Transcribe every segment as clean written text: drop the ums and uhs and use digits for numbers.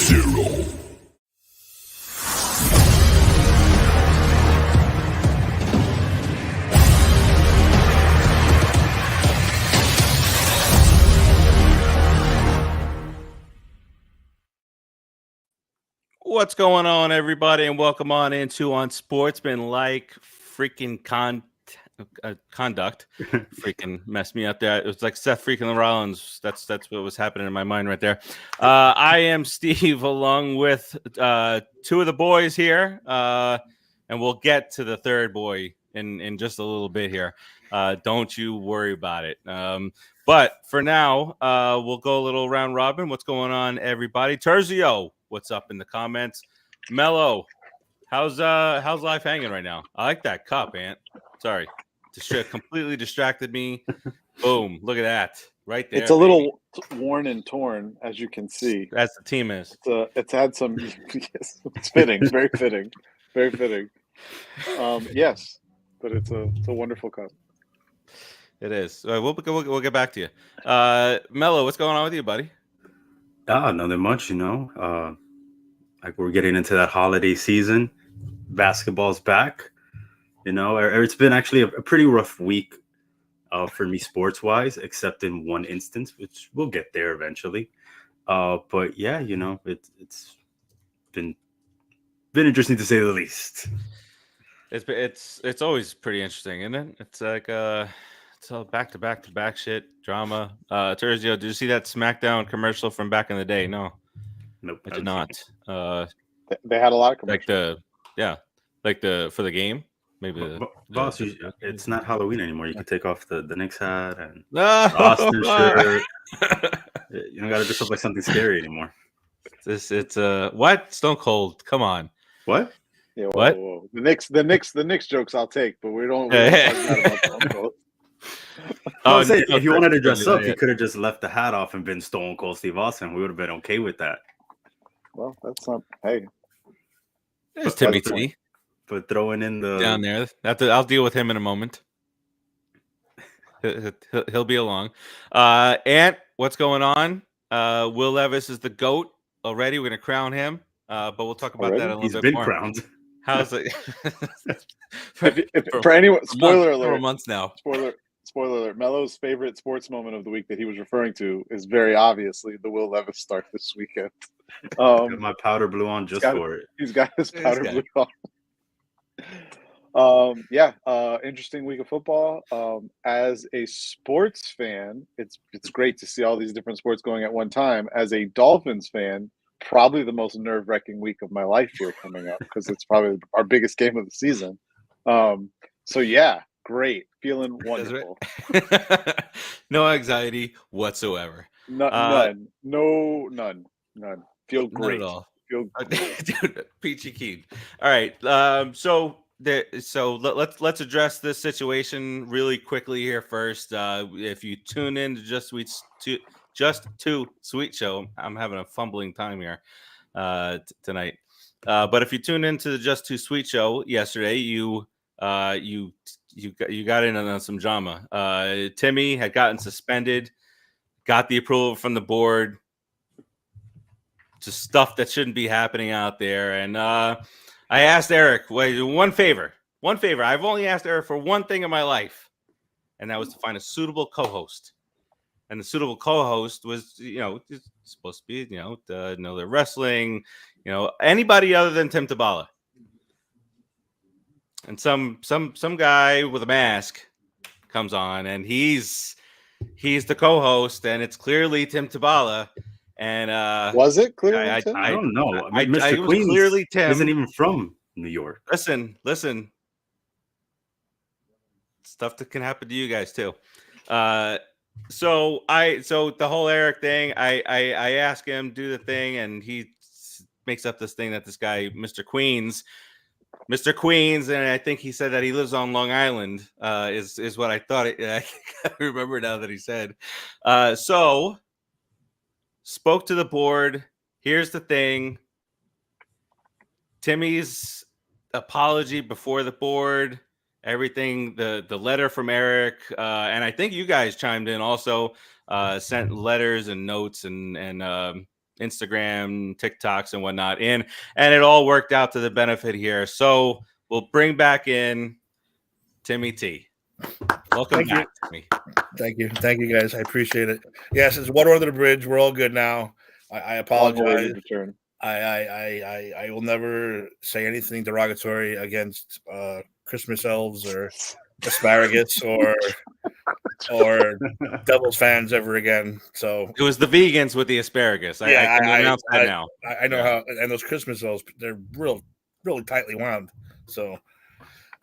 Zero. What's going on, everybody, and welcome on into Unsportsmanlike freaking conduct. Freaking messed me up there. It was like Seth freaking Rollins. That's what was happening in my mind right there. I am Steve, along with two of the boys here, and we'll get to the third boy in just a little bit here. Don't you worry about it. But for now, we'll go a little round robin. What's going on, everybody? Terzio, what's up in the comments? Mello, how's life hanging right now? I like that cup, Ant. Sorry, completely distracted me. Boom! Look at that, right there. It's a little worn and torn, as you can see. As the team is. It's had some. Yes, it's fitting, very fitting, very fitting. Yes, but it's a wonderful cup. It is. We'll get back to you. Mello, what's going on with you, buddy? Nothing much, like we're getting into that holiday season. Basketball's back. It's been actually a pretty rough week for me sports-wise, except in one instance, which we'll get there eventually. But yeah, it's been interesting to say the least. It's always pretty interesting, isn't it? It's like it's all back to back shit, drama. Terzio, did you see that SmackDown commercial from back in the day? No. Nope. I did not. They had a lot of commercials. Like for the game. Maybe boss, it's not Halloween anymore. You can take off the Knicks hat and no! Austin shirt. You don't gotta dress up like something scary anymore. It's what? Stone Cold. Come on. What? Yeah, what? Whoa. The Knicks jokes I'll take, but we don't talk about Stone Cold. I'm saying, if you wanted to dress up, you could have just left the hat off and been Stone Cold Steve Austin. We would have been okay with that. Well, that's not. Hey, there's Timmy T. But throwing in the down there, I'll deal with him in a moment. He'll be along. Ant, what's going on? Will Levis is the GOAT already. We're gonna crown him, but we'll talk about that a little bit more. He's been crowned. How's it? for anyone, spoiler alert. 4 months now. Spoiler alert. Mello's favorite sports moment of the week that he was referring to is very obviously the Will Levis start this weekend. Got my powder blue on for it. He's got his powder blue on. Interesting week of football. As a sports fan, it's great to see all these different sports going at one time. As a Dolphins fan, probably the most nerve-wracking week of my life here coming up because it's probably our biggest game of the season. So yeah, great, feeling wonderful. No anxiety whatsoever. None. Feel great. Not at all. Feel great. Dude, peachy keen. All right. So let's address this situation really quickly here first. If you tune in to Just Two Sweet Show, I'm having a fumbling time here tonight. But if you tune into the Just Two Sweet Show yesterday, you got in on some drama. Timmy had gotten suspended, got the approval from the board. Just stuff that shouldn't be happening out there. And I asked Eric, one favor. I've only asked Eric for one thing in my life, and that was to find a suitable co-host. And the suitable co-host was, supposed to be, know their wrestling, anybody other than Tim Tabala. And some guy with a mask comes on, and he's the co-host, and it's clearly Tim Tabala. And was it clearly? I don't know. Mr. Queens clearly Tim isn't even from New York. Listen. Stuff that can happen to you guys too. So the whole Eric thing, I ask him do the thing, and he makes up this thing that this guy, Mr. Queens, and I think he said that he lives on Long Island. Is what I thought. I remember now that he said. So spoke to the board. Here's the thing. Timmy's apology before the board, everything, the letter from Eric, and I think you guys chimed in also, sent letters and notes and Instagram, TikToks, and whatnot in, and it all worked out to the benefit here. So we'll bring back in Timmy T. Welcome back, Timmy. Thank you, guys. I appreciate it. Yes, it's water under the bridge. We're all good now. I apologize. I will never say anything derogatory against Christmas elves or asparagus or Devils fans ever again. So it was the vegans with the asparagus. I can announce that now. I know how, and those Christmas elves, they're really tightly wound. So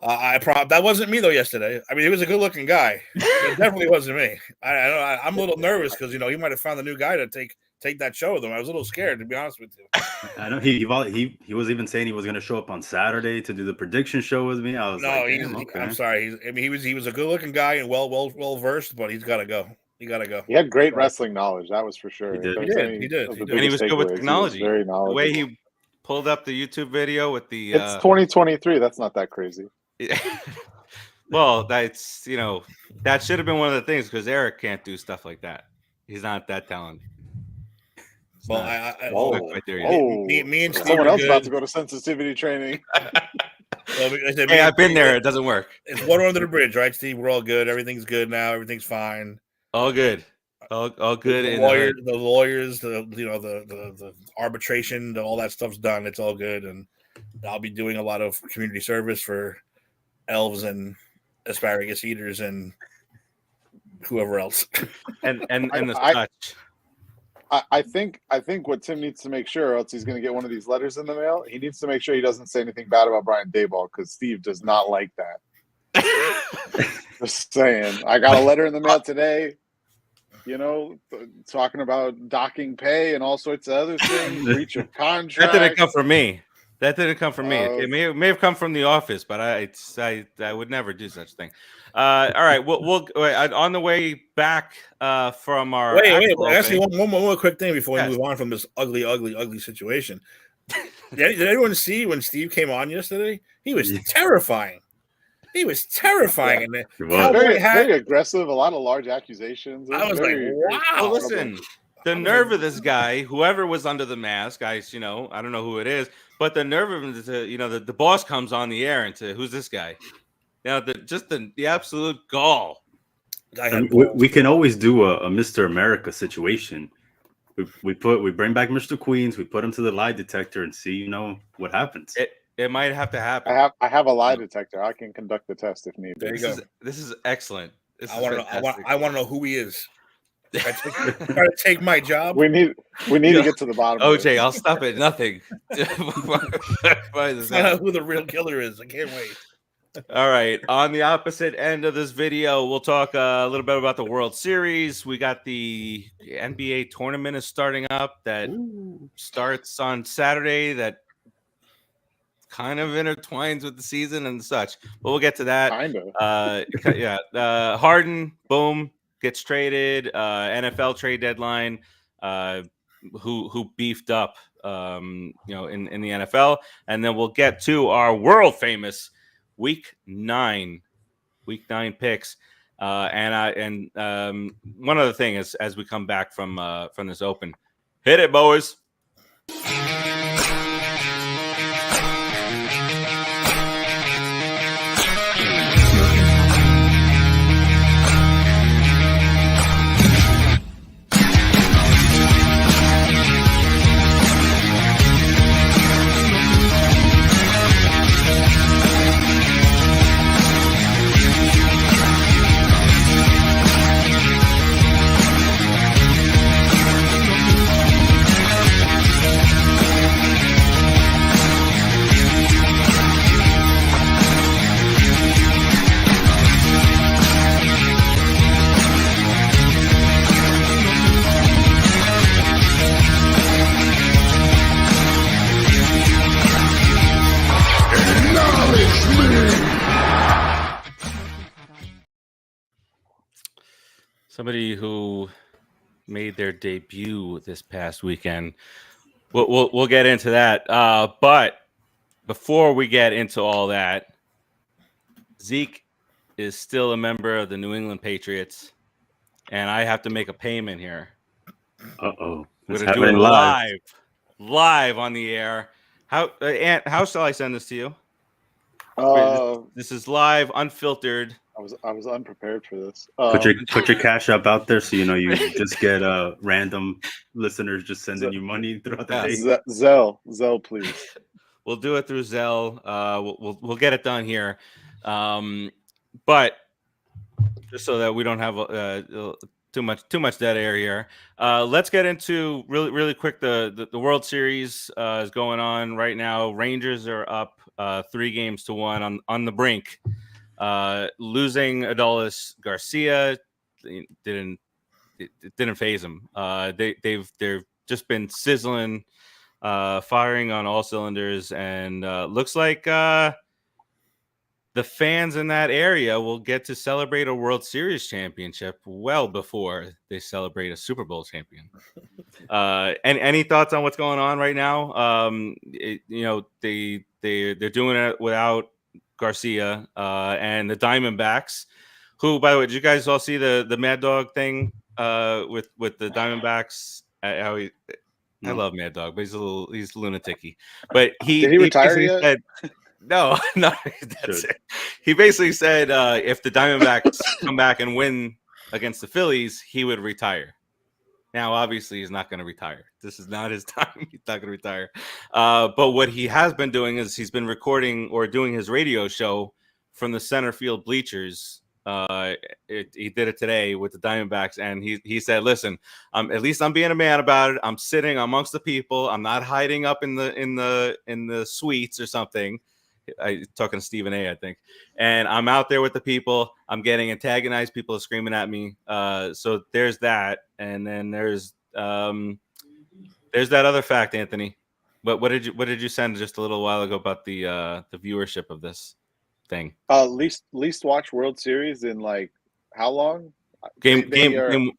that wasn't me though yesterday. I mean, he was a good-looking guy. It definitely wasn't me. I'm a little nervous because he might have found a new guy to take that show with him. I was a little scared, to be honest with you. I know he was even saying he was going to show up on Saturday to do the prediction show with me. I was okay. I'm sorry. He was a good-looking guy and well versed, but he's got to go. He had great wrestling knowledge, that was for sure. He did. And he was good with technology. Very knowledgeable. The way he pulled up the YouTube video with the it's 2023. That's not that crazy. Well, that's that should have been one of the things because Eric can't do stuff like that. He's not that talented. Well, me and Steve someone else about to go to sensitivity training. Hey, I've been there. It doesn't work. It's water under the bridge, right, Steve? We're all good. Everything's good now. Everything's fine. All good. All good. The lawyers, the arbitration, all that stuff's done. It's all good, and I'll be doing a lot of community service for elves and asparagus eaters and whoever else. and the such. I think what Tim needs to make sure, or else he's going to get one of these letters in the mail. He needs to make sure he doesn't say anything bad about Brian Daboll because Steve does not like that. Just saying. I got a letter in the mail today, talking about docking pay and all sorts of other things, breach of contract. That didn't come from me. It may have come from the office, but I would never do such a thing. All right, we'll on the way back from our. Wait. Actually, one more quick thing before we move on from this ugly situation. Did anyone see when Steve came on yesterday? He was terrifying. He was terrifying. Yeah. Very aggressive. A lot of large accusations. I was like, wow. Well, listen, the nerve of this guy, whoever was under the mask, I don't know who it is, but the nerve of him the boss comes on the air and who's this guy? Now, the absolute gall. We can always do a Mr. America situation. We bring back Mr. Queens, we put him to the lie detector and see what happens. It might have to happen. I have a lie detector. I can conduct the test if needed. There you go. This is excellent. I want to know who he is. Try to take my job. We need to get to the bottom. OJ, I'll stop at nothing. Find out who the real killer is. I can't wait. All right. On the opposite end of this video, we'll talk a little bit about the World Series. We got the NBA tournament is starting up. That starts on Saturday. That kind of intertwines with the season and such. But we'll get to that. Kind of. Harden, boom, gets traded. NFL trade deadline. Who beefed up, in the NFL, and then we'll get to our world famous Week 9 picks. And one other thing is, as we come back from this open, hit it, boys. Somebody who made their debut this past weekend. We'll get into that. But before we get into all that, Zeke is still a member of the New England Patriots, and I have to make a payment here. Uh-oh. We're gonna do it live on the air. How Ant, how shall I send this to you? This is live, unfiltered. I was unprepared for this. Put your cash up out there, so you just get random listeners just sending you money throughout the day. Zelle, please. We'll do it through Zelle. We'll get it done here, but just so that we don't have too much dead air here. Let's get into really quick. The World Series is going on right now. Rangers are up 3-1 on the brink. Losing Adolis Garcia didn't phase them. They've just been sizzling, firing on all cylinders, and looks like the fans in that area will get to celebrate a World Series championship well before they celebrate a Super Bowl champion. And any thoughts on what's going on right now? They're doing it without Garcia and the Diamondbacks, who, by the way, did you guys all see the Mad Dog thing with the Diamondbacks? I love Mad Dog, but he's lunatic-y. But did he retire yet? Said, no, that's it. He basically said if the Diamondbacks come back and win against the Phillies, he would retire. Now, obviously, he's not going to retire. This is not his time. He's not going to retire. But what he has been doing is he's been recording or doing his radio show from the center field bleachers. He did it today with the Diamondbacks, and he said, "Listen, at least I'm being a man about it. I'm sitting amongst the people. I'm not hiding up in the suites or something." Talking to Stephen A, I think, and I'm out there with the people. I'm getting antagonized. People are screaming at me. So there's that, and then there's that other fact, Anthony. But what did you send just a little while ago about the viewership of this thing? Least watch World Series in like how long? Game.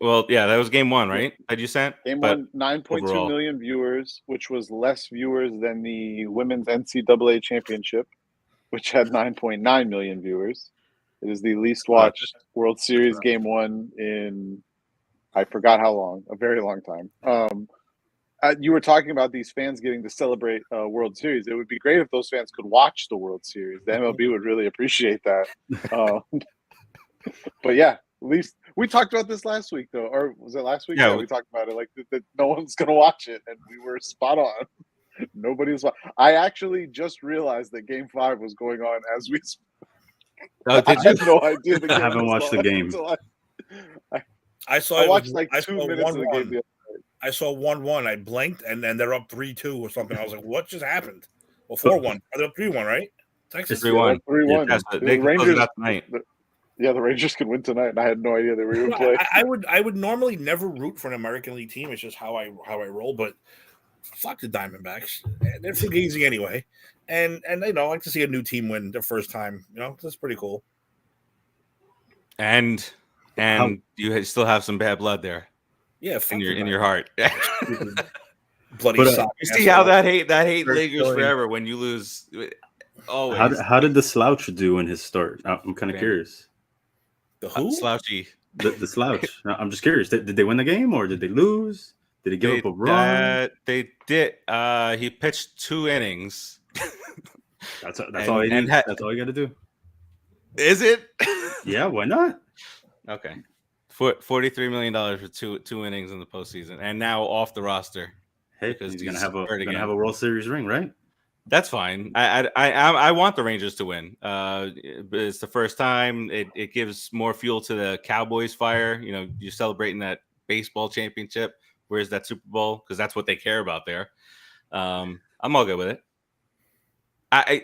Well, yeah, that was game 1, right? Had you sent game 1? 9.2 million viewers, which was less viewers than the women's NCAA championship, which had 9.9 million viewers. It is the least watched World Series game 1 in I forgot how long, a very long time. You were talking about these fans getting to celebrate World Series. It would be great if those fans could watch the World Series. The MLB would really appreciate that. But yeah, at least we talked about this last week, though, or was it last week? Yeah, we talked about it like that no one's going to watch it, and we were spot on. Nobody's. I actually just realized that Game 5 was going on as we. I had no idea. I haven't watched the game. I watched like 2 minutes of the game. The other night. I saw 1-1. I blinked, and then they're up 3-2 or something. I was like, "What just happened?" Well, 4-1. They're up 3-1, right? Texas 3-1. 3-1. They Rangers out tonight. Yeah, the Rangers could win tonight, and I had no idea they were going to play. I would normally never root for an American League team. It's just how I roll. But fuck the Diamondbacks. They're fugazi anyway, and I like to see a new team win their first time. That's pretty cool. And you still have some bad blood there. Yeah, in your heart. Bloody sock. You see how that hate lingers forever when you lose. Always. How did the slouch do in his start? I'm kind of curious. The who? Slouchy. The slouch. I'm just curious. Did they win the game or did they lose? Did he give up a run? They did. He pitched 2 innings. That's all he did. That's all you got to do. Is it? Yeah. Why not? Okay. $43 million for two innings in the postseason, and now off the roster. Hey, because he's gonna have a World Series ring, right? That's fine. I want the Rangers to win. It's the first time. It gives more fuel to the Cowboys' fire. You're celebrating that baseball championship. Where's that Super Bowl? Because that's what they care about there. I'm all good with it.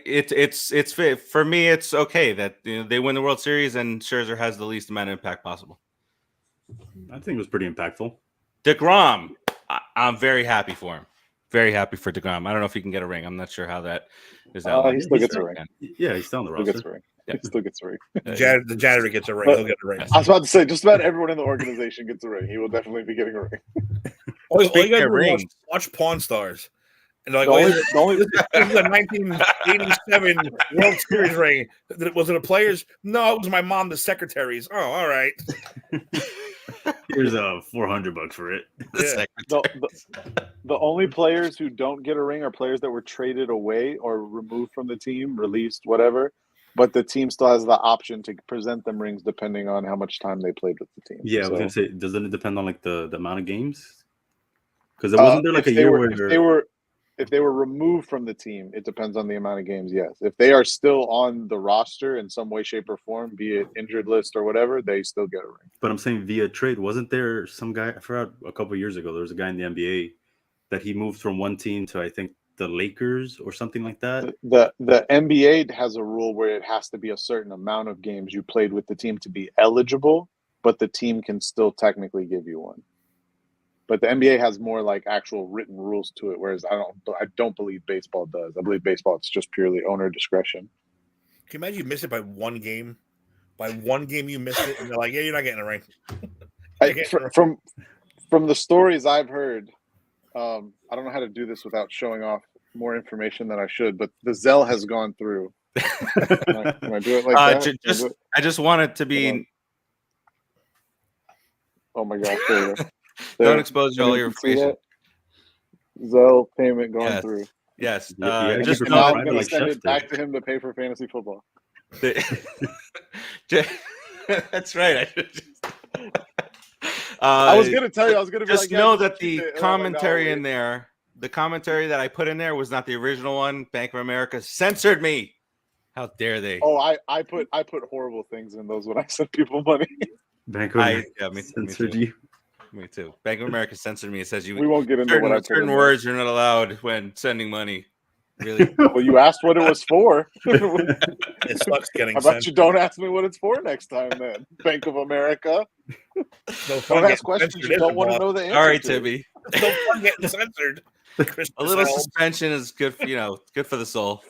It's for me. It's okay that they win the World Series and Scherzer has the least amount of impact possible. I think it was pretty impactful. DeGrom, I'm very happy for him. Very happy for DeGrom. I don't know if he can get a ring. I'm not sure how that is out. He still gets a ring. Yeah, he's still on the roster. He still gets a ring. The janitor gets a ring. He'll get a ring. I was about to say, just about everyone in the organization gets a ring. He will definitely be getting a ring. All you got to do is watch Pawn Stars. And like, this is a 1987 World Series ring. Was it a player's? No, it was my mom, the secretary's. Oh, all right. Here's $400 for it. Yeah. The only players who don't get a ring are players that were traded away or removed from the team, released, whatever. But the team still has the option to present them rings depending on how much time they played with the team. Yeah, I was So, gonna say, doesn't it depend on like the amount of games? Because wasn't there like a year where if they were removed from the team, it depends on the amount of games. Yes, if they are still on the roster in some way, shape, or form, be it injured list or whatever, they still get a ring. But I'm saying via trade, wasn't there some guy? I forgot a couple of years ago. There was a guy in the NBA that he moved from one team to I think the Lakers or something like that. The NBA has a rule where it has to be a certain amount of games you played with the team to be eligible, but the team can still technically give you one. But the NBA has more like actual written rules to it, whereas I don't believe baseball does. I believe baseball it's just purely owner discretion. Can you imagine you miss it by one game? By one game you missed it, and they're like, "Yeah, you're not getting a ring." From the stories I've heard, I don't know how to do this without showing off more information than I should, but the Zell has gone through. Can I do it like that? I just want it to be. Oh my gosh! There you go. Don't expose all your information. Zell payment going through. Yes. Just now I'm going to send it back to him to pay for fantasy football. That's right. I was going to tell you. I was going to be just know that the commentary in there, the commentary that I put in there was not the original one. Bank of America censored me. How dare they? Oh, I put horrible things in those when I send people money. Bank of America censored you. Me too. Bank of America censored me. It says we won't get into certain words are not allowed when sending money. Really? Well, you asked what it was for. It sucks getting. How about you don't ask me what it's for next time, then? Bank of America. Don't ask questions you don't want to know the answer. All right, Timmy. No fun getting censored. A little suspension is good for good for the soul.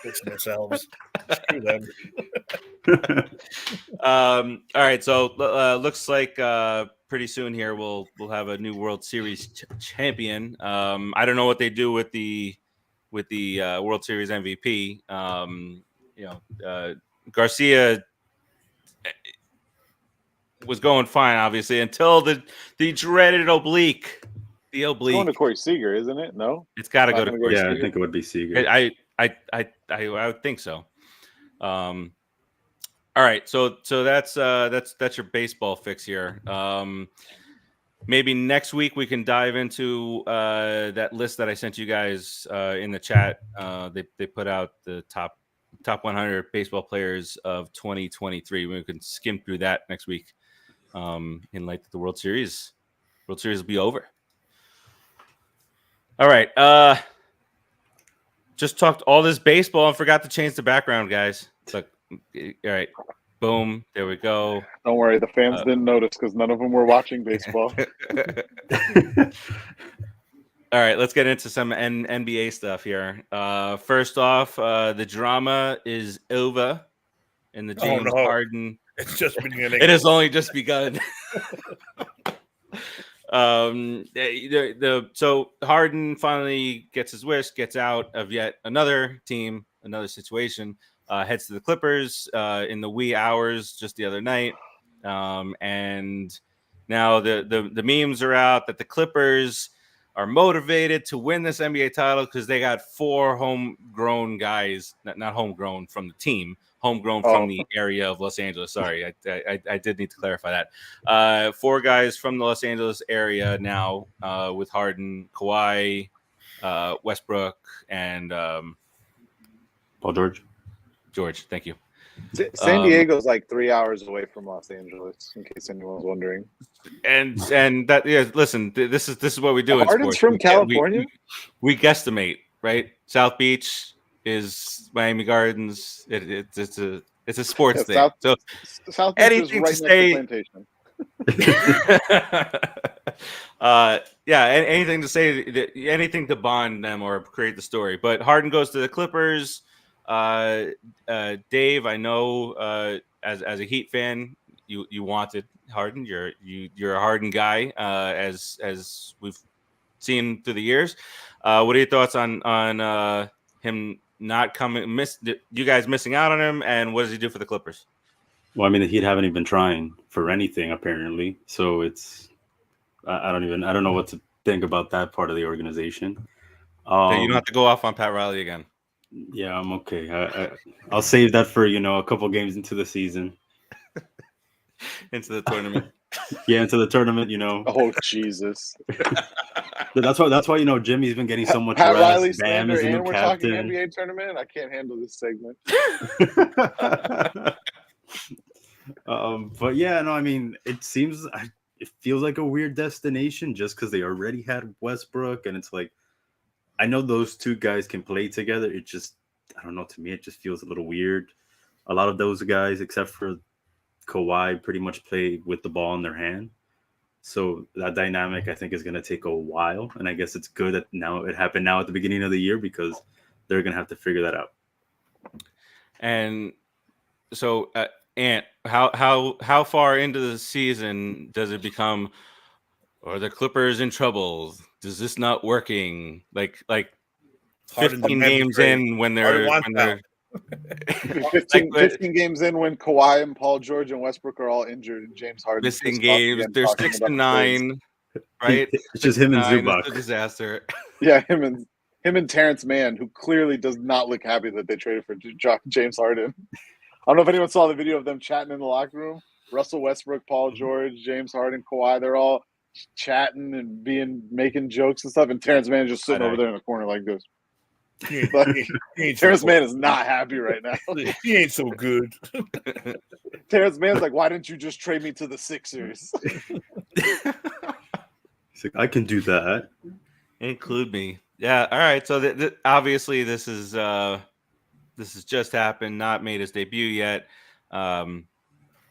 Christmas elves. Screw them. All right, so looks like pretty soon here we'll have a new World Series champion. I don't know what they do with the World Series MVP. Garcia was going fine, obviously, until the dreaded oblique. The oblique. It's going to Corey Seager, isn't it? No, it's got to go to Corey Seager. I think it would be Seager. I would think so. All right, so that's your baseball fix here. Maybe next week we can dive into that list that I sent you guys in the chat. They put out the top 100 baseball players of 2023. We can skim through that next week. In light of the World Series will be over. All right, just talked all this baseball and forgot to change the background, guys. Look, all right. Boom. There we go. Don't worry. The fans didn't notice because none of them were watching baseball. All right. Let's get into some NBA stuff here. First off, the drama is over in the James Harden. It's just beginning. It has only just begun. So Harden finally gets his wish, gets out of yet another team, another situation. Heads to the Clippers in the wee hours just the other night. And now the memes are out that the Clippers are motivated to win this NBA title because they got 4 homegrown guys, not homegrown from the team, homegrown from the area of Los Angeles. Sorry, I did need to clarify that. 4 guys from the Los Angeles area now with Harden, Kawhi, Westbrook, and Paul George, thank you. San Diego's like 3 hours away from Los Angeles, in case anyone's wondering. And that listen, this is what we do. Harden's from California. We guesstimate, right? South Beach is Miami Gardens. It's a sports thing. South Beach is right next to Plantation. Anything to say, anything to bond them or create the story. But Harden goes to the Clippers. Dave, I know as a Heat fan, you wanted Harden. You're a Harden guy, as we've seen through the years. What are your thoughts on him not coming? You guys missing out on him, and what does he do for the Clippers? Well, I mean, he haven't even been trying for anything apparently. So I don't know what to think about that part of the organization. Okay, you don't have to go off on Pat Riley again. Yeah, I'm okay. I'll save that for a couple games into the season. Into the tournament. Yeah, into the tournament. Oh Jesus! That's why Jimmy's been getting so much Pat rest. Riley Bam slander, is the new and we're talking captain. NBA tournament. I can't handle this segment. But yeah, no, I mean, it feels like a weird destination just because they already had Westbrook, and it's like, I know those two guys can play together. It just, I don't know, to me, it just feels a little weird. A lot of those guys, except for Kawhi, pretty much play with the ball in their hand. So that dynamic, I think, is going to take a while. And I guess it's good that now it happened now at the beginning of the year because they're going to have to figure that out. And so, Ant, how far into the season does it become? Are the Clippers in trouble? Does this not working? Like Harden 15 demands games trade. in when Harden they're wants when they're 15 games in when Kawhi and Paul George and Westbrook are all injured and James Harden missing games. They're 6-9, right? It's just him and 6-9 Zubac. is a disaster. Yeah, him and Terrence Mann, who clearly does not look happy that they traded for James Harden. I don't know if anyone saw the video of them chatting in the locker room. Russell Westbrook, Paul George, James Harden, Kawhi, they're all chatting and making jokes and stuff, and Terrence Mann just sitting over there in the corner like this. Terrence Mann is not happy right now. He ain't so good. Terrence Mann's like, why didn't you just trade me to the Sixers? He's like, I can do that. Include me. Yeah. All right. So obviously this is just happened, not made his debut yet.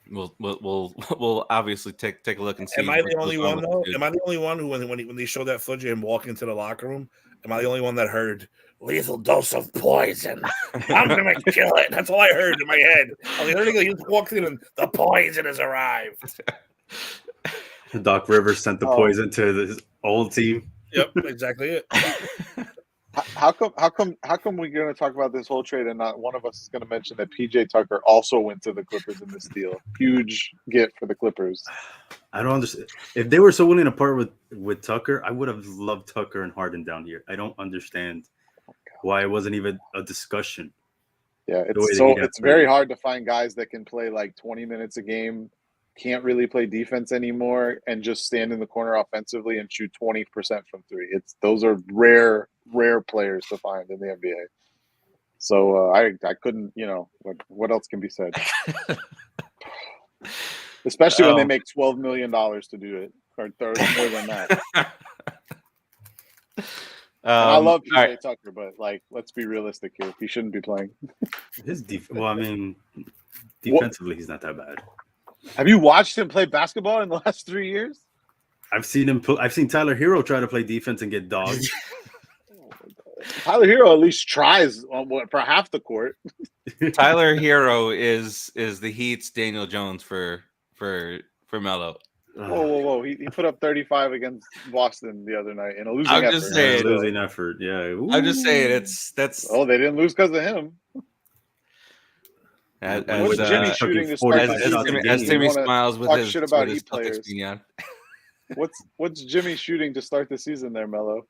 We'll obviously take a look and see. Am I the only one though? Am I the only one who when they showed that footage of him walking into the locker room? Am I the only one that heard lethal dose of poison? I'm gonna kill it. That's all I heard in my head. I was like, he just walked in and the poison has arrived. Doc Rivers sent the poison to his old team. Yep, exactly it. How come we're going to talk about this whole trade and not one of us is going to mention that PJ Tucker also went to the Clippers in this deal? Huge get for the Clippers. I don't understand. If they were so willing to part with Tucker, I would have loved Tucker and Harden down here. I don't understand why it wasn't even a discussion. Yeah, it's very hard to find guys that can play like 20 minutes a game, can't really play defense anymore, and just stand in the corner offensively and shoot 20% from three. Those are rare players to find in the NBA. So I couldn't, what else can be said? Especially when they make $12 million to do it, or more than that. I love PJ Tucker, but let's be realistic here. He shouldn't be playing. Defensively, he's not that bad. Have you watched him play basketball in the last 3 years? I've seen Tyler Hero try to play defense and get dogged. Tyler Hero at least tries for half the court. Tyler Hero is the Heat's Daniel Jones for Melo. Whoa! He put up 35 against Boston the other night in a losing effort. I'm just saying, losing effort. Yeah, ooh. I'm just saying that's. Oh, they didn't lose because of him. As Jimmy shooting to start as Timmy smiles with his Celtics being on. What's Jimmy shooting to start the season there, Melo?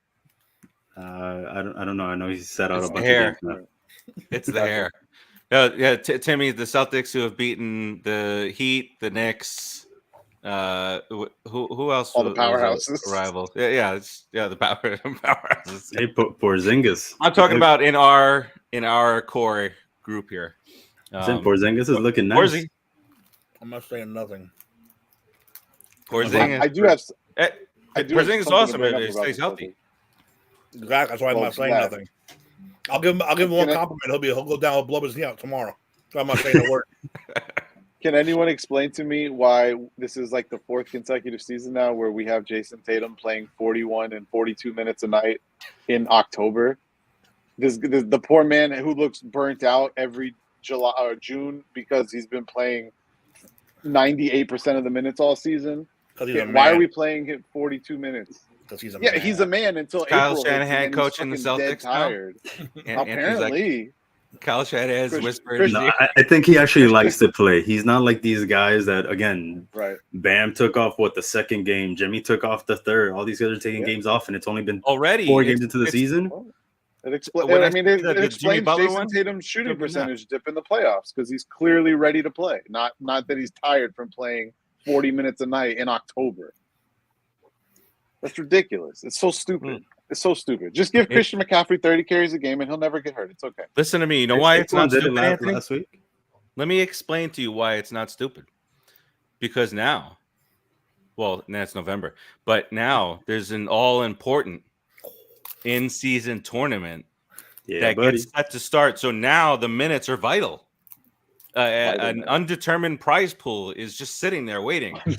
I don't know. I know he's set out a bunch hair. of games. It's the hair. Yeah, Timmy, the Celtics who have beaten the Heat, the Knicks, who else? All the powerhouses. Rivals. Yeah, the powerhouses. Hey, Porzingis. I'm talking about in our core group here. Porzingis is looking nice. I'm not saying nothing. Porzingis. I do have. Porzingis is awesome, but he stays healthy. Exactly. That's why I'm not saying nothing. I'll give him one compliment. He'll go down and blow his knee out tomorrow. So I'm not saying a word. Can anyone explain to me why this is like the fourth consecutive season now where we have Jason Tatum playing 41 and 42 minutes a night in October? The poor man who looks burnt out every July or June because he's been playing 98% of the minutes all season. Why are we playing him 42 minutes? Because he's a man. man. He's a man until Kyle April. Shanahan coaching the Celtics. Tired. Apparently. Cal Shanahan's Christian- whispering. Christian- No, I think he actually likes to play. He's not like these guys that, again, Right. Bam took off the second game. Jimmy took off the third. All these guys are taking games off, and it's only been Already 4 games into the season. It explains. When I I mean, see it the Jimmy explains Butler Jason one, Tatum's shooting drove me nuts. percentage dip in the playoffs because he's clearly ready to play. Not that he's tired from playing 40 minutes a night in October. That's ridiculous. It's so stupid. It's so stupid. Just give Christian McCaffrey 30 carries a game and he'll never get hurt. It's okay. Listen to me. You know why it's not did it stupid, Anthony? last week. Let me explain to you why it's not stupid. Because now, well, now it's November, but now there's an all-important in-season tournament that gets set to start. So now the minutes are vital. An undetermined prize pool is just sitting there waiting. In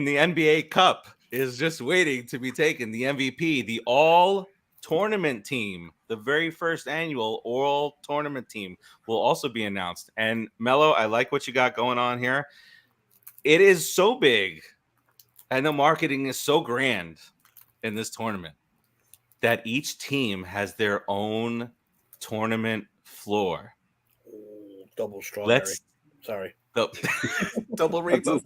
the NBA Cup is just waiting to be taken. The MVP, the all-tournament team, the very first annual all-tournament team will also be announced. And Mello, I like what you got going on here. It is so big, and the marketing is so grand in this tournament that each team has their own tournament floor. Double strawberry. Sorry. Double rainbow.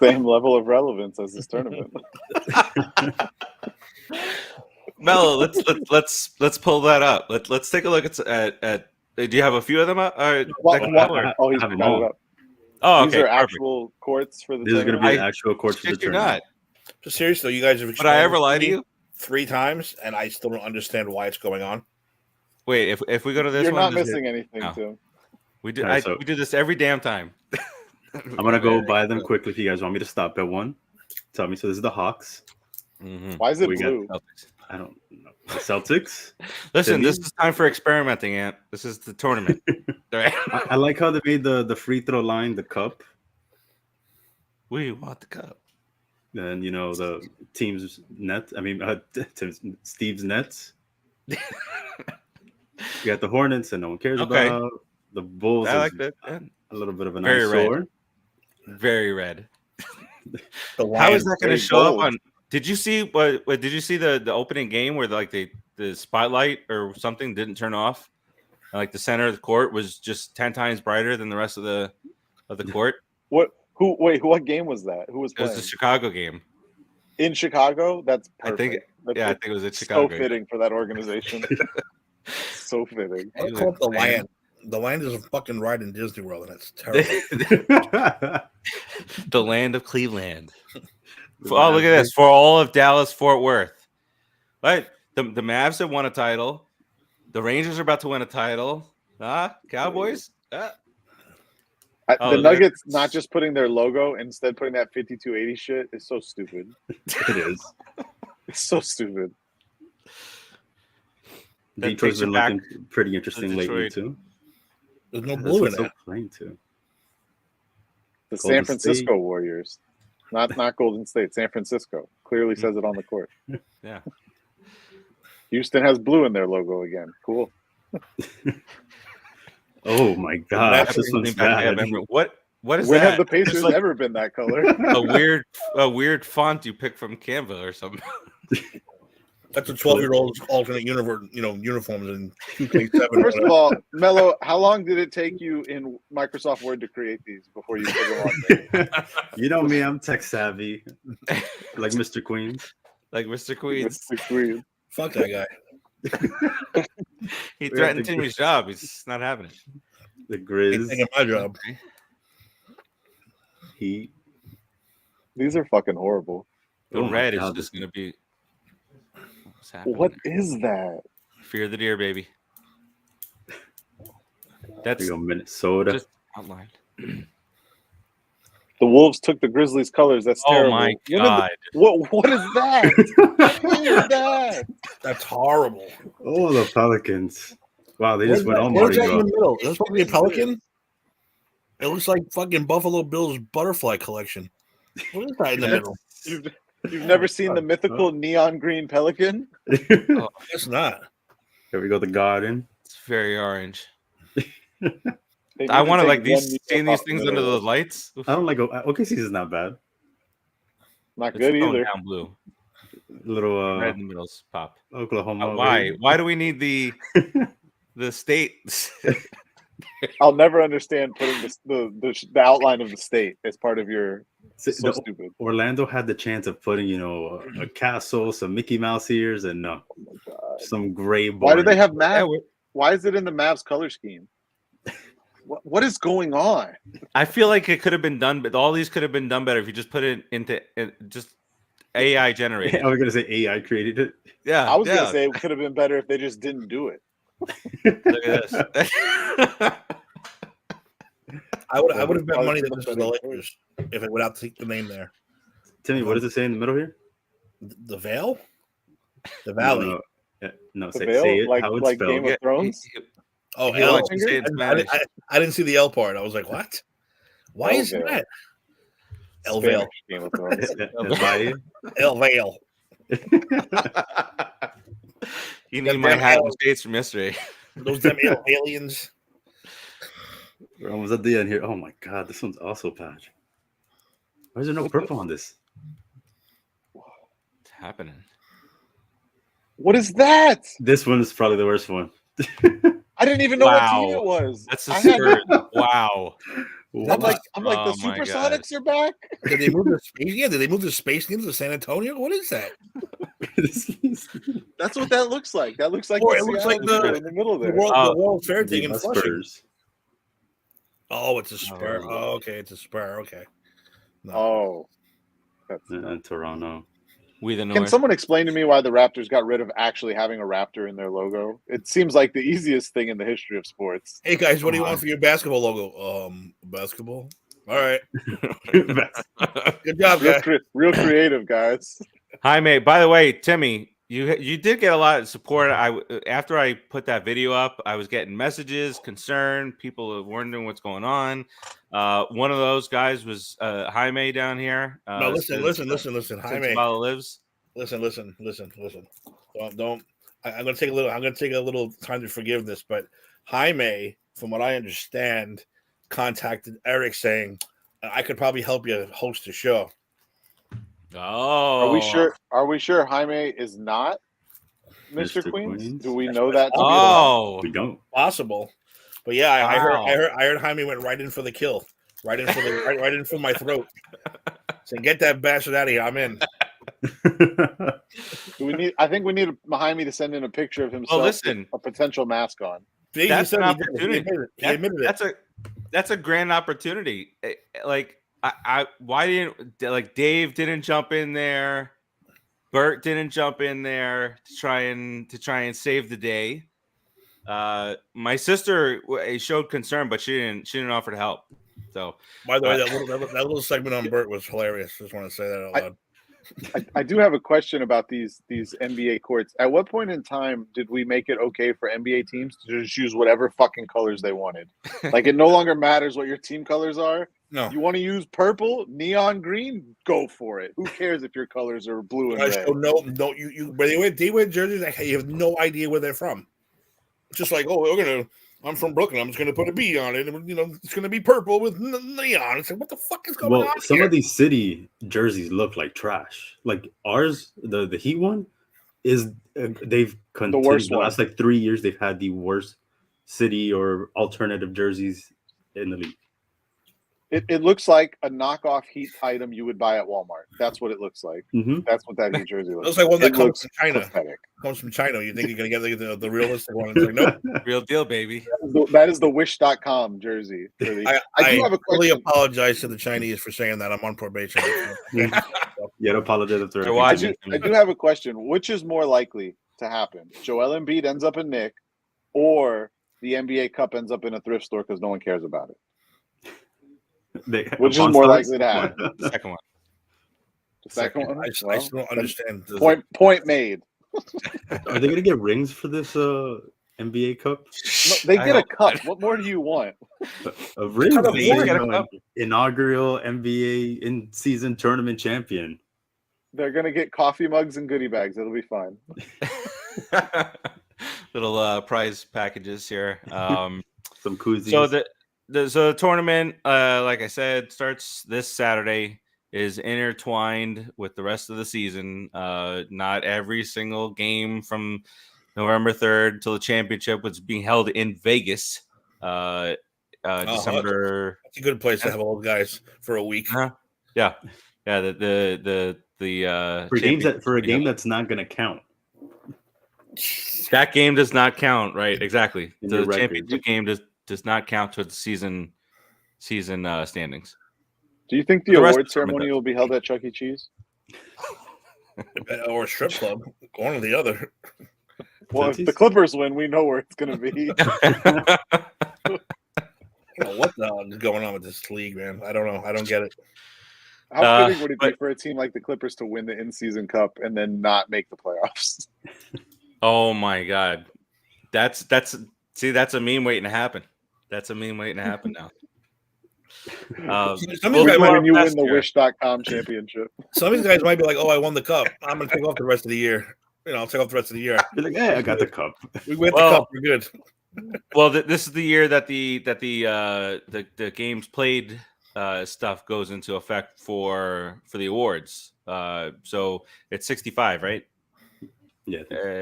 Same level of relevance as this tournament. Mello, let's pull that up. Let's take a look at. Do you have a few of them up? He's got it up. Oh, These okay. are actual courts for the. This is going to be actual courts for the tournament. So seriously, you guys have. Would I ever lie to you? 3 times, and I still don't understand why it's going on. Wait, if we go to this you're one, not missing anything, Tim. We do. Right, we do this every damn time. I'm gonna go by them quickly if you guys want me to stop at one. Tell me. So this is the Hawks. Mm-hmm. Why is it blue? I don't know. The Celtics. Listen, this is time for experimenting, Ant. This is the tournament. Right? I like how they made the free throw line the cup. We want the cup. Then the team's net. I mean, Steve's nets. You got the Hornets, and no one cares about the Bulls. I like that. A little bit of an very eyesore. red. Very red. How is that going to show up on? Did you see what? Did you see the opening game where the spotlight or something didn't turn off? Like the center of the court was just 10 times brighter than the rest of the court. What game was that? Who was playing? It was the Chicago game. In Chicago? That's perfect. I think it was in Chicago. So fitting for that organization. So fitting. I call it the land. The land is a fucking ride in Disney World, and it's terrible. The land of Cleveland. Oh, look at this. For all of Dallas, Fort Worth. Right? The Mavs have won a title. The Rangers are about to win a title. Cowboys? The Nuggets not just putting their logo, instead putting that 5280 shit is so stupid. It is. It's so stupid. Detroit's been looking pretty interesting lately, too. There's no blue in it. Playing too. The San Francisco Warriors. Not Golden State. San Francisco. Clearly says it on the court. Yeah. Houston has blue in their logo again. Cool. Oh my gosh, this one's bad. What is when that? have the Pacers ever been that color? a weird font you pick from Canva or something. That's a 12-year-old's alternate uniforms in 2K7. First of all, Mello, how long did it take you in Microsoft Word to create these before you put them on there? You know me, I'm tech savvy, like Mr. Queens. Like Mr. Queens. Mr. Queens. Fuck that guy. He threatened Timmy's job. He's not having it. The Grizz. Taking my job. These are fucking horrible. The red is just going to be. What is that? Fear the deer, baby. That's Minnesota. just outlined. The Wolves took the Grizzlies' colors. That's terrible. Oh my god! What is that? What is that? That's horrible. Oh, the Pelicans. Wow, they just went all Where's Mardi that in the Gras. middle? Is that supposed to be a pelican? It looks like fucking Buffalo Bill's butterfly collection. What is that in the middle? You've never seen the mythical neon green pelican? Oh, it's not. Here we go, the Garden. It's very orange. I want to like seeing these things under the lights. I don't like OKC is not bad. Not good either. Down blue. Little Red in the middle's pop. Oklahoma. Why? Why do we need the the state. I'll never understand putting the outline of the state as part of your. So stupid. Orlando had the chance of putting, a castle, some Mickey Mouse ears, and no, Oh my God. some gray. Why do they have Mavs? Yeah, Why is it in the Mavs color scheme? What is going on? I feel like it could have been done, but all these could have been done better if you just put it into just AI generated. I was gonna say AI created it. Yeah, I was gonna say it could have been better if they just didn't do it. Look at this. I would have bet money that this is the Lakers if it would have the name there. Timmy, what does it say in the middle here? The Vale? The Valley. No, The say Vale? it like how it's like spelled. Game of Thrones. Oh, He L. wants to say it in Spanish. I didn't see the L part. I was like, what? Why is Vale. that? El Spanish Vale. Game of Thrones. El Vale. You need my hat and shades from yesterday. Those damn aliens. We're almost at the end here. Oh my God, this one's also patch. Why is there no purple on this? What's happening? What is that? This one is probably the worst one. I didn't even know what team it was. That's a Spurs. Wow. I'm like Oh the my Supersonics are back. Did they move the space? Yeah, did they move the space into the San Antonio? What is that? That's what that looks like. That looks like Or the it looks Seattle like Super in the middle The there. World Fair thing in The Flushing. Spurs. Oh, it's a Spur. Oh, okay, it's a Spur. Okay. No. Oh, Toronto. We the can North. someone explain to me why the Raptors got rid of actually having a Raptor in their logo? It seems like the easiest thing in the history of sports. Hey guys, what do you want for your basketball logo? Basketball. All right. Good job, guys. Real creative, guys. Hi, mate. By the way, Timmy, you did get a lot of support. After I put that video up, I was getting messages, concern. People were wondering what's going on. One of those guys was Jaime down here. No, listen. Jaime lives. Listen. Don't. I'm gonna take a little time to forgive this, but Jaime, from what I understand, contacted Eric saying I could probably help you host a show. Oh, Are we sure Jaime is not Mr. Queens? Do we know that? We don't. Possible, but yeah, I heard Jaime went right in for the kill, right in for my throat. So get that bastard out of here. I'm in. I think we need Jaime to send in a picture of himself. Oh, listen, a potential mask on. That's an opportunity. He admitted it. That's a grand opportunity. Like why didn't Dave didn't jump in there, Bert didn't jump in there to try and save the day. My sister showed concern, but she didn't offer to help. So by the way, that little segment on Bert was hilarious. Just want to say that out loud. I do have a question about these NBA courts. At what point in time did we make it okay for NBA teams to just use whatever fucking colors they wanted? Like it no longer matters what your team colors are. No. You want to use purple, neon green? Go for it. Who cares if your colors are blue and red? So no. You. By the way, they wear jerseys. You have no idea where they're from. It's just like, I'm from Brooklyn. I'm just going to put a B on it. And, it's going to be purple with neon. It's like, what the fuck is going on some here? of these city jerseys look like trash. Like ours, the Heat one, is they've continued, the worst the last 3 years. They've had the worst city or alternative jerseys in the league. It looks like a knockoff Heat item you would buy at Walmart. That's what it looks like. Mm-hmm. That's what that Heat jersey looks like. It looks like one that comes from China. Pathetic. Comes from China. You think you're going to get the realistic one? It's like, nope. Real deal, baby. That is the Wish.com jersey. I do have a really apologize to the Chinese for saying that. I'm on probation. Yeah, apologize. I do have a question. Which is more likely to happen? Joel Embiid ends up in Nick, or the NBA Cup ends up in a thrift store because no one cares about it? Which is more likely to happen? The second one. The second one? I still don't understand. Point made. Are they going to get rings for this NBA Cup? No, they get a cup. What more do you want? A ring? Inaugural NBA in-season tournament champion. They're going to get coffee mugs and goodie bags. It'll be fine. Little prize packages here. Some koozies. So the tournament, like I said, starts this Saturday, is intertwined with the rest of the season. Not every single game from November 3rd till the championship was being held in Vegas. December. That's a good place to have all the guys for a week. Yeah. The for a game that's not going to count. That game does not count, right? Exactly. In The your record. championship game does not count towards the season standings. Do you think the award ceremony will be held at Chuck E. Cheese? Or a strip club, one or the other. Well, if the Clippers win, we know where it's going to be. I don't know what the hell is going on with this league, man. I don't know. I don't get it. How fitting would it be for a team like the Clippers to win the in-season cup and then not make the playoffs? Oh my God, that's a meme waiting to happen. That's a meme waiting to happen now. When you win the Wish.com championship. Some of these guys might be like, "Oh, I won the cup. I'm going to take off the rest of the year. I'll take off the rest of the year." You're like, "Hey, I got the cup. We win the cup. We're good." Well, this is the year that the games played stuff goes into effect for the awards. So it's 65, right? Yeah,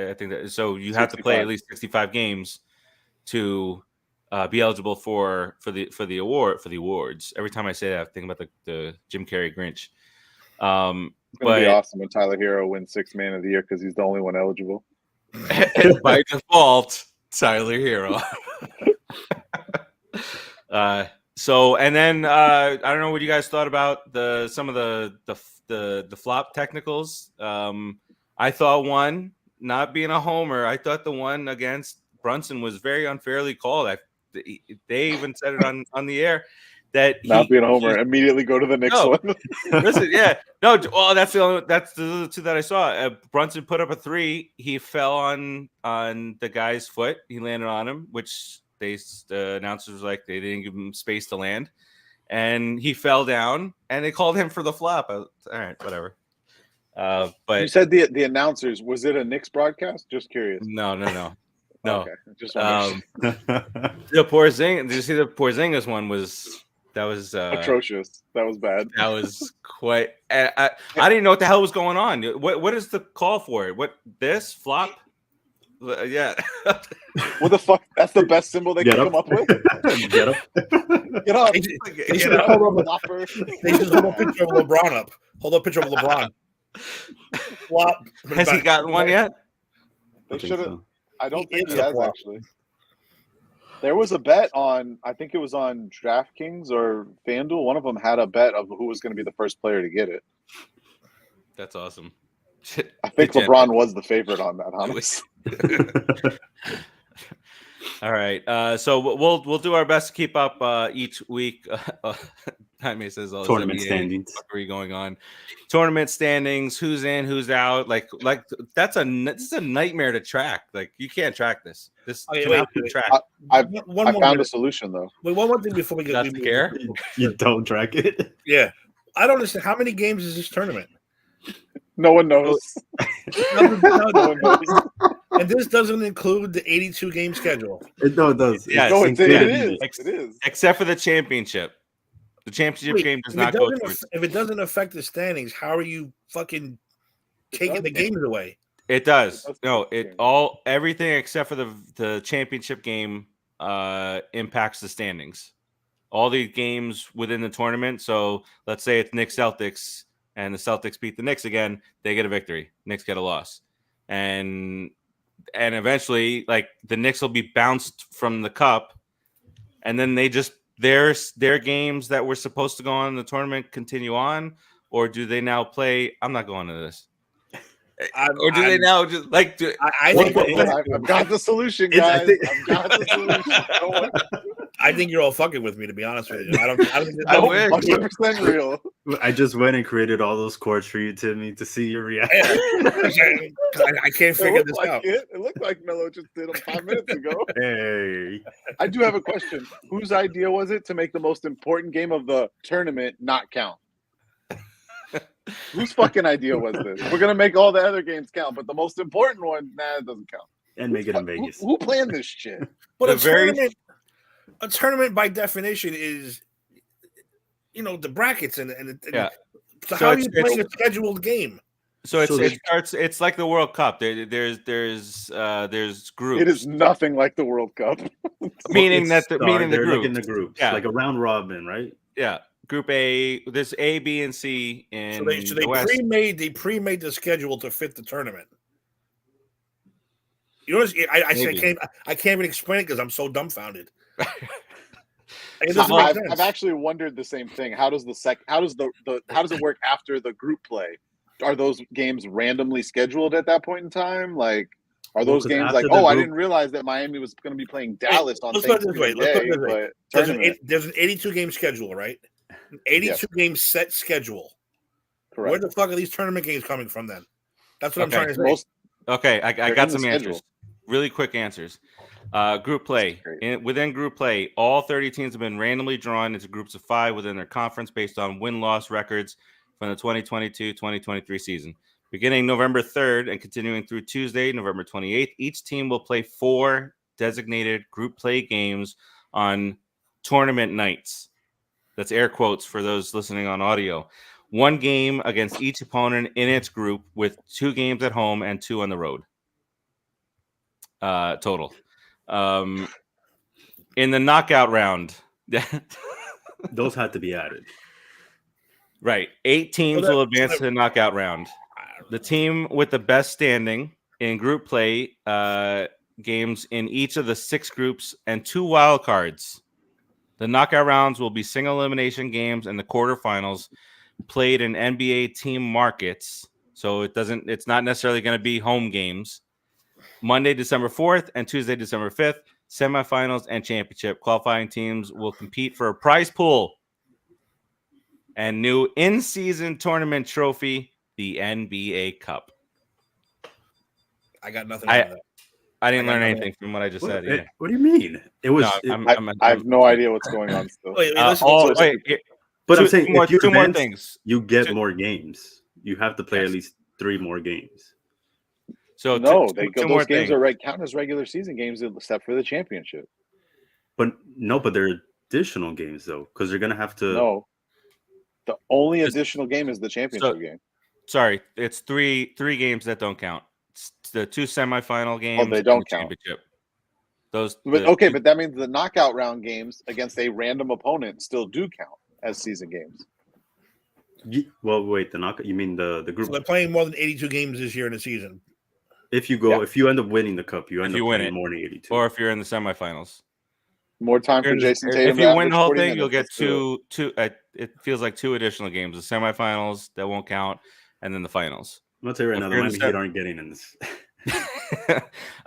I think that. So you have to play at least 65 games to be eligible for the awards. Every time I say that, I think about the Jim Carrey Grinch. It's gonna be awesome when Tyler Hero wins Sixth Man of the Year because he's the only one eligible. By default, Tyler Hero. So and then I don't know what you guys thought about some of the flop technicals. I thought one, not being a homer, I thought the one against Brunson was very unfairly called. They even said it on the air that not being a homer, immediately go to the next one. Listen, yeah, no. Well, that's the two that I saw. Brunson put up a three. He fell on the guy's foot. He landed on him, which the announcers was like they didn't give him space to land, and he fell down. And they called him for the flop. All right, whatever. But you said the announcers, was it a Knicks broadcast? Just curious. No. Okay, just the Porzingis. Did you see the Porzingis one? Was atrocious. That was bad. That was quite. I didn't know what the hell was going on. What is the call for it? What this flop? Yeah. What the fuck? That's the best symbol they can come up with. Get up. Get up. They just hold a picture of LeBron up. Hold up a picture of LeBron. Flop. Has he gotten one yet? They should have. I don't think he has actually. There was a bet on, I think it was on DraftKings or FanDuel. One of them had a bet of who was going to be the first player to get it. That's awesome. I think LeBron was the favorite on that, honestly. All right. So we'll do our best to keep up each week. Jaime says all tournament standings going on. Tournament standings, who's in, who's out. Like this is a nightmare to track. Like you can't track this. This cannot be tracked. I found a solution though. Wait, one more thing before we get. Doesn't care. You don't track it. Yeah, I don't understand. How many games is this tournament? No one knows. No one knows. And this doesn't include the 82 game schedule. No, it does. Yes. No, it is. It is. Except for the championship. The championship game does not go towards. If it doesn't affect the standings, how are you fucking taking the games away? It does. No, everything except for the championship game impacts the standings. All the games within the tournament. So let's say it's Knicks Celtics and the Celtics beat the Knicks again, they get a victory. Knicks get a loss. And eventually, like the Knicks will be bounced from the cup, and then they just their games that were supposed to go on in the tournament continue on, or do they now play? I'm not going to this. Or do they now just like? I think I've got the solution, guys. I've got the solution. I think you're all fucking with me, to be honest with you. I don't. I wish. 100% real. I just went and created all those chords for you, Timmy, to see your reaction. I can't figure this out. It looked like Melo just did them 5 minutes ago. Hey, I do have a question. Whose idea was it to make the most important game of the tournament not count? Whose fucking idea was this? We're gonna make all the other games count, but the most important one, it doesn't count. And make it in Vegas. Who planned this shit? But a tournament by definition is, the brackets and yeah. So how do you play a scheduled game? So So it starts. It's like the World Cup. There's groups. It is nothing like the World Cup. Meaning the they're groups. like in the groups, Yeah. like a round robin, right? Yeah, Group A. There's A, B, and C in So they the West. pre-made the schedule to fit the tournament. You know what I can't even explain it because I'm so dumbfounded. It doesn't make sense. I've actually wondered the same thing. How does it work after the group play? Are those games randomly scheduled at that point in time? Like, are those games like, I didn't realize that Miami was going to be playing Dallas on Thanksgiving Day, but there's an 82 game schedule, right? An 82 game set schedule. Correct. Where the fuck are these tournament games coming from then? That's what I'm trying to say. Okay, I got some answers. Really quick answers. Group play. Within group play, all 30 teams have been randomly drawn into groups of 5 within their conference based on win-loss records from the 2022-2023 season. Beginning November 3rd and continuing through Tuesday, November 28th, each team will play 4 designated group play games on tournament nights. That's air quotes for those listening on audio. 1 game against each opponent in its group with 2 games at home and 2 on the road. Total. In the knockout round, those had to be added. Right. 8 teams will advance to the knockout round. The team with the best standing in group play games in each of the 6 groups and 2 wild cards. The knockout rounds will be single elimination games, and the quarterfinals played in NBA team markets. So it's not necessarily going to be home games. Monday, December 4th and Tuesday, December 5th, semifinals and championship. Qualifying teams will compete for a prize pool and new in-season tournament trophy, the NBA Cup. I got nothing out of that. I didn't learn anything from what I just said. Either. What do you mean? It was. I have no idea what's going on still. I'm saying if you two more things. You get more games. You have to play at least 3 more games. So those games are count as regular season games except for the championship. But they're additional games though, because they're gonna have to. No, the only additional game is the championship game. Sorry, it's three games that don't count. It's the 2 semifinal games. Oh, they don't count. Championship. But that means the knockout round games against a random opponent still do count as season games. Well, wait, the knockout. You mean the group? So they're playing more than 82 games this year in the season. If you end up winning the cup, you end up winning more than 82. Or if you're in the semifinals. More time for Jason Tatum. If you win the whole thing, you'll get two. It feels like 2 additional games: the semifinals that won't count, and then the finals. I'm gonna tell you right now, the Miami Heat aren't getting in this.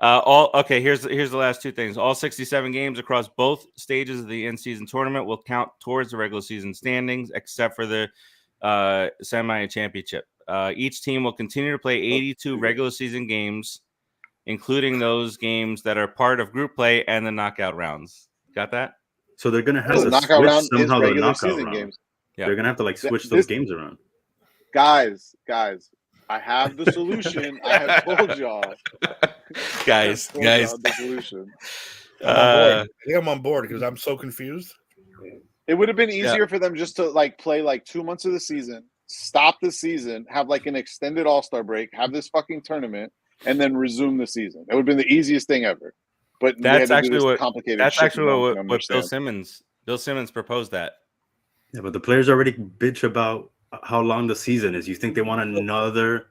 Here's the last 2 things. All 67 games across both stages of the in-season tournament will count towards the regular season standings, except for the semi and championship. Each team will continue to play 82 regular season games, including those games that are part of group play and the knockout rounds. Got that? So they're gonna have to knockout round somehow is regular the season knockout round. Games. Yeah. They're gonna have to switch those games around. Guys, I have the solution. I have told y'all. Guys. The solution. I think I'm on board because I'm so confused. It would have been easier for them just to play 2 months of the season, stop the season, have an extended All-Star break, have this fucking tournament, and then resume the season. It would have been the easiest thing ever. But that's actually what complicated. That's actually what Bill Simmons proposed that. Yeah, but the players already bitch about how long the season is. You think they want another?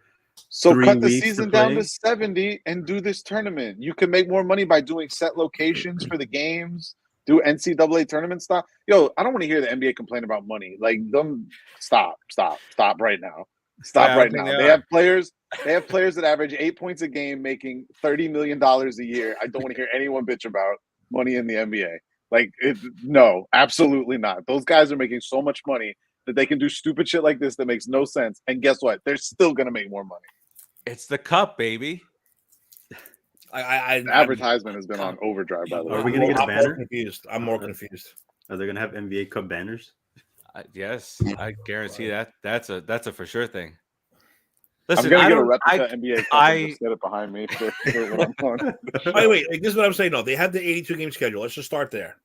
So cut the season down to 70 and do this tournament. You can make more money by doing set locations for the games. Do NCAA tournament stuff. Yo, I don't want to hear the NBA complain about money. Stop right now. Stop right now. They have players that average 8 points a game, making $30 million a year. I don't want to hear anyone bitch about money in the NBA. No, absolutely not. Those guys are making so much money that they can do stupid shit like this that makes no sense. And guess what? They're still gonna make more money. It's the cup, baby. The advertisement has been on overdrive, by the way. Are we gonna get a banner? I'm more confused. Are they gonna have NBA Cup banners? Yes, I guarantee that. That's a for sure thing. Listen, I'm gonna get a replica NBA Cup and just set it behind me for what I'm on. Wait, this is what I'm saying. No, they have the 82 game schedule. Let's just start there.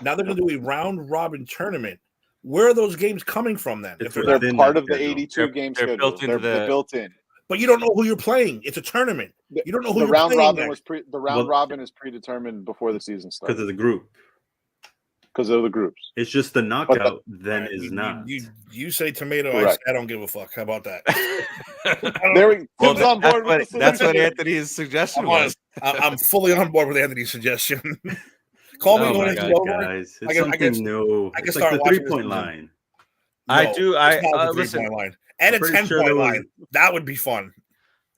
Now they're gonna do a round robin tournament Where are those games coming from then? It's If They're within part that of the schedule. 82 They're- game they're schedule. built into They're the- built in. but you don't know who you're playing. It's a tournament. You don't know who The you're round playing robin next. robin is predetermined before the season because starts of the group. because of the groups. It's just the knockout. Then Right, is not. You say tomato. Correct. I don't give a fuck. How about that? There we Well, Tim's on board with the that's what solution. Anthony's suggestion was. I'm fully on board with Anthony's suggestion. Call me Oh when my it's God, over. Guys, it's I guess- something new. I can It's start like the watching 3-point this season. line. I No, do. it's not the Listen. 3-point line and a I'm pretty 10-point sure there line. That would be fun.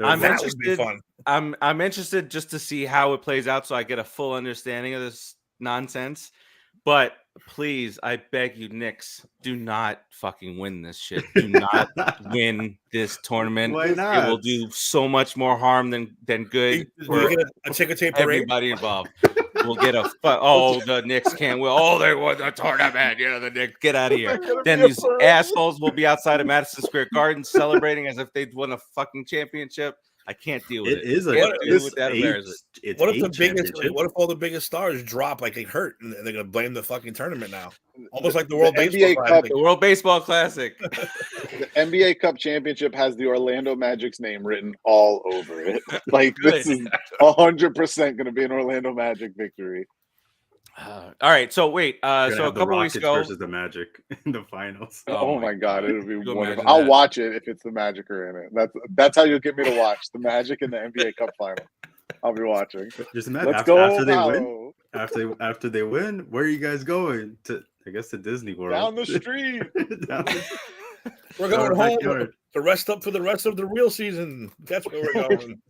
I'm That interested. would be fun. I'm interested just to see how it plays out, so I get a full understanding of this nonsense. But please, I beg you, Knicks, do not fucking win this shit. Do not win this tournament. Why It not? will do so much more harm than good Will for you get a ticker tape parade? everybody involved. We'll get the Knicks can't win. Oh, they won the tournament. Yeah, the Knicks, get out of here. Then these assholes will be outside of Madison Square Garden celebrating as if they'd won a fucking championship. I can't deal with it. It is a Can't deal it's with that eight- embarrassment. it's What if eight the biggest? championship. What if all the biggest stars drop like they hurt and they're gonna blame the fucking tournament now? Almost like the The World NBA Baseball Cup- Classic. The World Baseball Classic. The NBA Cup championship has the Orlando Magic's name written all over it. Like this is 100% going to be an Orlando Magic victory. All right. So wait. You're gonna So a have the couple weeks Rockets ago. versus the Magic in the finals. Oh, my god, it'll be you wonderful. imagine I'll that? watch it if it's the Magic are in it. That's how you'll get me to watch the Magic in the NBA Cup final. I'll be watching. Just imagine Let's after, go after they win. Paolo. After they win, where are you guys going? To I guess to Disney World. Down the street. Down the- We're going our home backyard. to rest up for the rest of the real season. That's where we're going.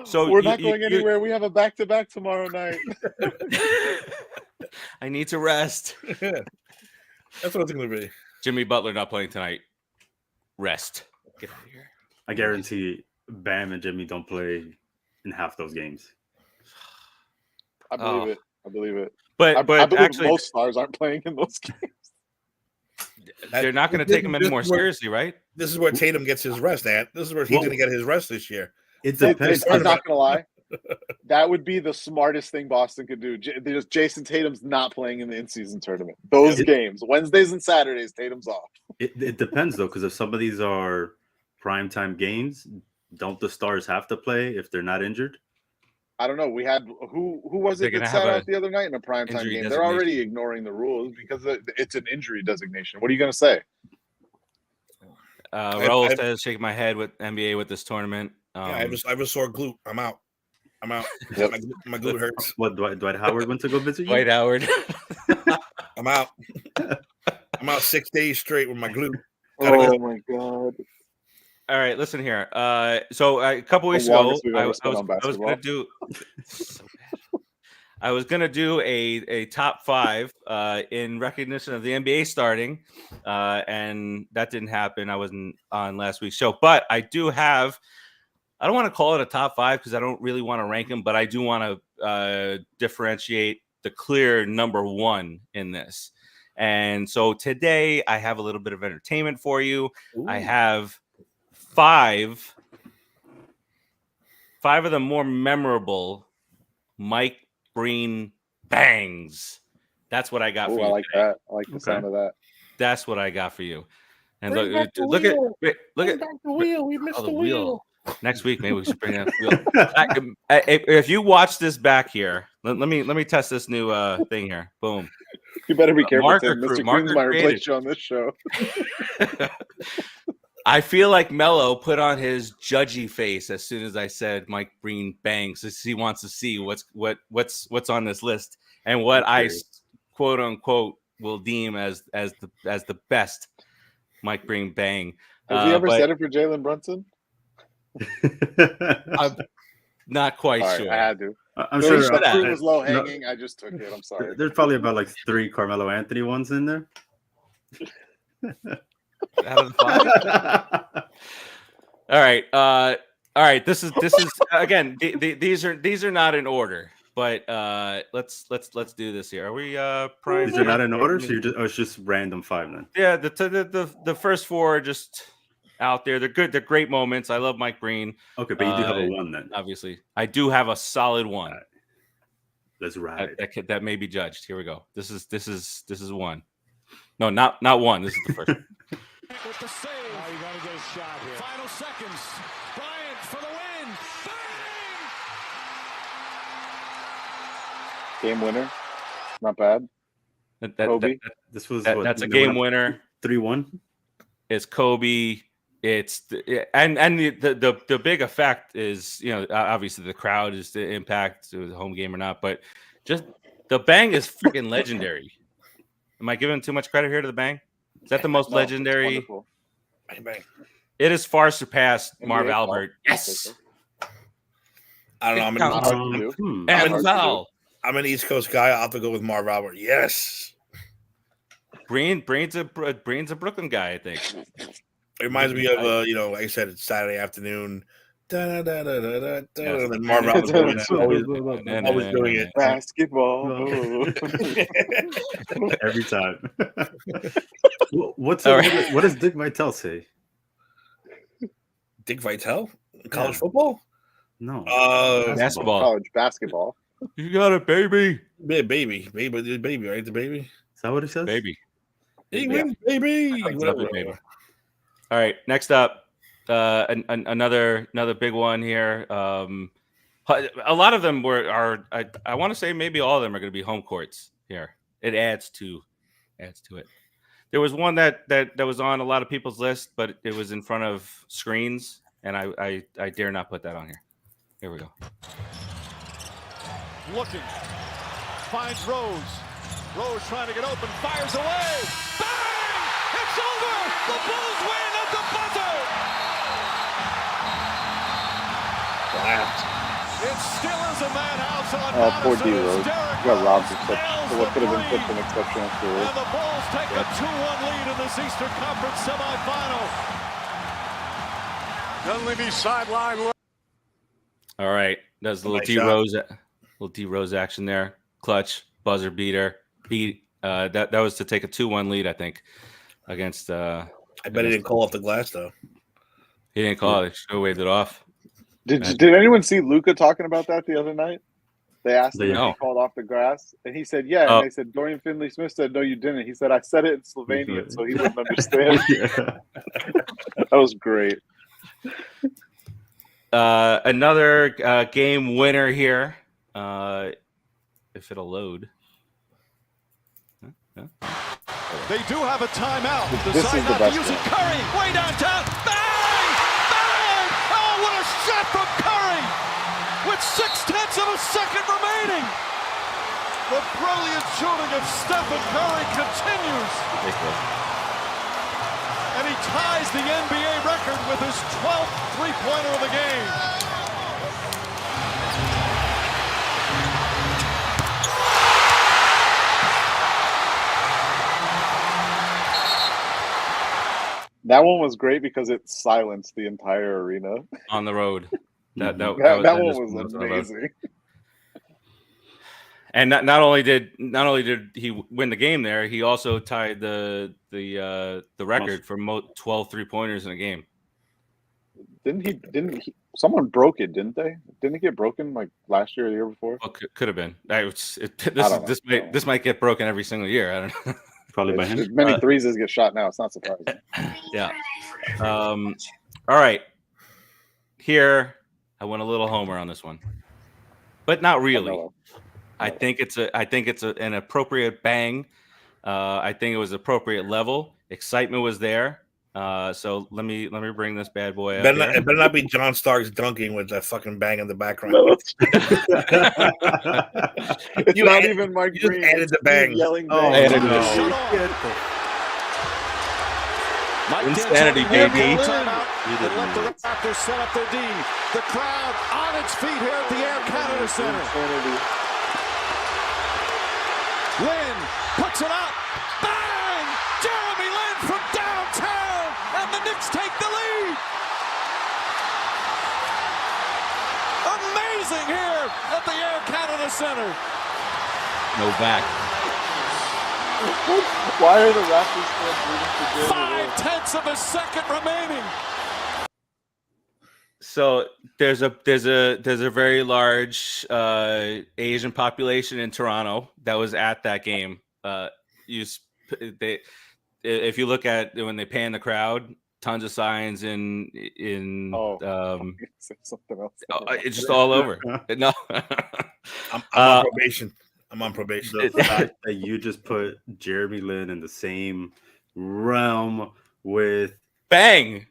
So We're not going anywhere. We have a back-to-back tomorrow night. I need to rest. That's what it's going to be. Jimmy Butler not playing tonight. Rest. Get out of here. I guarantee Bam and Jimmy don't play in half those games. I believe it. I believe it. But I believe actually, most stars aren't playing in those games. they're not going to take him any more seriously, right? This is where Tatum gets his rest, Ant. This is where he's Well- going to get his rest this year. It I'm depends. not gonna lie. That would be the smartest thing Boston could do. Jason Tatum's not playing in the in-season tournament. Those games, Wednesdays and Saturdays, Tatum's off. It depends though, because if some of these are primetime games, don't the stars have to play if they're not injured? I don't know. We had who was They're it gonna that sat have out the other night in a primetime injury game? They're already ignoring the rules because it's an injury designation. What are you gonna say? Raul says, "Shake my head with NBA with this tournament." I have a sore glute. I'm out. Yep. My glute hurts. What Dwight Howard went to go visit you? Dwight Howard. I'm out. I'm out 6 days straight with my glute. Oh my god! All right, listen here. So a couple weeks The ago, longest we've I ever was spent on gonna basketball. do. So bad. I was gonna do a top 5 in recognition of the NBA starting, and that didn't happen. I wasn't on last week's show, but I do have. I don't want to call it a top 5 because I don't really want to rank them, but I do want to differentiate the clear number 1 in this. And so today I have a little bit of entertainment for you. Ooh. I have 5 of the more memorable Mike Breen bangs. That's what I got Oh, for I you. like today. that. I like the sound of that. That's what I got for you. And Bring back the look at wheel. look at Back the wheel. We missed oh, the wheel. Next week, maybe we should bring that wheel. If you watch this back here, let me test this new thing here. Boom. You better be careful, Marker Tim. crew- Mr. marker Queen might created. replace you on this show. I feel like Mello put on his judgy face as soon as I said Mike Breen bangs. He wants to see what's on this list and what I quote unquote will deem as the best Mike Breen bang. Has he ever but said it for Jalen Brunson? I'm not quite All right, sure. I had to. I'm No, sure you said that. fruit was low hanging. I just took it. I'm sorry. there's probably about like 3 Carmelo Anthony ones in there. Out of the 5? All right. This is again. These are not in order, but let's do this here. Are we prime? These are not in order, so it's just random 5 then. Yeah, the first 4 are just out there. They're good. They're great moments. I love Mike Breen. Okay, but you do have a 1 then. Obviously, I do have a solid 1. All right. Let's ride. That may be judged. Here we go. This is one. No, not one. This is the first. With the save. Oh, you got to get a shot here. Final seconds. Bryant for the win. Bang! Game winner. Not bad. Kobe. This was that's a game winner. 3-1. It's Kobe. It's the big effect is, you know, obviously the crowd is the impact to the home game or not, but just the bang is freaking legendary. Am I giving too much credit here to the bang? Is that the most legendary? Bang, bang. It has far surpassed Marv Albert. Yes. I don't know. I'm an East Coast guy. I'll have to go with Marv Albert. Yes. Brain's a Brooklyn guy, I think. It reminds me of, you know, like I said, it's Saturday afternoon. And then Marv Albert always doing it. Basketball. Every time. What does Dick Vitale say? Dick Vitale? College football? No. Basketball. College basketball. You got it, baby. Yeah, baby, right? The baby. Is that what it says? Baby. He wins, baby. Baby. All right, next up, another big one here. A lot of them are. I want to say maybe all of them are going to be home courts here. It adds to it. There was one that was on a lot of people's list, but it was in front of screens, and I dare not put that on here. Here we go. Looking. Finds Rose. Rose trying to get open. Fires away. Bang! It's over! The Bulls win at the buzzer! It still is a madhouse on Poor D Madison. Rose. Got robbed of what could have been such an exceptional career. And the Bulls take a 2-1 lead in this Eastern Conference semifinal. Dunleavy sideline. All right, that's a little D Rose action there. Clutch buzzer beater. That was to take a 2-1 lead, I think, against. I bet he didn't call off the glass though. He didn't call it. He should have waved it off. Did anyone see Luka talking about that the other night? They asked him if he called off the grass, and he said, "Yeah." And they said, Dorian Finley-Smith said, "No, you didn't." He said, "I said it in Slovenian, so he wouldn't understand." That was great. Another game winner here. If it'll load. They do have a timeout. This is the best use it. Curry, way downtown. Bang! Bang! Oh, what a shot from Curry! With 0.6 of a second remaining. The brilliant shooting of Stephen Curry continues. And he ties the NBA record with his 12th three-pointer of the game. That one was great because it silenced the entire arena. On the road. That one was amazing. And not only did he win the game there, he also tied the record for 12 3-pointers in a game. Didn't he? Someone broke it, didn't they? Didn't it get broken like last year or the year before? Well, could have been. This might get broken every single year. I don't know. Probably by him. As many threes as get shot now. It's not surprising. Yeah. All right. Here, I went a little homer on this one, but not really. I think it's an appropriate bang. I think it was appropriate level. Excitement was there. So let me bring this bad boy up. It better not be John Starks dunking with that fucking bang in the background. It's not even Mike Green. You added the bang. Yelling Oh, bang. Insanity, baby. Let the Raptors set up their D. The crowd on its feet here at the Air Canada Center. Lynn puts it up. Bang! Jeremy Lin from downtown, and the Knicks take the lead. Amazing here at the Air Canada Center. No back. Why are the Raptors fans rooting for Jeremy Lin? 0.5 of a second remaining. So there's a very large Asian population in Toronto that was at that game. If you look at when they pan the crowd, tons of signs in Say something else. it's just all over. No, I'm on probation. I'm on probation. The fact that you just put Jeremy Lin in the same realm with Bang.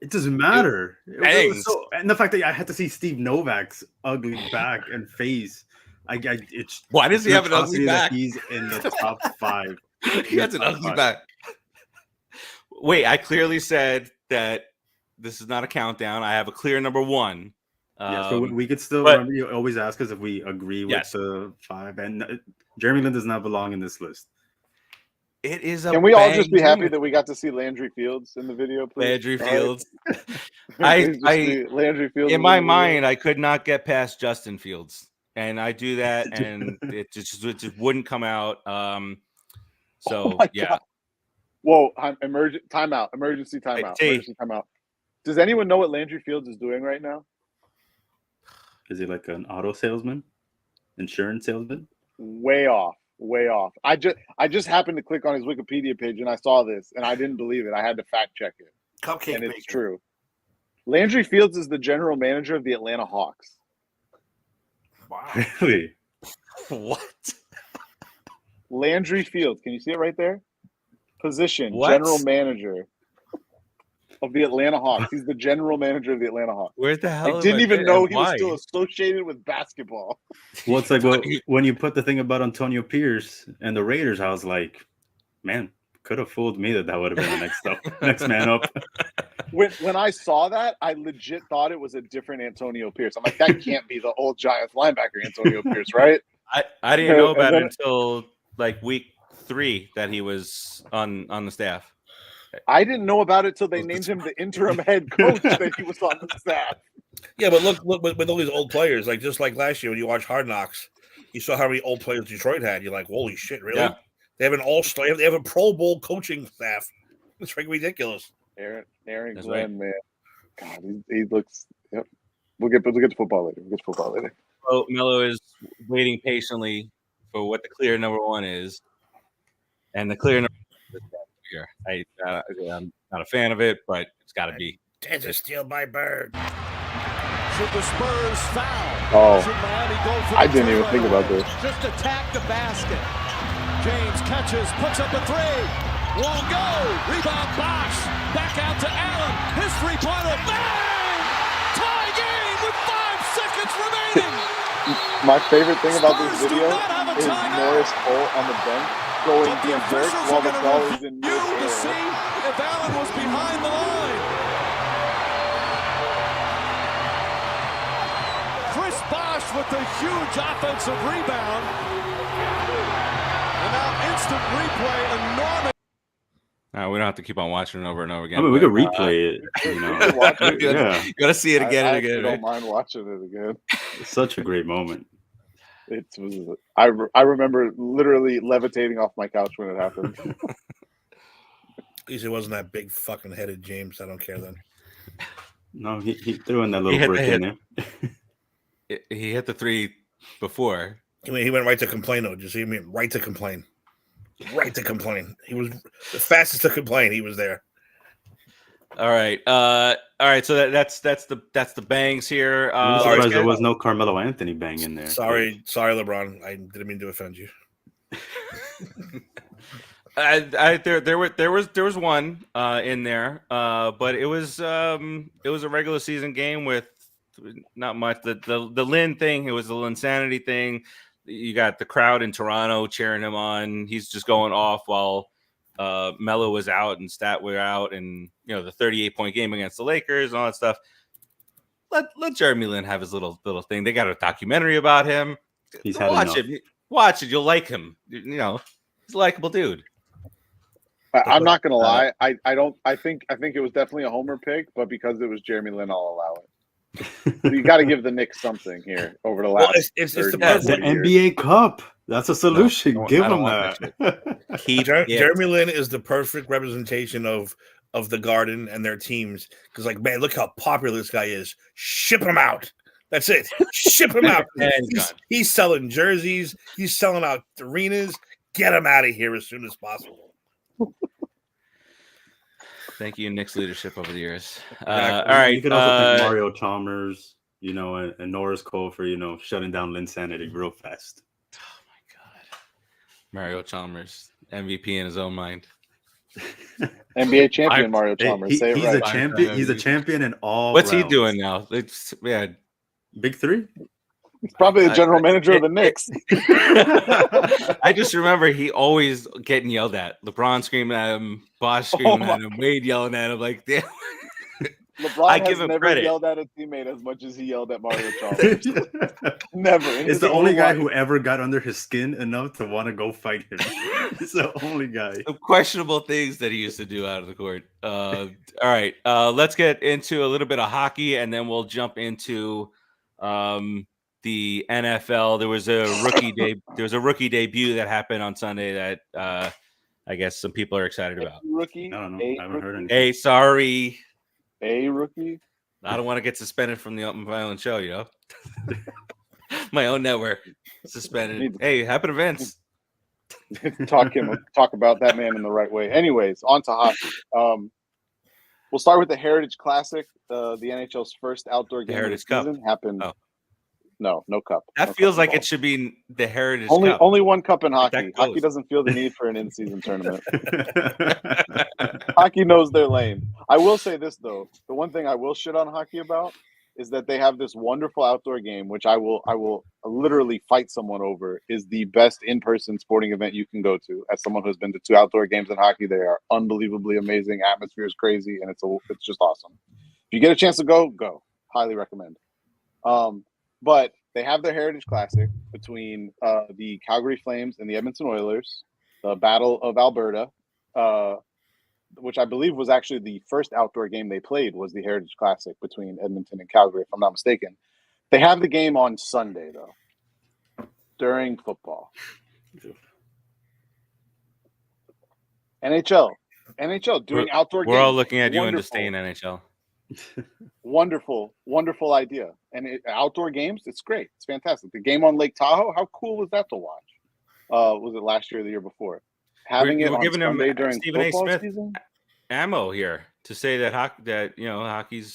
it doesn't matter. Bangs. And the fact that I had to see Steve Novak's ugly back and face. It's Why does he have an ugly atrocity that back? He's in the top 5. He has an ugly back. Wait, I clearly said that this is not a countdown. I have a clear number 1. Yeah, so we could still remember you always ask us if we agree with the 5, and Jeremy Lin does not belong in this list. It is a. Can we all just be happy that we got to see Landry Fields in the video, please? Landry Fields. Landry Fields. In my mind, I could not get past Justin Fields, and I do that, and it just wouldn't come out. So yeah. God. Whoa! Emergency timeout! Emergency timeout! Does anyone know what Landry Fields is doing right now? Is he like an auto salesman, insurance salesman? Way off. I just happened to click on his Wikipedia page and I saw this and I didn't believe it. I had to fact check it. Cupcake and it's maker. true. Landry Fields is the general manager of the Atlanta Hawks. Wow. Really? What? Landry Fields. Can you see it right there? Position, What? general manager of the Atlanta Hawks. He's the general manager of the Atlanta Hawks. Where the hell? I didn't even know he was Why? still associated with basketball. Well, it's like when you put the thing about Antonio Pierce and the Raiders, I was like, man, could have fooled me that would have been the next man up. When I saw that, I legit thought it was a different Antonio Pierce. I'm like, that can't be the old Giants linebacker Antonio Pierce, right? I didn't know about it until like week 3 that he was on the staff. I didn't know about it till they named him the interim head coach that he was on the staff. Yeah, but look with all these old players, like just like last year when you watch Hard Knocks, you saw how many old players Detroit had. You're like, holy shit, really? Yeah. They have an all-star. They have a Pro Bowl coaching staff. It's freaking ridiculous. Aaron That's Glenn, man. God, he looks. Yep. We'll get to football later. So Melo is waiting patiently for what the clear number 1 is, and the clear number 1 is here. I'm not a fan of it, but it's got to be. There's a steal by Bird. Should the Spurs foul? Oh, Should Miami go for I the didn't even three think right about away? this. Just attack the basket. James catches, puts up a 3. Won't go. Rebound Bosch. Back out to Allen. His three-pointer. Bang! Tie game with 5 seconds remaining. My favorite thing about this Spurs do video not have a is timeout. Norris Cole on the bench going But the to work officials while are the going ball to is in review to midair. see if Allen was behind the line. Chris Bosch with the huge offensive rebound. And now instant replay, enormous. We don't have to keep on watching it over and over again. I mean, we but, could replay it. You know, Watch it. yeah, You got to see it again I and actually again. don't Right? mind watching it again. it's such a great moment. It was. I remember literally levitating off my couch when it happened. At least it wasn't that big fucking headed James. I don't care then. No, he threw in that little hit brick the in there. He hit the 3 before. I mean, he went right to complain. Though, did you see him? Right to complain. Right to complain. He was the fastest to complain. He was there. All right. So that's the bangs here. I'm sorry, surprised there guys. was no Carmelo Anthony bang in there. Sorry, LeBron. I didn't mean to offend you. There was one in there, but it was a regular season game with not much. The Lin thing, it was the Linsanity thing. You got the crowd in Toronto cheering him on. He's just going off while Melo was out and Stat were out, and the 38-point game against the Lakers and all that stuff. Let Jeremy Lin have his little thing. They got a documentary about him. He's had Watch enough. it. Watch it. You'll like him. He's a likable dude. I'm not gonna lie. I think it was definitely a homer pick, but because it was Jeremy Lin, I'll allow it. You got to give the Knicks something here over the last. Well, it's the 30, perfect- The 40 years. NBA Cup. That's a solution. No, Give I him don't want that. Keep it. Jeremy Lin is the perfect representation of of the Garden and their teams because, like, man, look how popular this guy is. Ship him out. That's it. Ship him out. He's selling jerseys. He's selling out arenas. Get him out of here as soon as possible. Thank you, Nick's leadership over the years. Exactly. All right. You could also thank Mario Chalmers, and Norris Cole for, shutting down Linsanity real fast. Oh, my God. Mario Chalmers, MVP in his own mind. NBA champion Mario Chalmers. Say it he's right. a champion. He's a champion in all What's rounds. he doing now? Big three? He's probably the general manager of the Knicks. I just remember he always getting yelled at. LeBron screaming at him, Bosh screaming at him, Wade yelling at him. Like, damn. LeBron give has him never credit. yelled at a teammate as much as he yelled at Mario Chalmers. Never. It's the only guy who ever got under his skin enough to want to go fight him. It's the only guy. Some questionable things that he used to do out of the court. All right. Let's get into a little bit of hockey, and then we'll jump into the NFL. There was a rookie debut that happened on Sunday that I guess some people are excited about. Rookie. I don't know. I haven't heard anything. Hey, sorry. A rookie. I don't want to get suspended from my own show, my own network suspended. Hey, happen events. Talk about that man in the right way. Anyways, on to hockey. We'll start with the Heritage Classic, the NHL's first outdoor game of the season. Happened. Oh. No cup. That feels like it should be the Heritage Cup. Cup. Only one cup in hockey. Hockey doesn't feel the need for an in-season tournament. Hockey knows their lane. I will say this, though. The one thing I will shit on hockey about is that they have this wonderful outdoor game, which I will literally fight someone over, is the best in-person sporting event you can go to. As someone who's been to 2 outdoor games in hockey, they are unbelievably amazing. Atmosphere is crazy, and it's just awesome. If you get a chance to go. Highly recommend. But they have their Heritage Classic between the Calgary Flames and the Edmonton Oilers, the Battle of Alberta, which I believe was actually the first outdoor game they played, was the Heritage Classic between Edmonton and Calgary, if I'm not mistaken. They have the game on Sunday, though, during football. NHL doing outdoor games. We're all looking at you in disdain, NHL. Wonderful idea. And outdoor games, it's great. It's fantastic. The game on Lake Tahoe, how cool was that to watch? Was it last year or the year before? Having it on Sunday during Stephen A. football Smith season? ammo here to say that hockey's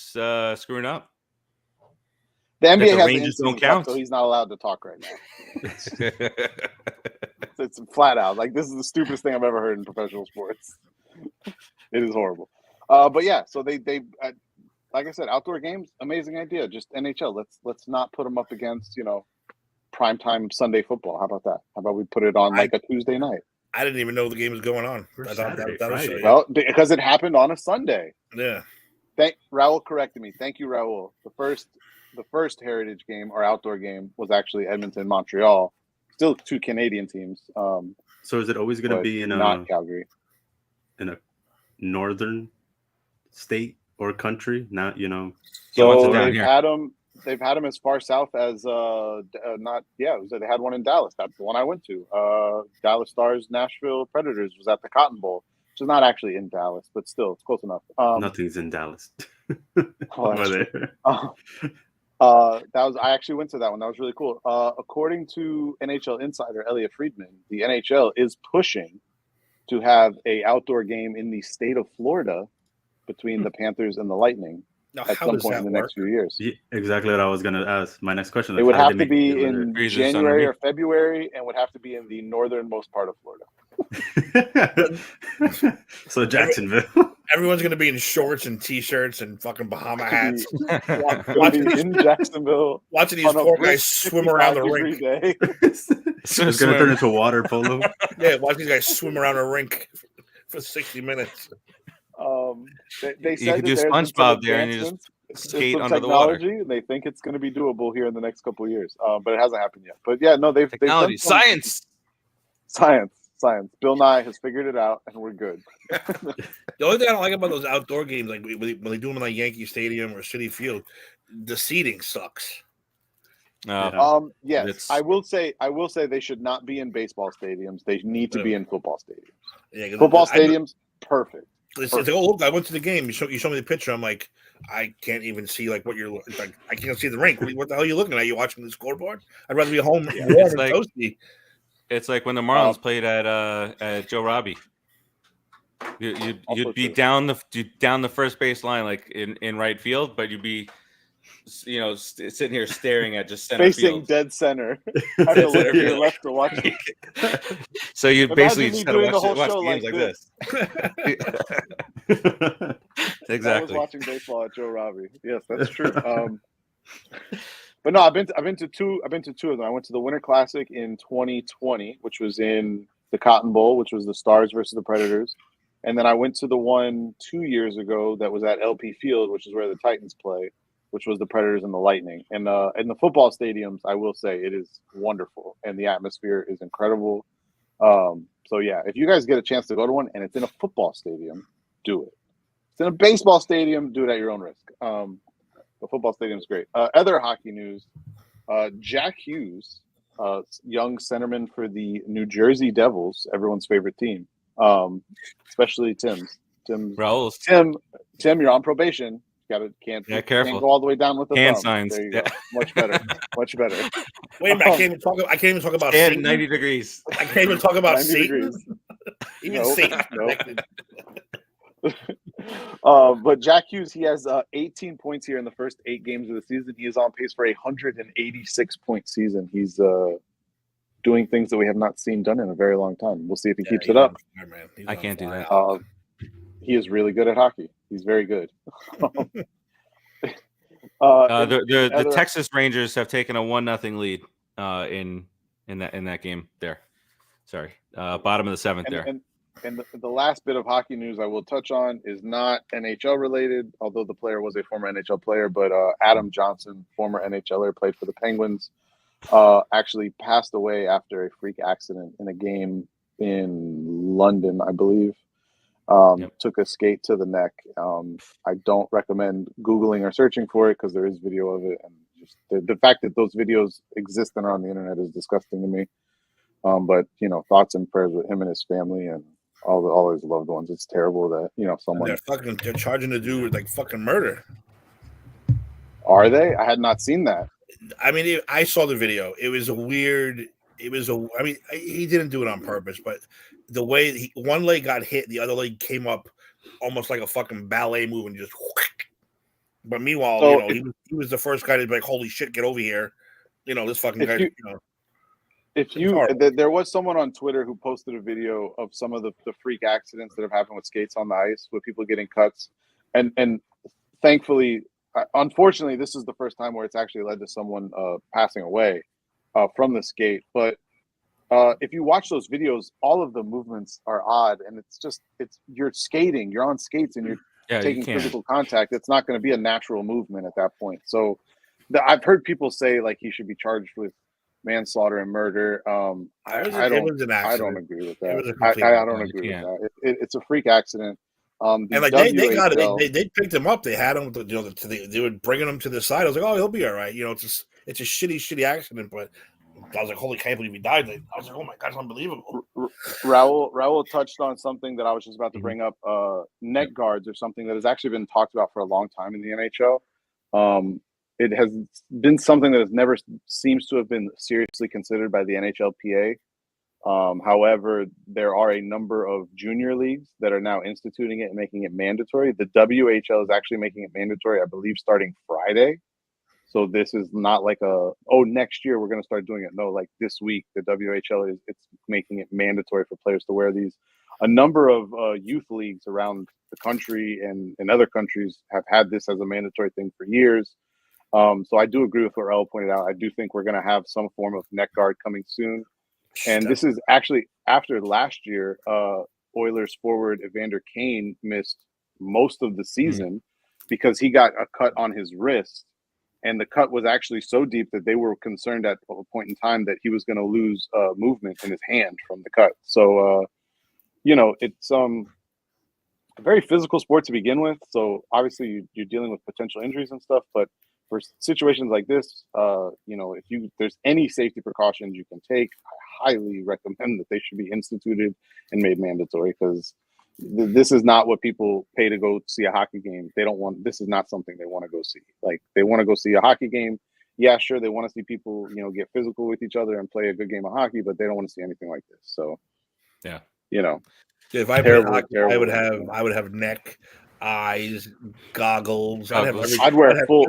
screwing up. The NBA has Rangers don't cup, count, so he's not allowed to talk right now. It's flat out. Like, this is the stupidest thing I've ever heard in professional sports. It is horrible. But yeah, so they like I said, outdoor games, amazing idea. Just NHL. Let's not put them up against primetime Sunday football. How about that? How about we put it on like a Tuesday night? I didn't even know the game was going on. I thought that was well, because it happened on a Sunday. Yeah. Raul corrected me. Thank you, Raul. The first Heritage game or outdoor game was actually Edmonton, Montreal. Still 2 Canadian teams. So is it always going to be in not Calgary, in a northern state or country? Not So they've had them as far south as they had one in Dallas. That's the one I went to. Dallas Stars, Nashville Predators was at the Cotton Bowl, which is not actually in Dallas, but still it's close enough. Nothing's in Dallas. I actually went to that one. That was really cool. According to NHL insider Elliot Friedman, the NHL is pushing to have a outdoor game in the state of Florida between the Panthers and the Lightning at some point in the next few years. Yeah, exactly what I was going to ask. My next question. It would have to be in January or February and would have to be in the northernmost part of Florida. So Jacksonville. Everyone's going to be in shorts and T-shirts and fucking Bahama hats. In Jacksonville. Watching these poor guys swim around the rink. It's going to turn into water polo. Yeah, watch these guys swim around a rink for 60 minutes. They said you can do SpongeBob there and you just skate under the water. And they think it's going to be doable here in the next couple of years, but it hasn't happened yet. But yeah, no, they've technology, science. Bill Nye has figured it out, and we're good. The only thing I don't like about those outdoor games, like when they do them in like Yankee Stadium or Citi Field, the seating sucks. Yes, I will say they should not be in baseball stadiums. They need to be in football stadiums. Yeah, football stadiums, perfect. It's like, oh look, I went to the game. You show me the picture. I'm like, I can't even see like what you're like. I can't see the rink. What the hell are you looking at? Are you watching the scoreboard? I'd rather be home warm and like, toasty. It's like when the Marlins played at Joe Robbie. You'd be down the first base line, like in right field, but you'd be, sitting here staring at just center facing field. dead center. I have to look to your left to watch it. So you basically just gotta watch show games like this. Exactly. I was watching baseball at Joe Robbie. Yes, that's true. But no, I've been to two of them. I went to the Winter Classic in 2020, which was in the Cotton Bowl, which was the Stars versus the Predators. And then I went to the one 2 years ago that was at LP Field, which is where the Titans play, which was the Predators and the Lightning. And in the football stadiums, I will say it is wonderful, and the atmosphere is incredible. So yeah, if you guys get a chance to go to one and it's in a football stadium, do it. If it's in a baseball stadium, do it at your own risk. The football stadium is great. Other hockey news: Jack Hughes, young centerman for the New Jersey Devils, everyone's favorite team, especially Tim's. Raul's. Tim, you're on probation. Can't go all the way down with the hand thumb. signs. There you go. Much better. Much better. Wait a minute, I can't even talk about Satan. 90 degrees. I can't even talk about 90 Satan. degrees. Even Satan's connected. But Jack Hughes, he has 18 points here in the first 8 games of the season. He is on pace for a 186-point season. He's doing things that we have not seen done in a very long time. We'll see if he keeps it up. I can't do that. He is really good at hockey. He's very good. The Texas Rangers have taken a 1-0 lead in that game there. Sorry, bottom of the 7th there. And the last bit of hockey news I will touch on is not NHL related, although the player was a former NHL player. But Adam Johnson, former NHLer, played for the Penguins, actually passed away after a freak accident in a game in London, I believe. Took a skate to the neck. I don't recommend Googling or searching for it because there is video of it, and just the fact that those videos exist and are on the internet is disgusting to me. But thoughts and prayers with him and his family and all his loved ones. It's terrible that someone they're charging the dude with like fucking murder. Are they? I had not seen that. I mean, I saw the video. It was a weird. I mean, he didn't do it on purpose, but the way one leg got hit, the other leg came up almost like a fucking ballet move and just. But meanwhile, he was the first guy to be like, "Holy shit, get over here!" This fucking guy. There was someone on Twitter who posted a video of some of the freak accidents that have happened with skates on the ice, with people getting cuts, and thankfully, unfortunately, this is the first time where it's actually led to someone passing away from the skate. But if you watch those videos, all of the movements are odd, and you're skating, you're on skates, and you're taking physical contact. It's not going to be a natural movement at that point. So I've heard people say like he should be charged with manslaughter and murder. I don't agree with that. I don't agree with that. It's a freak accident. And like they got it. They picked him up. They had him. They were bringing him to the side. I was like, oh, he'll be all right. It's a shitty accident. But I was like, holy, can't believe he died. I was like, oh my god, it's unbelievable. Raul touched on something that I was just about to bring up. Neck guards are something that has actually been talked about for a long time in the NHL. It has been something that has never seems to have been seriously considered by the NHLPA. However, there are a number of junior leagues that are now instituting it and making it mandatory. The WHL is actually making it mandatory, I believe, starting Friday. So this is not like next year we're going to start doing it. No, like this week, the WHL it's making it mandatory for players to wear these. A number of youth leagues around the country and in other countries have had this as a mandatory thing for years. So I do agree with what Raul pointed out. I do think we're going to have some form of neck guard coming soon. And this is actually after last year, Oilers forward Evander Kane missed most of the season because he got a cut on his wrist. And the cut was actually so deep that they were concerned at a point in time that he was going to lose movement in his hand from the cut. So, it's a very physical sport to begin with. So obviously you're dealing with potential injuries and stuff. But for situations like this, if there's any safety precautions you can take, I highly recommend that they should be instituted and made mandatory because, This is not what people pay to go see a hockey game. They don't want. This is not something they want to go see. Like they want to go see a hockey game. Yeah, sure, they want to see people, get physical with each other and play a good game of hockey, but they don't want to see anything like this. So, yeah, if I played hockey, I would have neck, eyes, goggles. Goggles. I'd wear full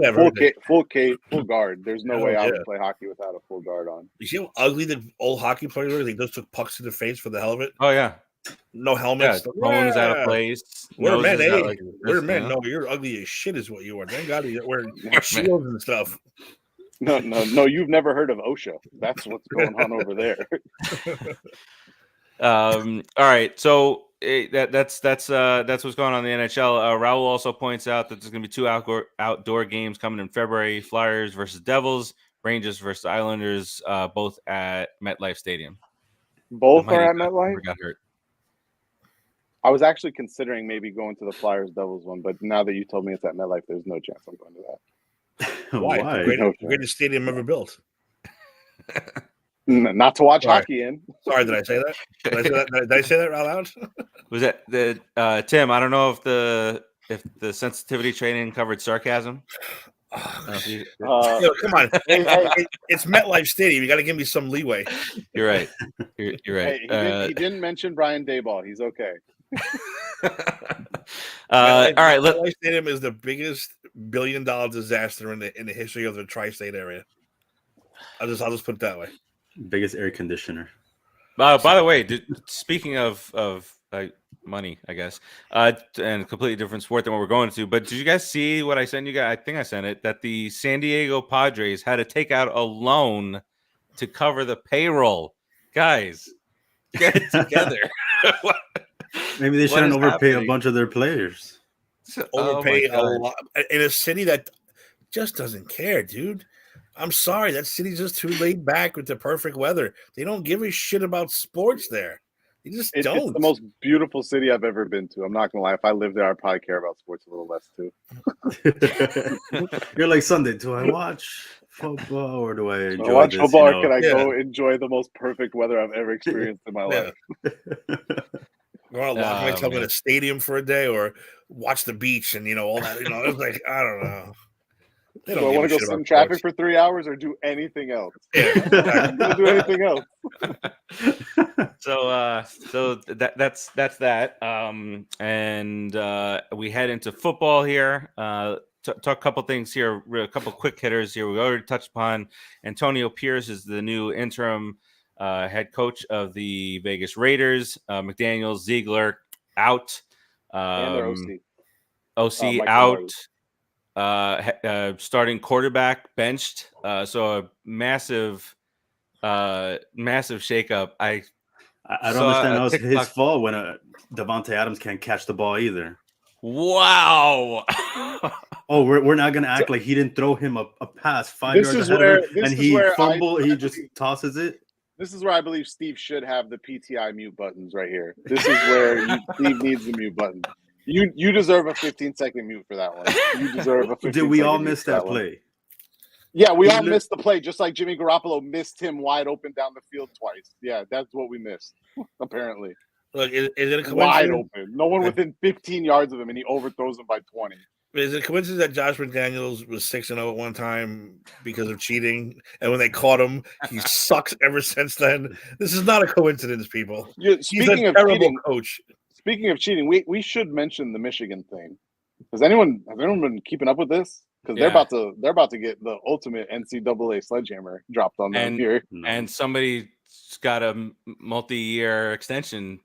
guard. There's no way I would yeah. play hockey without a full guard on. You see how ugly the old hockey players were? They just took pucks to the face for the hell of it. oh yeah, No helmets. phones out of place. We're men, noses eh? out like We're this, men. No, you're ugly as shit, is what you are. Thank God you're wearing shields and stuff. No. You've never heard of OSHA. That's what's going on over there. All right, so that's what's going on in the NHL. Raul also points out that there's going to be 2 outdoor games coming in February: Flyers versus Devils, Rangers versus Islanders, both at MetLife Stadium. Both are at MetLife. Got hurt. I was actually considering maybe going to the Flyers Devils one, but now that you told me it's at MetLife, there's no chance I'm going to that. Why? Greatest stadium ever built. Not to watch hockey in. Sorry, did I say that? Did I say that out loud? Was that the Tim? I don't know if the sensitivity training covered sarcasm. Yo, come on, it's MetLife Stadium. You got to give me some leeway. You're right. You're right. Hey, he didn't mention Brian Dayball. He's okay. All right. MetLife Stadium is the biggest $1 billion disaster in the history of the tri-state area. I'll just put it that way. Biggest air conditioner. By the way, speaking of money, I guess, and a completely different sport than what we're going to. But did you guys see what I sent you guys? I think I sent it, that the San Diego Padres had to take out a loan to cover the payroll. Guys, get it together. Maybe they shouldn't overpay a bunch of their players. Overpay a lot in a city that just doesn't care, dude. I'm sorry, that city's just too laid back with the perfect weather. They don't give a shit about sports there. They just don't. It's the most beautiful city I've ever been to. I'm not gonna lie. If I lived there, I'd probably care about sports a little less too. You're like, Sunday, do I watch football or do I enjoy watch this, football? Or can I go enjoy the most perfect weather I've ever experienced in my life? Go on a long way, come in a stadium for a day, or watch the beach and all that. It's like, I don't know. Do I want to go sit in traffic for 3 hours or do anything else? Yeah, don't do anything else. So that's that. And we head into football here. Talk a couple things here, a couple quick hitters here. We already touched upon Antonio Pierce is the new interim head coach of the Vegas Raiders. McDaniels, Ziegler out. And their OC out. Starting quarterback benched. So a massive shakeup. I don't understand how it's his fault when Devontae Adams can't catch the ball either. Wow. Oh, we're not gonna act like he didn't throw him a pass 5 yards ahead of him, and he fumbled. He just tosses it. This is where I believe Steve should have the PTI mute buttons right here. This is where Steve needs the mute button. You deserve a 15-second mute for that one. You deserve a 15-second Did we all mute miss for that one. play? Yeah, we all missed the play, just like Jimmy Garoppolo missed him wide open down the field twice. Yeah, that's what we missed, apparently. Look, is it a coincidence? Wide open. No one within 15 yards of him, and he overthrows him by 20. Is it a coincidence that Josh McDaniels was 6-0 at one time because of cheating, and when they caught him, he sucks ever since then? This is not a coincidence, people. Yeah, He's a terrible coach. Speaking of cheating, we should mention the Michigan thing. Has anyone been keeping up with this? Because they're about to get the ultimate NCAA sledgehammer dropped on them here. And somebody's got a multi-year extension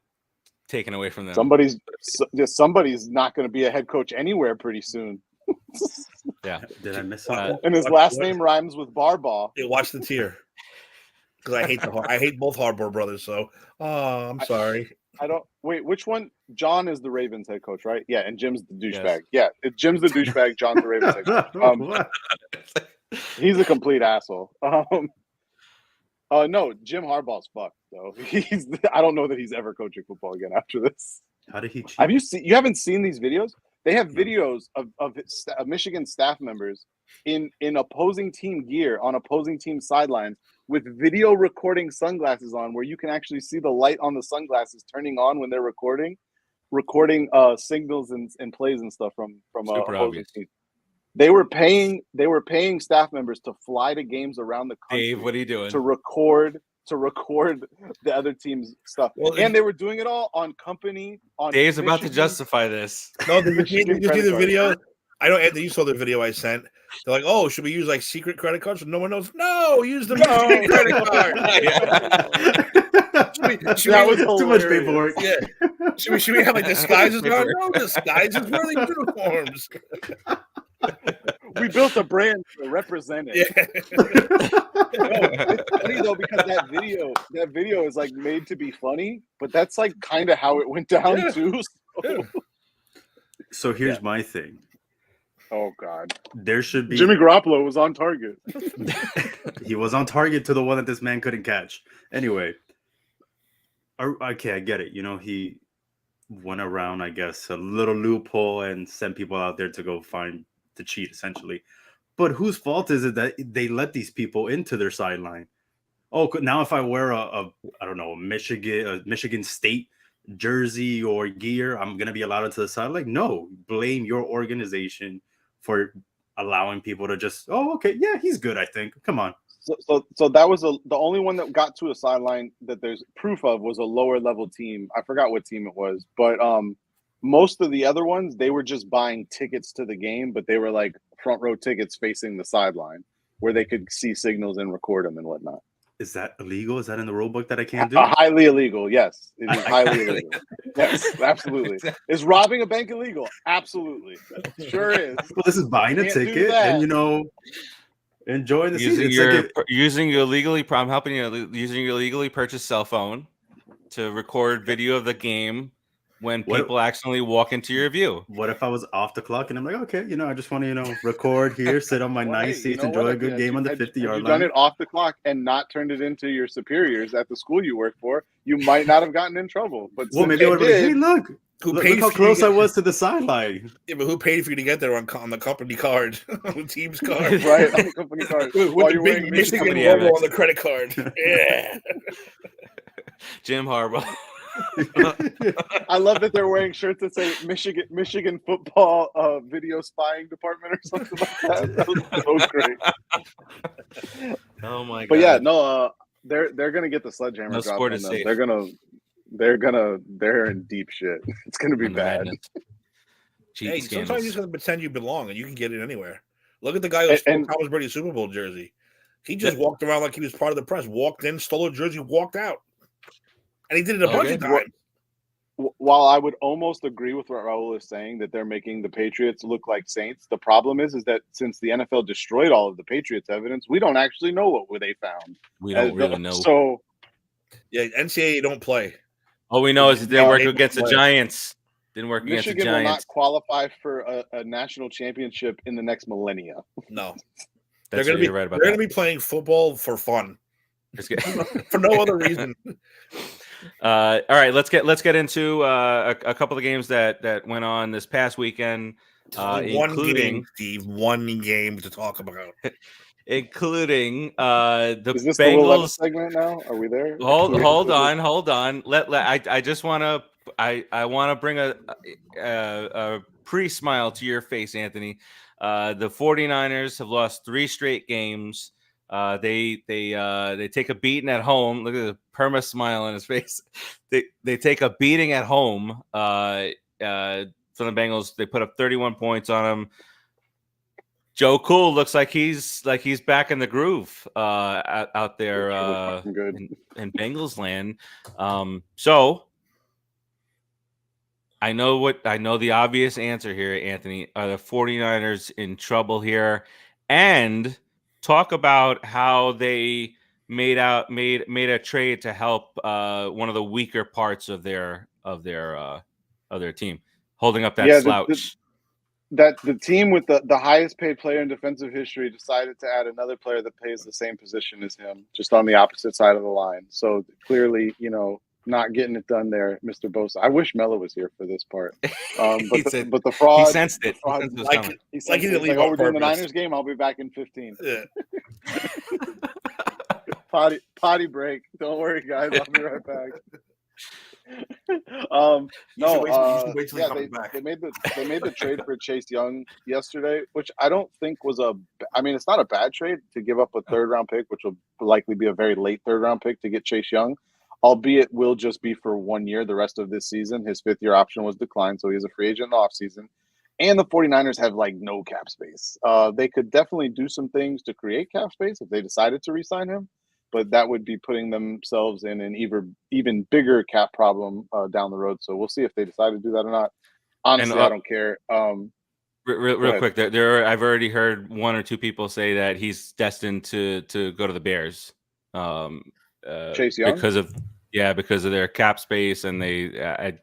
taken away from them. Somebody's not going to be a head coach anywhere pretty soon. Yeah. Did I miss something? And his last name rhymes with Barbaugh. Yeah, watch the tier. Because I hate both Harbaugh brothers. So, I'm sorry. I don't wait. Which one? John is the Ravens head coach, right? Yeah, and Jim's the douchebag. Yes. Yeah, Jim's the douchebag. John's the Ravens head coach. He's a complete asshole. No, Jim Harbaugh's fucked. So I don't know that he's ever coaching football again after this. How did he cheat? You haven't seen these videos? They have videos of Michigan staff members in opposing team gear on opposing team sidelines with video recording sunglasses on, where you can actually see the light on the sunglasses turning on when they're recording. recording signals and plays and stuff from Super opposing obvious. teams. They were paying staff members to fly to games around the country Dave, what are you doing? to record the other team's stuff. Well, and they were doing it all on company. On Dave's about to Michigan- justify this. No, did you see Michigan the credit card. video? I know, Anthony, you saw the video I sent. They're like, "Oh, should we use like secret credit cards so no one knows?" No, use the Michigan credit card. That was too much hilarious. paperwork. Yeah. Should we have like disguises on? No disguises. Wear the uniforms. We built a brand to represent it. Yeah. It's funny though because that video is like made to be funny, but that's like kind of how it went down Yeah. too. Yeah. So here's my thing. Oh God, There should be. Jimmy Garoppolo was on target. He was on target to the one that this man couldn't catch. Anyway, okay, I get it. You know, he went around, I guess, a little loophole and sent people out there to go find to cheat, essentially. But whose fault is it that they let these people into their sideline? Oh, now if I wear a Michigan State jersey or gear, I'm gonna be allowed into the side. Like, no, blame your organization for allowing people to just, oh, okay, yeah, he's good, I think. Come on. So that was the only one that got to a sideline that there's proof of was a lower level team. I forgot what team it was, but most of the other ones, they were just buying tickets to the game, but they were like front row tickets facing the sideline where they could see signals and record them and whatnot. Is that illegal? Is that in the rule book that I can't do? Highly illegal. Yes, it is highly illegal. Yes, absolutely. Is robbing a bank illegal? Absolutely. Sure is. Well, this is buying a Can't do ticket that. and, you know, enjoying the season. Using your legally purchased cell phone to record video of the game when people accidentally walk into your view. What if I was off the clock and I'm like, okay, you know, I just want to, record here, sit on my nice seats, enjoy a good game on the 50-yard line. Done it off the clock and not turned it into your superiors at the school you work for, you might not have gotten in trouble. But well, maybe I would be like, hey, look how close I was to the sideline. Yeah, but who paid for you to get there on the company card, on the team's card, right? On the company card, with the big Michigan logo on the credit card. Yeah, Jim Harbaugh. I love that they're wearing shirts that say Michigan football video spying department or something like that. That was so great. Oh my god! But yeah, no, they're gonna get the sledgehammer No drop sport on is them. safe. They're in deep shit. It's gonna be bad. Hey, sometimes you just gotta pretend you belong and you can get it anywhere. Look at the guy who stole Thomas Brady's Super Bowl jersey. He just walked around like he was part of the press. Walked in, stole a jersey, walked out. And he did it a bunch of times. While I would almost agree with what Raul is saying that they're making the Patriots look like saints, the problem is that since the NFL destroyed all of the Patriots evidence, we don't actually know what they found. We don't really know. So, yeah, NCAA don't play. All we know is it didn't work against the Giants. Didn't work against the Giants. Michigan will not qualify for a national championship in the next millennia. No, they're going to be playing football for fun, for no other reason. All right, let's get into a couple of games that went on this past weekend, including one game to talk about, including the Is this Bengals the segment now. Are we there? Hold on. I just want to I want to bring a pre-smile to your face, Anthony. The 49ers have lost 3 straight games. They take a beating at home. Look at the perma smile on his face. They take a beating at home from the Bengals. They put up 31 points on them. Joe Cool looks like he's back in the groove out there in Bengals land. So I know the obvious answer here, Anthony. Are the 49ers in trouble here? And talk about how they made a trade to help one of the weaker parts of their team, holding up that slouch. That the team with the highest paid player in defensive history decided to add another player that plays the same position as him, just on the opposite side of the line. So clearly, not getting it done there, Mr. Bosa. I wish Melo was here for this part. But the fraud, he sensed it. He's like, we're doing the Niners game. I'll be back in 15. Yeah. Potty break. Don't worry, guys. I'll be right back. No, You should wait till he yeah, comes back. they made the trade for Chase Young yesterday, which I don't think was I mean, it's not a bad trade to give up a third round pick, which will likely be a very late third round pick to get Chase Young, albeit will just be for 1 year, the rest of this season. His 5th year option was declined, so he is a free agent in the offseason. And the 49ers have like no cap space. They could definitely do some things to create cap space if they decided to re-sign him, but that would be putting themselves in an even bigger cap problem down the road. So we'll see if they decide to do that or not. Honestly, I don't care. Real quick, I've already heard 1 or 2 people say that he's destined to go to the Bears. Chase Young? Because of their cap space, and they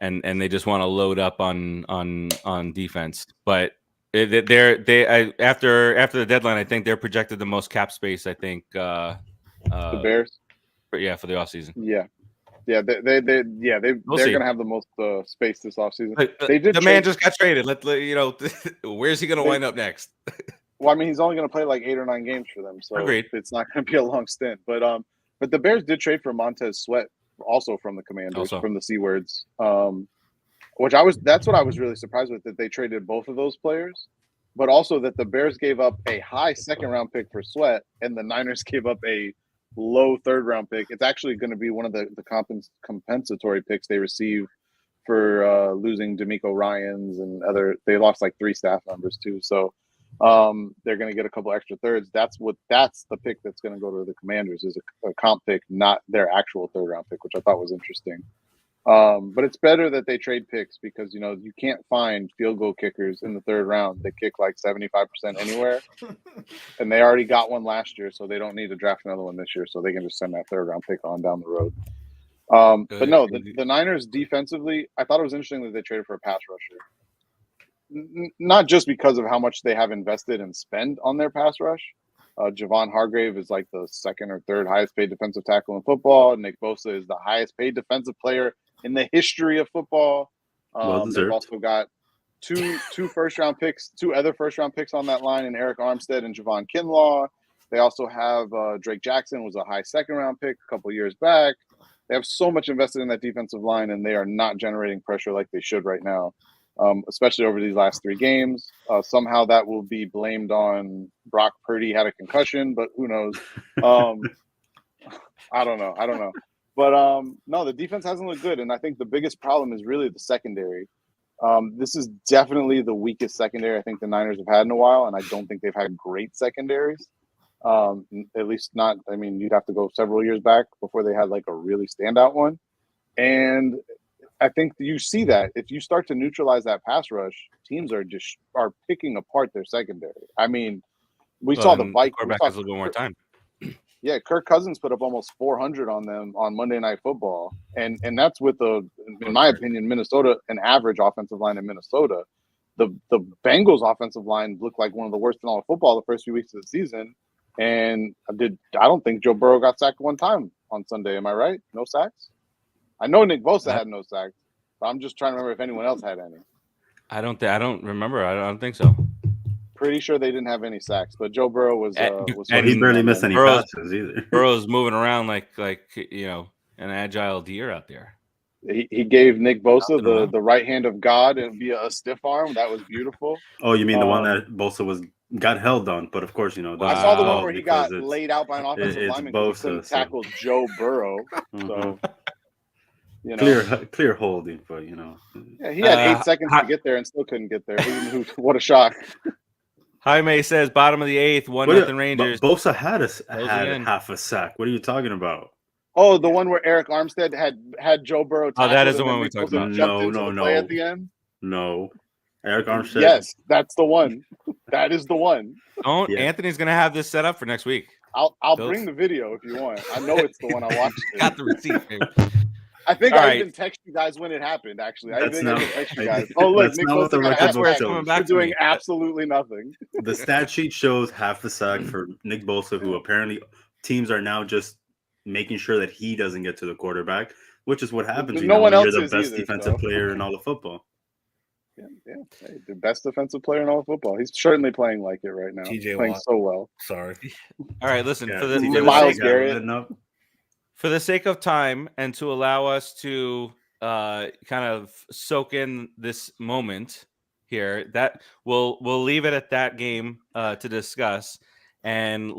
and they just want to load up on defense. But after the deadline, I think they're projected the most cap space. I think the Bears. For the offseason. Yeah, they're going to have the most space this offseason. The man just got traded. Where's he going to wind up next? Well, I mean, he's only going to play like 8 or 9 games for them, so Agreed. It's not going to be a long stint. But the Bears did trade for Montez Sweat, also from the Commanders, from the C-Words, that's what I was really surprised with, that they traded both of those players, but also that the Bears gave up a high 2nd round pick for Sweat, and the Niners gave up a low 3rd round pick. It's actually going to be one of the compensatory picks they receive for losing D'Amico Ryans and they lost like 3 staff members too. So they're going to get a couple extra thirds. That's the pick that's going to go to the Commanders, is a comp pick, not their actual 3rd round pick, which I thought was interesting. But it's better that they trade picks, because you can't find field goal kickers in the 3rd round that kick like 75% anywhere, and they already got one last year, so they don't need to draft another one this year, so they can just send that 3rd round pick on down the road. But no, the Niners defensively, I thought it was interesting that they traded for a pass rusher, not just because of how much they have invested and spend on their pass rush. Javon Hargrave is like the 2nd or 3rd highest paid defensive tackle in football. Nick Bosa is the highest paid defensive player in the history of football. They've also got two first-round picks, 2 other first-round picks on that line, in Eric Armstead and Javon Kinlaw. They also have Drake Jackson, was a high 2nd-round pick a couple years back. They have so much invested in that defensive line, and they are not generating pressure like they should right now, especially over these last 3 games. Somehow that will be blamed on Brock Purdy had a concussion, but who knows? I don't know. But no, the defense hasn't looked good, and I think the biggest problem is really the secondary. This is definitely the weakest secondary I think the Niners have had in a while, and I don't think they've had great secondaries. At least not. I mean, you'd have to go several years back before they had like a really standout one. And I think you see that if you start to neutralize that pass rush, teams are picking apart their secondary. I mean, we saw the Vikings. Quarterback has a little bit more time. Yeah, Kirk Cousins put up almost 400 on them on Monday Night Football, and that's with in my opinion, Minnesota, an average offensive line in Minnesota. The Bengals offensive line looked like one of the worst in all of football the first few weeks of the season, and I don't think Joe Burrow got sacked one time on Sunday. Am I right? No sacks. I know Nick Bosa had no sacks, but I'm just trying to remember if anyone else had any. I don't remember. I don't think so. Pretty sure they didn't have any sacks, but Joe Burrow was and he barely missed any passes either. Burrow's moving around like an agile deer out there. He gave Nick Bosa the right hand of God and via a stiff arm. That was beautiful. Oh, you mean the one that Bosa got held on? But of course, I saw the one where he got laid out by an offensive lineman because he couldn't tackle Joe Burrow. So clear holding, but yeah, he had 8 seconds to get there and still couldn't get there. What a shock! Jaime says bottom of the 8th, 1-0 Rangers. Bosa had half a sack. What are you talking about? Oh, the one where Eric Armstead had Joe Burrow. Oh, that is the one we're talking about. No. At the end. No, Eric Armstead. Yes, that's the one. That is the one. Anthony's gonna have this set up for next week. I'll bring the video if you want. I know it's the one I watched. Got the receipt, baby. I think I even texted you guys when it happened. Actually, I texted you guys. Oh, look, Nick Bosa doing absolutely nothing. The stat sheet shows half the sack for Nick Bosa, who apparently teams are now just making sure that he doesn't get to the quarterback, which is what happens. No one else you're the is best either, defensive player in all of football. Yeah. Hey, the best defensive player in all of football. He's certainly playing like it right now. TJ playing Watt. so well. Sorry. All right, listen. Myles Garrett. For the sake of time and to allow us to kind of soak in this moment here, that we'll leave it at that game to discuss. And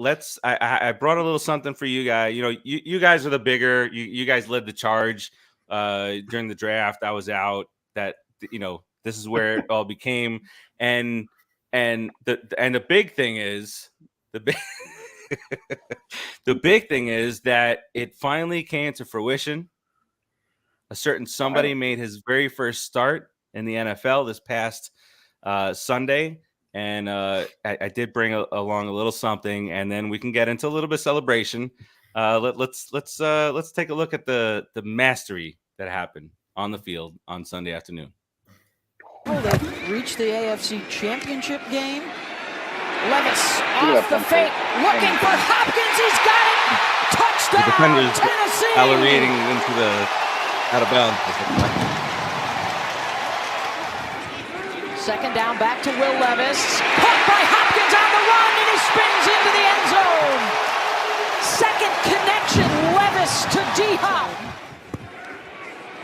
I brought a little something for you guys. You guys are the bigger. You guys led the charge during the draft. I was out. This is where it all became. And the big thing is the big thing is that it finally came to fruition. A certain somebody made his very first start in the NFL this past Sunday, and I did bring along a little something, and then we can get into a little bit of celebration. Let's take a look at the mastery that happened on the field on Sunday afternoon. They've reached the AFC Championship game. Levis off the fake, looking for Hopkins. He's got it. Touchdown, The defenders Tennessee. accelerating into the out of bounds. Second down, back to Will Levis. Caught by Hopkins on the run, and he spins into the end zone. Second connection, Levis to D-Hop.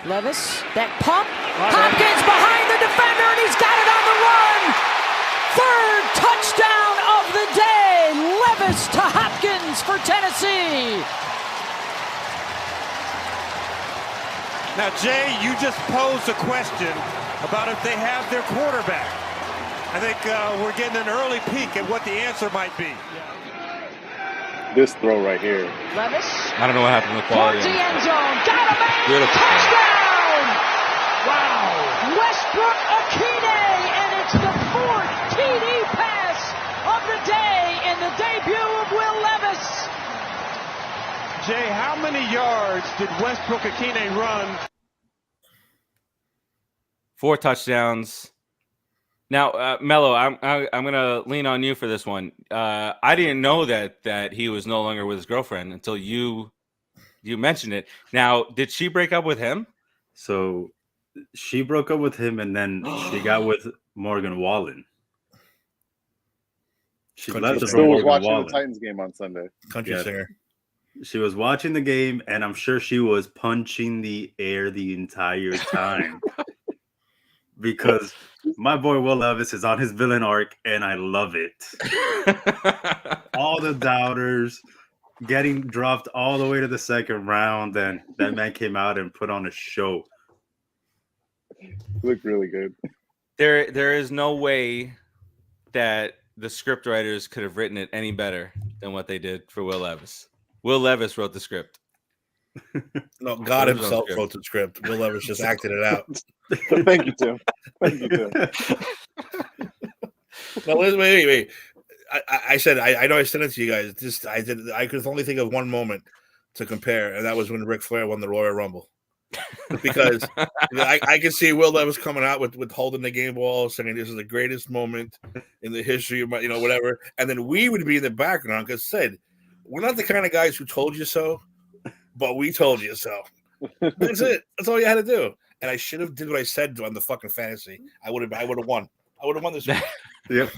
Levis, that pump. Hopkins behind the defender, and he's got it on the run. Third touchdown of the day. Levis to Hopkins for Tennessee. Now, Jay, you just posed a question about if they have their quarterback. I think we're getting an early peek at what the answer might be. This throw right here. Levis I don't know what happened with quality. towards the end zone. Got a man. Beautiful. Touchdown. Wow. Westbrook Akine, and it's the fourth TD pass of the day in the debut of Will Levis. Jay, how many yards did Westbrook Akine run? 4 touchdowns. Now, Mello, I'm gonna lean on you for this one. I didn't know that he was no longer with his girlfriend until you mentioned it. Now, did she break up with him? So she broke up with him, and then she got with Morgan Wallen. She left But us still for was Morgan watching Wallen. the Titans game on Sunday. Country Yeah. singer. She was watching the game, and I'm sure she was punching the air the entire time. Because my boy Will Levis is on his villain arc, and I love it. All the doubters getting dropped all the way to the second round, and that man came out and put on a show. Looked really good. There is no way that the script writers could have written it any better than what they did for Will Levis. Will Levis wrote the script. No, God It was on himself script. wrote the script. Will Levis just acted it out. Thank you, Tim. Thank you, Tim. No, wait. I said I know I sent it to you guys. I could only think of one moment to compare, and that was when Ric Flair won the Royal Rumble. Because I can see Will Levis coming out with holding the game ball, saying this is the greatest moment in the history of my, whatever. And then we would be in the background because said, we're not the kind of guys who told you so, but we told you so. That's it. That's all you had to do. And I should have did what I said on the fucking fantasy. I would have won. I would have won this week. Yep.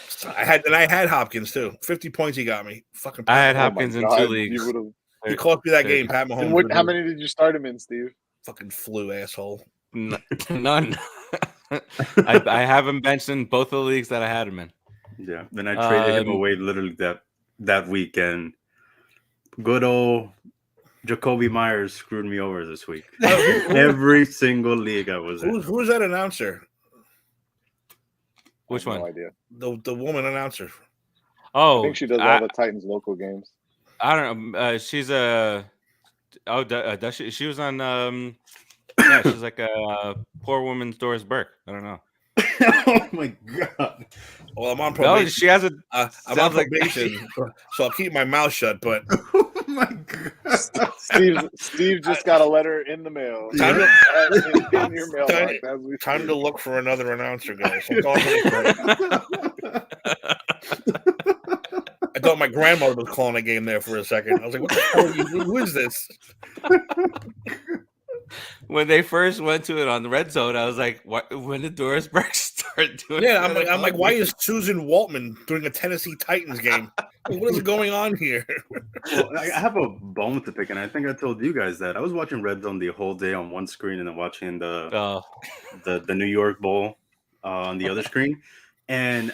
So I had Hopkins too. 50 points he got me. Fucking. I had Oh my Hopkins in God, 2 leagues. you would've- He cost me that There- game. Pat And Mahomes. how many did you start him in, Steve? Fucking flu asshole. None. I have him benched in both of the leagues that I had him in. Yeah. Then I traded him away literally that weekend. Good old Jacoby Myers screwed me over this week. Every single league I was in. Who's that announcer? Which I have one? No idea. The woman announcer. Oh, I think she does all the Titans local games. I don't know. She's a. Oh, does she? She was on. Yeah, she's like a poor woman's Doris Burke. I don't know. Oh my God. Well, I'm on No, probation. she has a. I'm on sounds like- probation, so I'll keep my mouth shut. But Oh my God. Steve just got a letter in the mail. Time in your mailbox. as we time speak. to look for another announcer, guys. I'm calling it. I thought my grandmother was calling a game there for a second. I was like, "What the hell? Who is this?" when they first went to it on the red zone, I was like, "What? When did Dorisburg start doing?" Yeah, I'm like, why is Susan Waltman doing a Tennessee Titans game? Like, what is going on here? Well, I have a bone to pick, and I think I told you guys that I was watching Red Zone the whole day on one screen, and then watching the New York Bowl on the other screen, and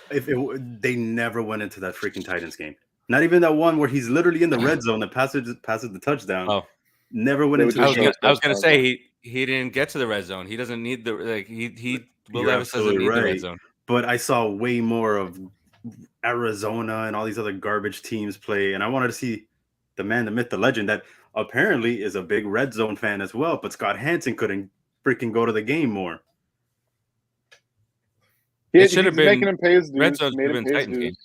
they never went into that freaking Titans game. Not even that one where he's literally in the red zone that passes the touchdown. Oh, never went into. I was gonna say he didn't get to the red zone. He doesn't need Will Levis doesn't need the red zone. But I saw way more of Arizona and all these other garbage teams play, and I wanted to see the man, the myth, the legend that apparently is a big red zone fan as well. But Scott Hansen couldn't freaking go to the game more. It should have been making him pay his dues. Red Zone's should have been Titans game.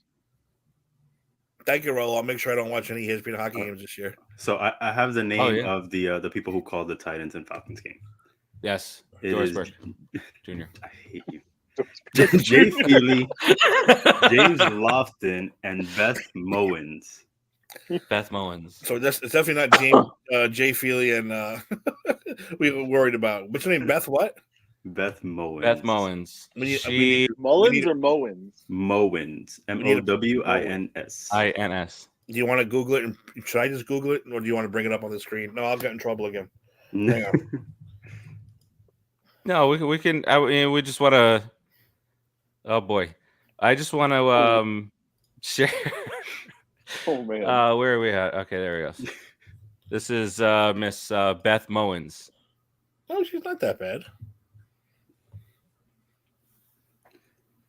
Thank you, Rollo. I'll make sure I don't watch any Hispanic hockey games this year. So I have the name of the people who called the Titans and Falcons game. Yes, Dorisburg Jr. I hate you. Jay Feely, James Lofton, and Beth Mowens. So it's definitely not James Jay Feely and we were worried about. What's her name? Beth what? Beth Mowens. Beth Mowens. Mullins or Mowens? Mowens. Mowins. INS. Do you want to Google it? And should I just Google it, or do you want to bring it up on the screen? No, I'll get in trouble again. Hang on. No, we can. We just want to. Oh boy, I just want to share. Oh man, where are we at? Okay, there we go. This is Miss Beth Mowens. Oh, she's not that bad.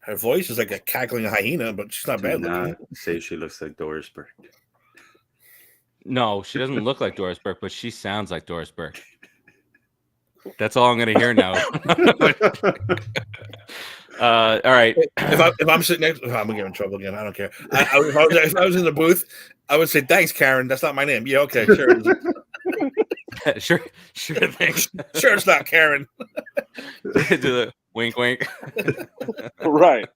Her voice is like a cackling hyena, but she's not bad. Do not say she looks like Dorisburg. No, she doesn't look like Dorisburg, but she sounds like Dorisburg. That's all I'm going to hear now. All right. If I'm sitting next, I'm going to get in trouble again. I don't care. If I was in the booth, I would say, "Thanks, Karen. That's not my name." Yeah, okay, sure. sure thing. Sure, it's not Karen. Do the wink, wink. Right.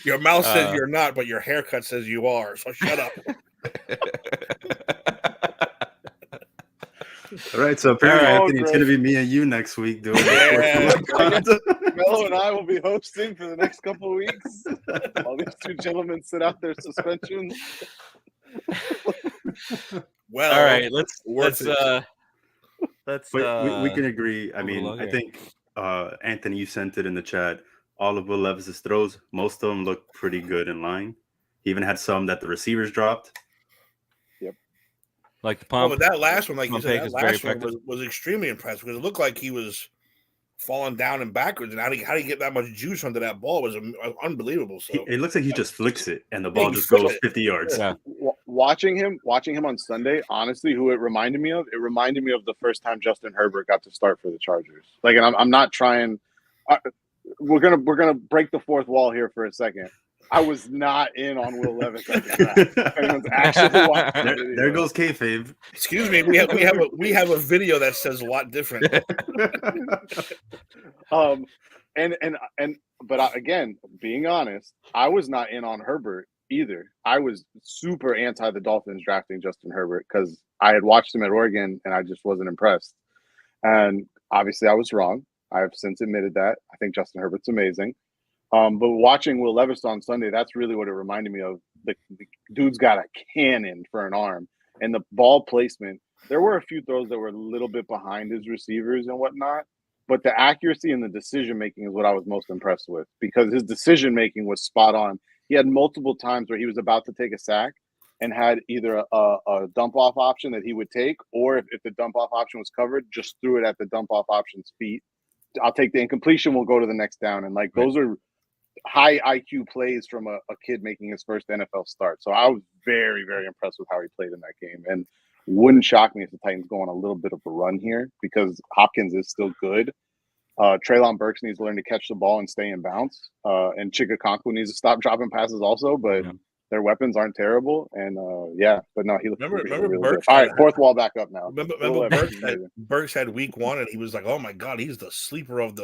Your mouth says you're not, but your haircut says you are. So shut up. All right, so apparently, Anthony, it's going to be me and you next week doing it. Mello and I will be hosting for the next couple of weeks. All these two gentlemen sit out their suspensions. Well, all right, let's we can agree. I mean, I think Anthony, you sent it in the chat. All of Will Levis's throws, most of them look pretty good in line. He even had some that the receivers dropped. Yep. Like the pump. But that last one, like you said, that last one effective. was extremely impressive because it looked like he was falling down and backwards. And how do you get that much juice onto that ball was unbelievable. So it looks like he just flicks it and the ball just goes 50 yards. Yeah. Watching him on Sunday, honestly, who it reminded me of the first time Justin Herbert got to start for the Chargers. Like, and I'm not trying. We're gonna break the fourth wall here for a second. I was not in on Will Levis at the draft. Anyone's actually watching there goes kayfabe. Excuse me, we have a video that says a lot different. But again, being honest, I was not in on Herbert either. I was super anti the Dolphins drafting Justin Herbert because I had watched him at Oregon and I just wasn't impressed. And obviously, I was wrong. I have since admitted that. I think Justin Herbert's amazing. But watching Will Levis on Sunday, that's really what it reminded me of. The dude's got a cannon for an arm. And the ball placement, there were a few throws that were a little bit behind his receivers and whatnot. But the accuracy and the decision-making is what I was most impressed with because his decision-making was spot on. He had multiple times where he was about to take a sack and had either a dump-off option that he would take, or if the dump-off option was covered, just threw it at the dump-off option's feet. I'll take the incompletion. We'll go to the next down. And, like, those are high IQ plays from a kid making his first NFL start. So I was very, very impressed with how he played in that game. And wouldn't shock me if the Titans go on a little bit of a run here because Hopkins is still good. Treylon Burks needs to learn to catch the ball and stay in bounds. And Chikakonku needs to stop dropping passes also, but their weapons aren't terrible. And but no, he looked remember really Burks. Good. All right, fourth wall back up now. Remember Burks had week 1 and he was like, "Oh my God, he's the sleeper of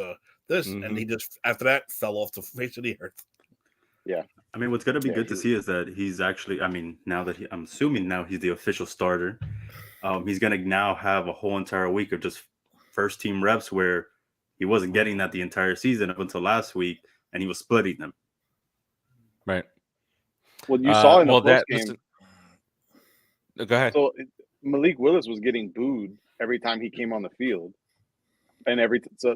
this," and he just after that fell off the face of the earth. Yeah. I mean, what's going to be good to see is that he's actually, I mean, now that I'm assuming now he's the official starter. he's going to now have a whole entire week of just first team reps where he wasn't getting that the entire season up until last week, and he was splitting them. Right. Well, you saw in the post game. Listen, go ahead. So Malik Willis was getting booed every time he came on the field, and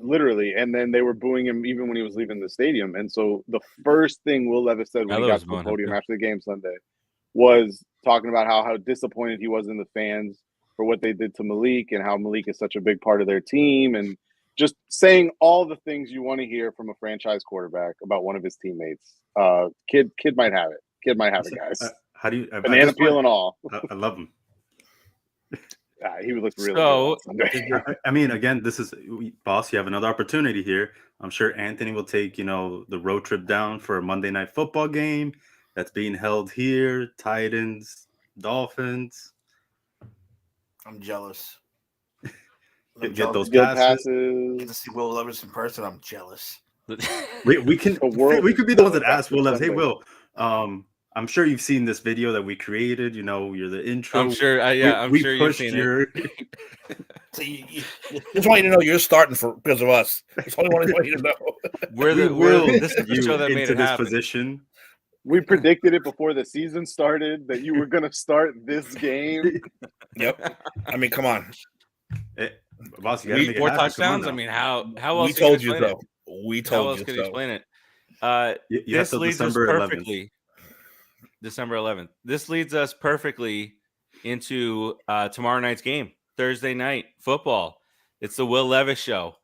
literally, and then they were booing him even when he was leaving the stadium. And so the first thing Will Levis said when he got to the podium after the game Sunday was talking about how disappointed he was in the fans for what they did to Malik and how Malik is such a big part of their team, and just saying all the things you want to hear from a franchise quarterback about one of his teammates. Kid might have it. Kid might have it, guys. How do you banana peel and all? I love him. He would look really good. I mean, again, this is boss. You have another opportunity here. I'm sure Anthony will take the road trip down for a Monday Night Football game that's being held here. Titans, Dolphins. I'm jealous. Get those passes. Get to see Will Levis in person. I'm jealous. we could be the ones that ask Will Levis. Hey, Will. I'm sure you've seen this video that we created. You're the intro. I'm sure. I'm sure you've seen it. So just want you to know you're starting because of us. Just want you to know. This is the show that made it this happen. position. We predicted it before the season started that you were going to start this game. Yep. I mean, come on. Boss, you got to make it 4 happen. touchdowns. I mean, how else? We told you so. We told you so. How else could you explain it? This leads us perfectly. December 11th. This leads us perfectly into tomorrow night's game, Thursday night football. It's the Will Levis show.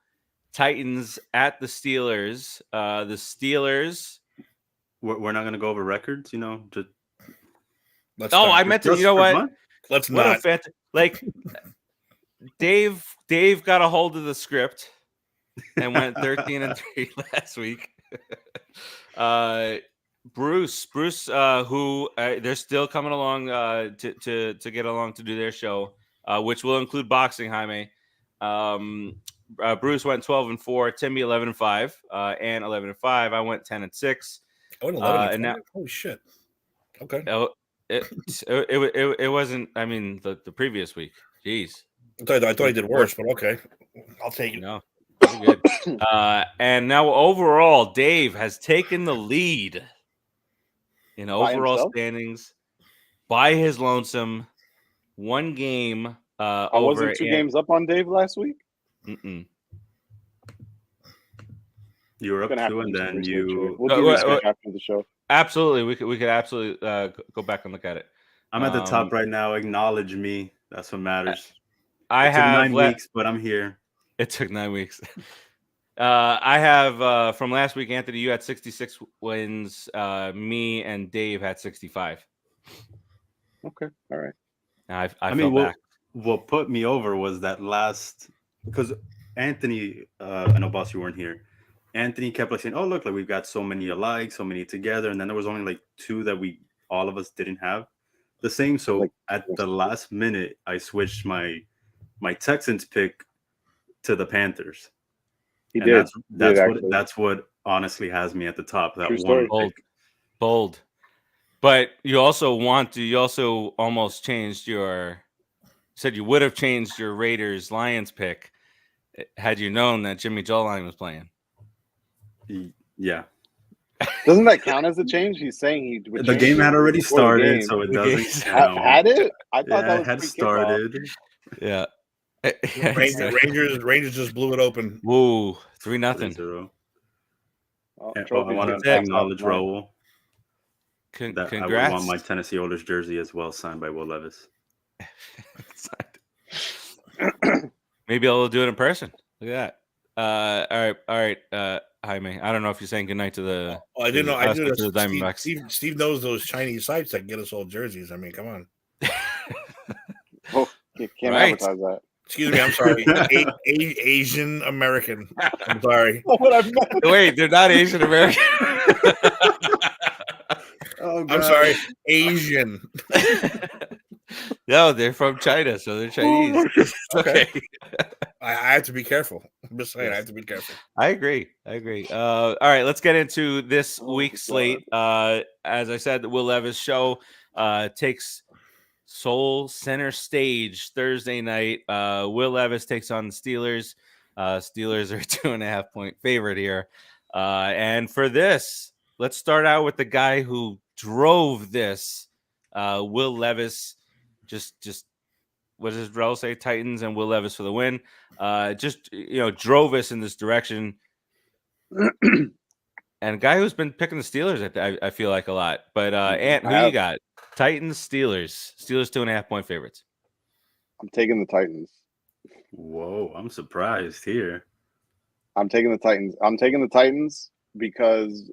Titans at the Steelers. The Steelers. We're not going to go over records, just. I meant to. You know what? Month? Let's not. Dave got a hold of the script and went 13-3 last week. Bruce, who they're still coming along to get along to do their show, which will include boxing. Jaime, Bruce went 12-4, Timmy 11-5, and 11-5. I went 10-6. I went 11. And now, holy shit! Okay. It wasn't. I mean, the previous week. Jeez. I thought I did worse, but okay, I'll take it. No, good. And now overall, Dave has taken the lead in overall standings by his lonesome. One game. I wasn't 2 games up on Dave last week. You were up 2, and then you. We'll do research after the show. Absolutely, we could absolutely go back and look at it. I'm at the top right now. Acknowledge me. That's what matters. I have 9 weeks, but I'm here. It took 9 weeks. I have from last week, Anthony. You had 66 wins. Me and Dave had 65. Okay, all right. I mean, what put me over was that last, because Anthony. I know, boss, you weren't here. Anthony kept saying, "Oh, look, we've got so many alike, so many together," and then there was only 2 that all of us didn't have the same. So at the last minute, I switched my Texans pick to the Panthers. He did. That's what honestly has me at the top. That one bold. But you also almost changed said you would have changed your Raiders Lions pick had you known that Jimmy Jolline was playing. Yeah. Doesn't that count as a change? He's saying the game had already started, so it doesn't count. Had it? I thought that was had started. Yeah. Rangers just blew it open. Woo, 3-0. I want to acknowledge Raul. Congrats. I would want my Tennessee Oilers jersey as well, signed by Will Levis. Maybe I'll do it in person. Look at that. All right. Jaime, I don't know if you're saying goodnight to the. Oh, I didn't know. I do. The Diamondbacks. Steve knows those Chinese sites that get us all jerseys. I mean, come on. Oh, you can't advertise that. Excuse me. I'm sorry. Asian American. I'm sorry. Wait, they're not Asian American. I'm sorry. Asian. No, they're from China, so they're Chinese. Okay. I have to be careful. I'm just saying, I have to be careful. I agree. All right, let's get into this week's slate. As I said, the Will Levis show takes Soul Center Stage Thursday night. Will Levis takes on the Steelers. Steelers are 2.5-point favorite here. And for this, let's start out with the guy who drove this. Will Levis just what does Rel say? Titans and Will Levis for the win. Just drove us in this direction. And a guy who's been picking the Steelers, I feel like a lot. But Ant, who you got? Titans, Steelers. Steelers 2.5-point favorites. I'm taking the Titans. Whoa, I'm surprised here. I'm taking the Titans. I'm taking the Titans because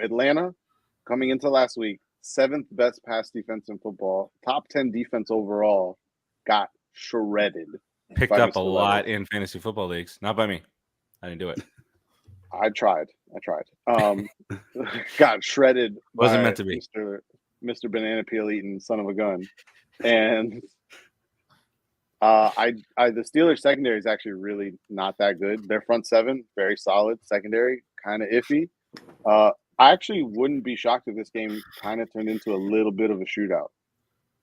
Atlanta coming into last week, 7th best pass defense in football, top 10 defense overall, got shredded. Picked up a lot in fantasy football leagues. Not by me. I didn't do it. I tried. Got shredded. Wasn't meant to be. Mr. Banana Peel eating son of a gun. And the Steelers secondary is actually really not that good. Their front seven, very solid. Secondary, kind of iffy. I actually wouldn't be shocked if this game kind of turned into a little bit of a shootout.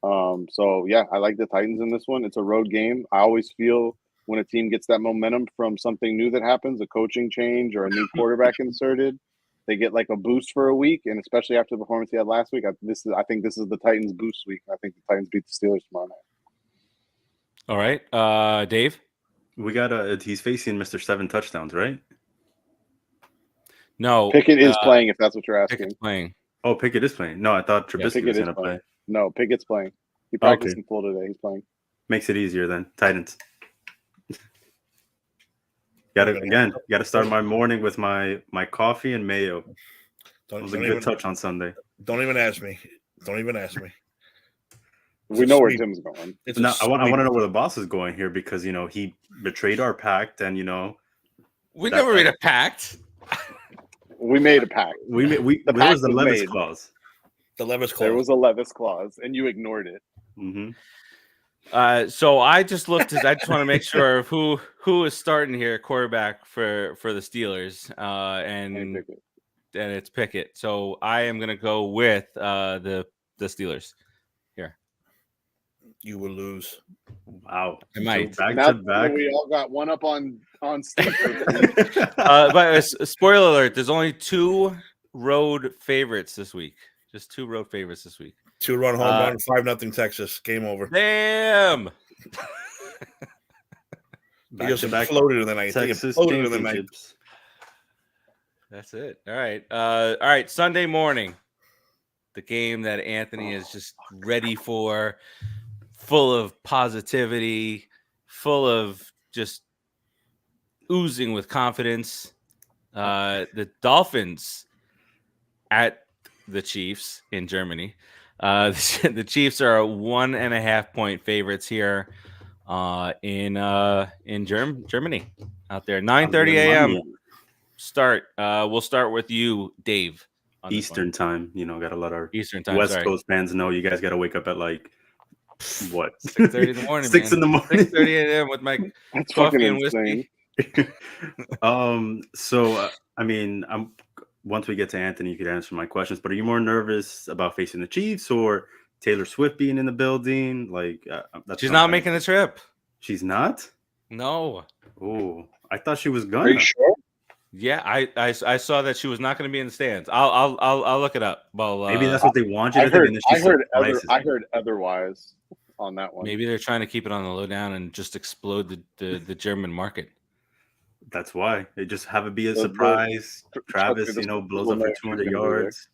I like the Titans in this one. It's a road game. I always feel when a team gets that momentum from something new that happens, a coaching change or a new quarterback inserted, they get like a boost for a week, and especially after the performance he had last week, I think this is the Titans boost week. I think the Titans beat the Steelers tomorrow night. All right, Dave. We got he's facing Mr. 7 touchdowns, right? No, Pickett is playing. If that's what you're asking. Pickett's playing. Oh, Pickett is playing. No, I thought Trubisky was going to play. No, Pickett's playing. He practiced in full today. He's playing. Makes it easier then. Titans. Got to start my morning with my coffee and mayo. It was a good touch on Sunday. Don't even ask me. We know where Tim's going. I want to know where the boss is going here because he betrayed our pact and we never made a pact. We made a pact. There was the Levis clause. The Levis clause. There was a Levis clause, and you ignored it. Mm-hmm. So I just want to make sure of who is starting here, quarterback for the Steelers, and it's Pickett. So I am going to go with the Steelers here. You will lose. Wow, I might. Back to back. We all got one up on Steve. But spoiler alert: there's only 2 road favorites this week. Just 2 road favorites this week. 2-run home run, 5-0 Texas. Game over. Damn. He just floated in the night. Texas Floated in the night. That's it. All right. Sunday morning, the game that Anthony is just ready for, full of positivity, full of just oozing with confidence. The Dolphins at the Chiefs in Germany. The Chiefs are 1.5-point favorites here in Germany out there. 9:30 a.m. start. We'll start with you, Dave. Eastern time. Got to let our Eastern time. West Coast fans know you guys got to wake up at 6:30 in the morning. 6 in the morning. 6:30 a.m. with my coffee and whiskey. Once we get to Anthony, you could answer my questions. But are you more nervous about facing the Chiefs or Taylor Swift being in the building? She's not making the trip. She's not? No. Oh, I thought she was gonna. Are you sure? Yeah, I saw that she was not going to be in the stands. I'll look it up. Well, maybe that's what they want you to do. think. I heard otherwise on that one. Maybe they're trying to keep it on the lowdown and just explode the German market. That's why they just have it be a surprise. Travis, blows up for 200 yards.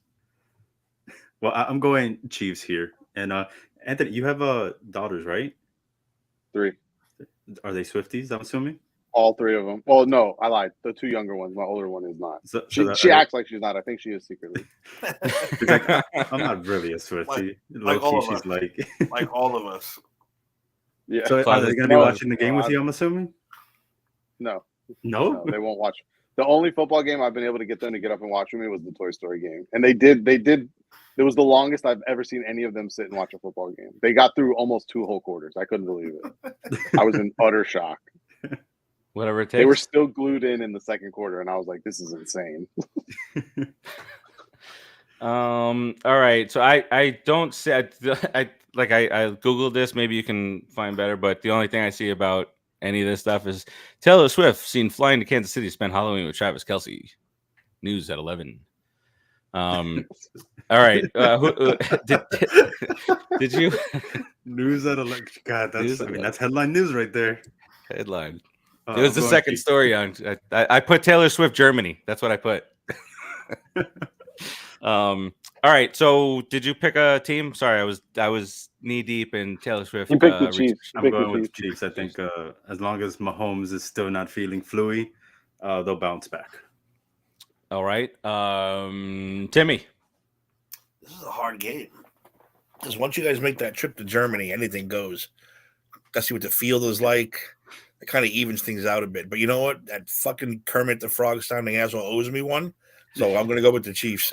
Well, I'm going Chiefs here. And Anthony, you have daughters, right? 3. Are they Swifties? I'm assuming. All 3 of them. Well, no, I lied. The 2 younger ones. My older one is not. She acts like she's not. I think she is secretly. She's like, I'm not really a Swiftie. Like all of us. Yeah. So are they going to be watching the game with you? I'm assuming. No. No, they won't watch. The only football game I've been able to get them to get up and watch with me was the Toy Story game, and they did. It was the longest I've ever seen any of them sit and watch a football game. They got through almost 2 whole quarters. I couldn't believe it. I was in utter shock. Whatever it takes. They were still glued in the second quarter, and I was like, "This is insane." All right. So I don't say I Googled this. Maybe you can find better. But the only thing I see about any of this stuff is Taylor Swift seen flying to Kansas City to spend Halloween with Travis Kelce. News at 11. All right. Did you News at election? God, that's headline news right there. Headline. It was the second story on. I put Taylor Swift Germany. That's what I put. All right. So, did you pick a team? Sorry, I was knee deep in Taylor Swift. You picked the Chiefs. I'm going with the Chiefs. I think as long as Mahomes is still not feeling fluey, they'll bounce back. All right. Timmy. This is a hard game because once you guys make that trip to Germany, anything goes. Got to see what the field is like. It kind of evens things out a bit. But you know what? That fucking Kermit the Frog sounding asshole owes me one. So I'm going to go with the Chiefs.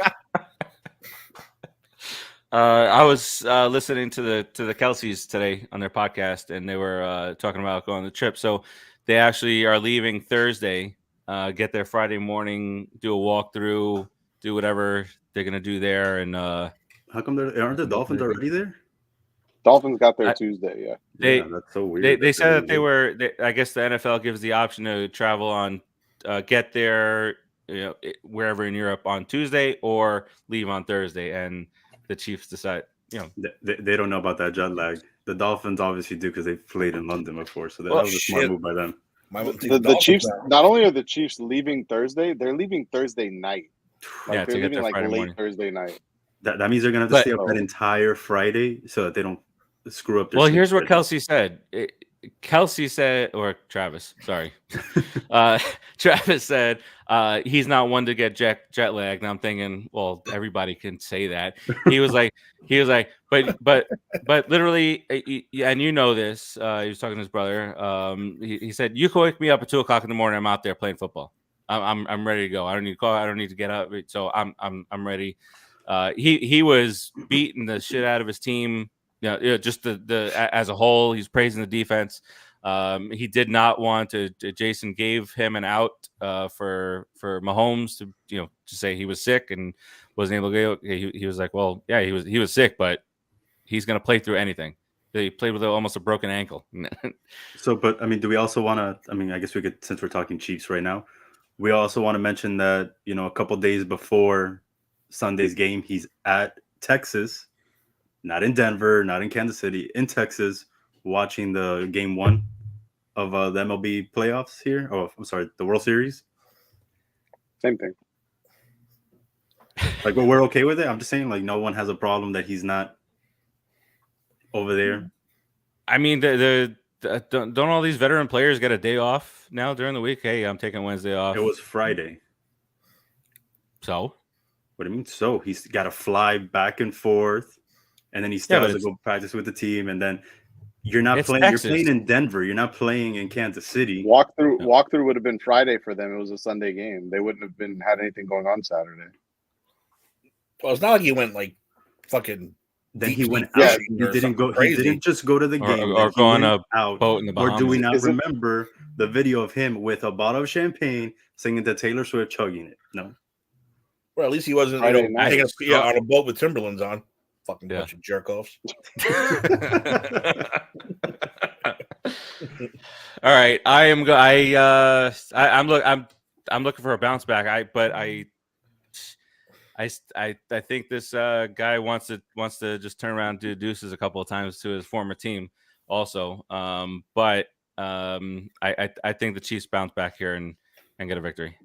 I was listening to the Kelceys today on their podcast, and they were talking about going on the trip. So they actually are leaving Thursday, get there Friday morning, do a walkthrough, do whatever they're going to do there. And how come aren't the Dolphins already there? Dolphins got there Tuesday, yeah. That's so weird. They said that they were. I guess the NFL gives the option to travel on, get there, wherever in Europe on Tuesday or leave on Thursday, and the Chiefs decide. They don't know about that jet lag. The Dolphins obviously do because they've played in London before, so that was a smart move by them. The Chiefs. Not only are the Chiefs leaving Thursday, they're leaving Thursday night. They're leaving like late morning. Thursday night. That means they're gonna have to stay up that entire Friday so that they don't screw up their Well, here's what Kelce said. Kelce said, or Travis, sorry. Travis said he's not one to get jet lagged. And I'm thinking, well, everybody can say that. He was like, but literally, and you know this. He was talking to his brother. He said, you can wake me up at 2:00 in the morning. I'm out there playing football. I'm ready to go. I don't need to call. I don't need to get up. So I'm ready. He was beating the shit out of his team. Just the as a whole, he's praising the defense. He did not want to. Jason gave him an out for Mahomes to say he was sick and wasn't able to go. He was like, well, yeah, he was sick, but he's going to play through anything. He played with almost a broken ankle. So, but I mean, do we also want to? I mean, I guess we could, since we're talking Chiefs right now, we also want to mention that a couple days before Sunday's game, he's at Texas. Not in Denver, not in Kansas City, in Texas, watching the game 1 of the MLB playoffs here. Oh, I'm sorry, the World Series. Same thing. Like, well, we're okay with it. I'm just saying, like, no one has a problem that he's not over there. I mean, don't all these veteran players get a day off now during the week? Hey, I'm taking Wednesday off. It was Friday. So? What do you mean? So he's got to fly back and forth. And then he still has to go practice with the team, and then you're not playing. Texas. You're playing in Denver. You're not playing in Kansas City. Walkthrough would have been Friday for them. It was a Sunday game. They wouldn't have had anything going on Saturday. Well, it's not like he went like fucking. Then he went out. He didn't go. Crazy. He didn't just go to the game or go on a boat in the Bahamas. Or do we not remember the video of him with a bottle of champagne singing to Taylor Swift, chugging it? No. Well, at least he wasn't on a boat with Timberlands on. Fucking bunch of jerk offs. All right, I'm looking for a bounce back. I think this guy wants to just turn around and do deuces a couple of times to his former team also. But I think the Chiefs bounce back here and get a victory.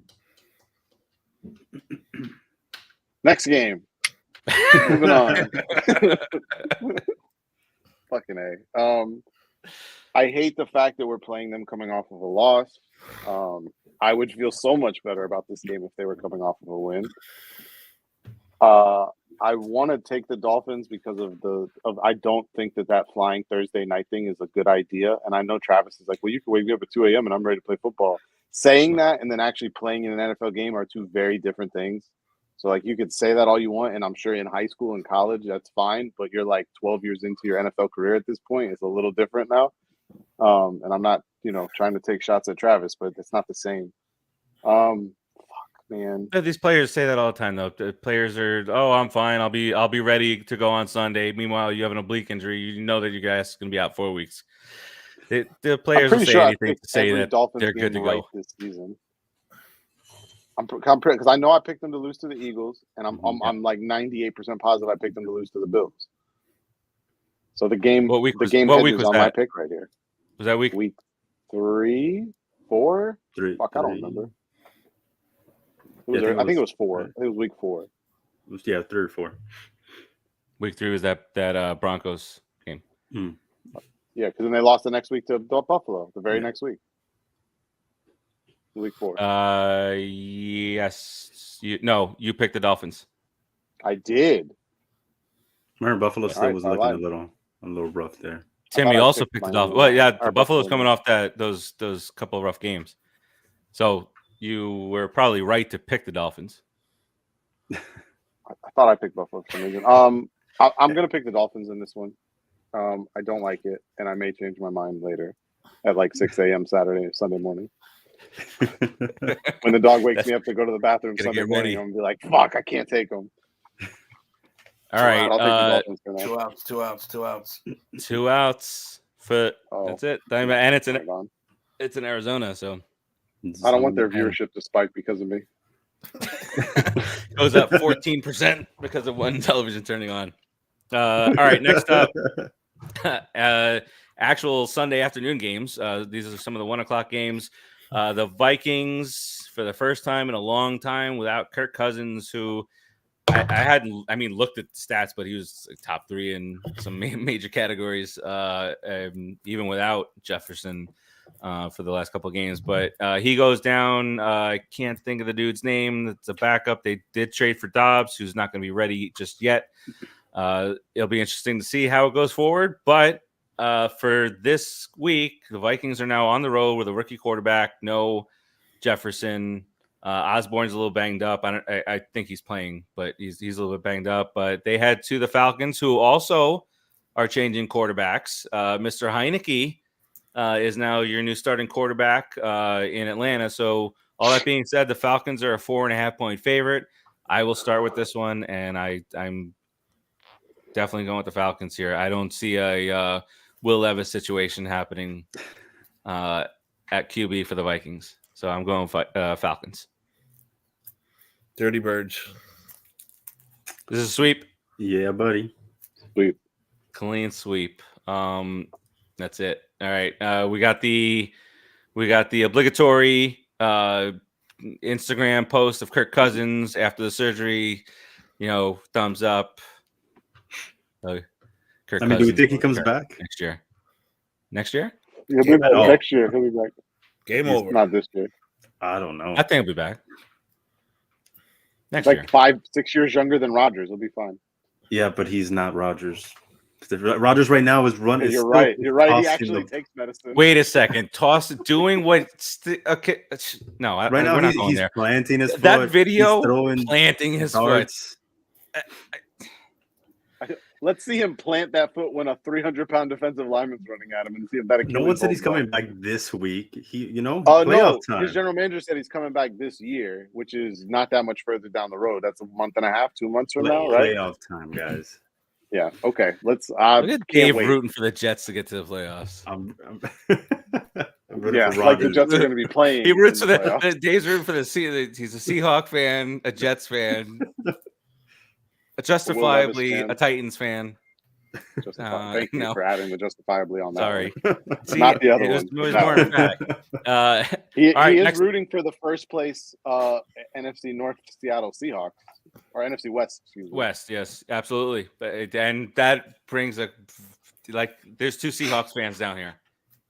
Next game. Moving on. Fucking A. I hate the fact that we're playing them coming off of a loss. I would feel so much better about this game if they were coming off of a win. I want to take the Dolphins because I don't think that flying Thursday night thing is a good idea. And I know Travis is like, well, you can wake me up at 2 a.m. and I'm ready to play football. Saying that and then actually playing in an NFL game are two very different things. So, like, you could say that all you want, and I'm sure in high school and college, that's fine. But you're, like, 12 years into your NFL career at this point. It's a little different now. And I'm not, trying to take shots at Travis, but it's not the same. man. Yeah, these players say that all the time, though. The players are, I'm fine. I'll be ready to go on Sunday. Meanwhile, you have an oblique injury. You know that your guy's going to be out 4 weeks. The I'm players will pretty say sure I anything to picked say every that Dolphins they're game good to right go. this season. I'm because I know I picked them to lose to the Eagles, and I'm like 98% positive I picked them to lose to the Bills. So the game What week hedges was on my that? pick right here. Was that week? Week 3, 4? Three. Fuck, I don't remember. I think it was 4. I think it was week 4. Yeah, 3 or 4. Week 3 was that Broncos game. Yeah, because then they lost the next week to Buffalo. The very next week. Week 4. Yes. You picked the Dolphins. I did. Remember, Buffalo still was I looking lied. a little rough there. Timmy I also picked picked the Miami. Dolphins. Well, yeah, Or the Buffalo's Buffalo. coming off those couple of rough games. So you were probably right to pick the Dolphins. I thought I picked Buffalo for some reason. I'm going to pick the Dolphins in this one. I don't like it, and I may change my mind later at like 6 a.m. Sunday morning. When the dog wakes me up to go to the bathroom Gonna Sunday get morning, ready. I'm going to be like, fuck, I can't take them. All right. I'll take the Dolphins for now. 2 outs. 2 outs. That's it. And it's Hold on. it's in Arizona, so I don't want their viewership to spike because of me. goes up 14% because of one television turning on. All right, next up, actual Sunday afternoon games. These are some of the 1:00 games. The Vikings, for the first time in a long time, without Kirk Cousins, who I looked at the stats, but he was top 3 in some major categories, even without Jefferson for the last couple of games. But he goes down. I can't think of the dude's name. That's a backup. They did trade for Dobbs, who's not going to be ready just yet. It'll be interesting to see how it goes forward. But for this week, the Vikings are now on the road with a rookie quarterback. No Jefferson. Osborne's a little banged up. I think he's playing, but he's a little bit banged up. But they head to the Falcons, who also are changing quarterbacks. Mr. Heineke is now your new starting quarterback in Atlanta. So all that being said, the Falcons are a 4.5-point favorite. I will start with this one, and I'm definitely going with the Falcons here. I don't see a Will Levis situation happening at QB for the Vikings. So I'm going Falcons. Dirty Birds. This is a sweep. Yeah, buddy. Sweep. Clean sweep. That's it. All right. We got the obligatory Instagram post of Kirk Cousins after the surgery. Thumbs up. Kirk Cousins, do we think he comes back next year? Next year? He'll be back next year. He'll be back. Game He's over. Not this year. I don't know. I think he'll be back next He's year. like 5-6 years younger than Rodgers. He'll be fine. Yeah, but he's not Rodgers. Rodgers right now is running. You're right. You're right. He actually takes medicine. Wait a second. Doing what? Okay. No, right now we're not going he's there. planting his foot. That video, he's throwing planting his darts. foot. Let's see him plant that foot when a 300-pound defensive lineman's running at him and see if that. No one said he's coming back this week. No. His general manager said he's coming back this year, which is not that much further down the road. That's a month and a half, 2 months from now, right? Playoff time, guys. Yeah. Okay. Let's. Look at Dave rooting for the Jets to get to the playoffs. I'm like the Jets are going to be playing. He roots for the Dave's rooting for the he's a Seahawk fan, a Jets fan, justifiably a Titans fan. Thank you for adding the justifiably on that. Sorry, not the other one. It was more emphatic. He is rooting for the first place NFC North Seattle Seahawks. Or NFC West, excuse me. West, yes, absolutely. And that brings there's 2 Seahawks fans down here.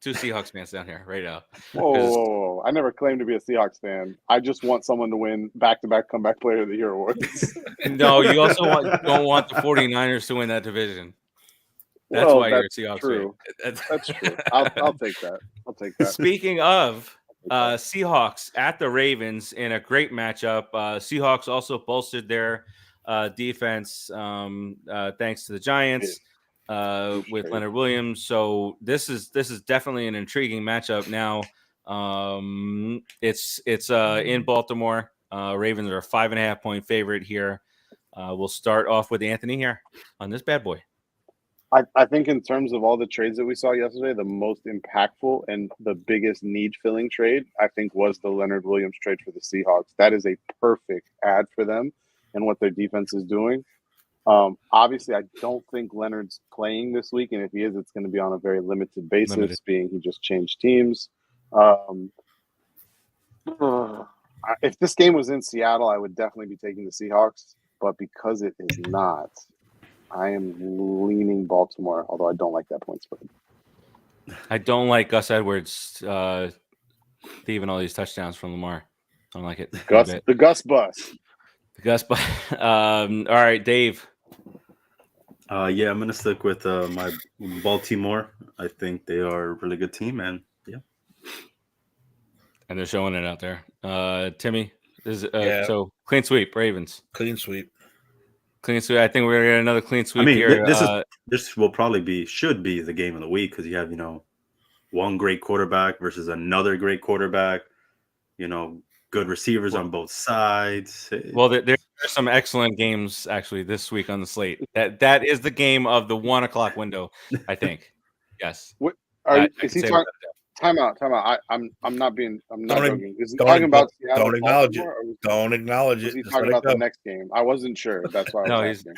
2 Seahawks fans down here right now. Whoa. I never claimed to be a Seahawks fan. I just want someone to win back-to-back comeback player of the year awards. No, you also don't want the 49ers to win that division. That's why you're a Seahawks fan. That's true. I'll take that. Speaking of Seahawks at the Ravens in a great matchup. Seahawks also bolstered their defense thanks to the Giants with Leonard Williams. So this is definitely an intriguing matchup. Now it's in Baltimore. Ravens are a 5.5-point favorite here. We'll start off with Anthony here on this bad boy. I think in terms of all the trades that we saw yesterday, the most impactful and the biggest need-filling trade, I think, was the Leonard Williams trade for the Seahawks. That is a perfect ad for them and what their defense is doing. Obviously, I don't think Leonard's playing this week, and if he is, it's going to be on a very limited basis, being he just changed teams. If this game was in Seattle, I would definitely be taking the Seahawks, but because it is not, I am leaning Baltimore, although I don't like that point spread. I don't like Gus Edwards thieving all these touchdowns from Lamar. I don't like it. The Gus bus. The Gus bus. All right, Dave. Yeah, I'm gonna stick with my Baltimore. I think they are a really good team, and yeah. And they're showing it out there. Timmy, so clean sweep, Ravens. Clean sweep. Clean sweep. I think we're gonna get another clean sweep here. This will probably should be the game of the week because you have one great quarterback versus another great quarterback. Good receivers on both sides. Well, there are some excellent games actually this week on the slate. That is the game of the 1 o'clock window, I think. Yes. Is he talking? Time out. I'm not joking. Is he talking about Seattle? Don't acknowledge it. Don't acknowledge it. Is he talking about the next game? I wasn't sure. That's why I was asking.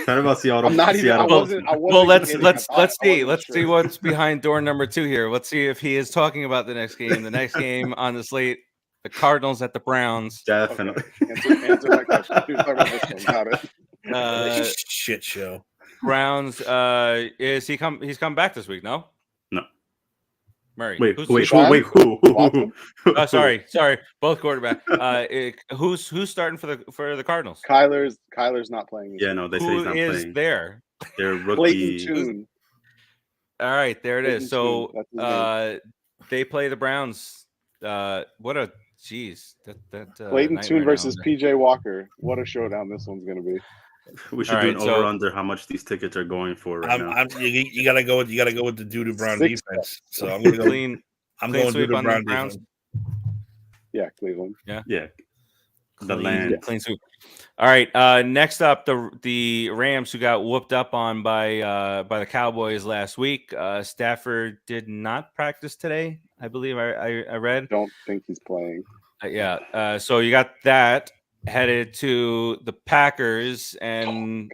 Talking about Seattle. I'm not even. I wasn't well, let's see. Let's see what's behind door number 2 here. Let's see if he is talking about the next game. The next game on the slate, the Cardinals at the Browns. Definitely. Answer my question. He was talking about this one. Got it. Shit show. Browns. He's come back this week? No. Murray. Wait, who? Oh, sorry. Both quarterback. Who's starting for the Cardinals? Kyler's not playing. Yeah, no, they say he's not playing. Who is there? Their rookie. Clayton. All right, there it is. So they play the Browns. What a jeez. Clayton Tune versus PJ Walker. What a showdown this one's going to be. We should do an over under how much these tickets are going for right now. You gotta go with the Duda Brown defense. So I'm gonna go. I'm going Duda Brown defense. Yeah, Cleveland. Yeah. The land. Clean sweep. All right. Next up, the Rams, who got whooped up on by the Cowboys last week. Stafford did not practice today, I believe. I read. Don't think he's playing. So you got that. Headed to the Packers, and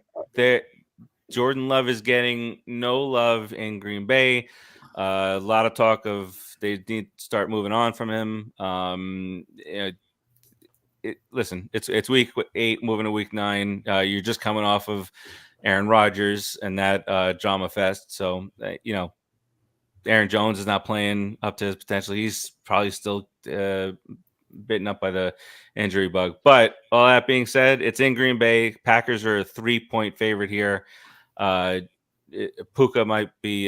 Jordan Love is getting no love in Green Bay. A lot of talk of they need to start moving on from him. Listen, it's week 8, moving to week 9. You're just coming off of Aaron Rodgers and that drama fest. So, Aaron Jones is not playing up to his potential. He's probably still bitten up by the injury bug. But all that being said, it's in Green Bay. Packers are a 3-point favorite here. Puka might be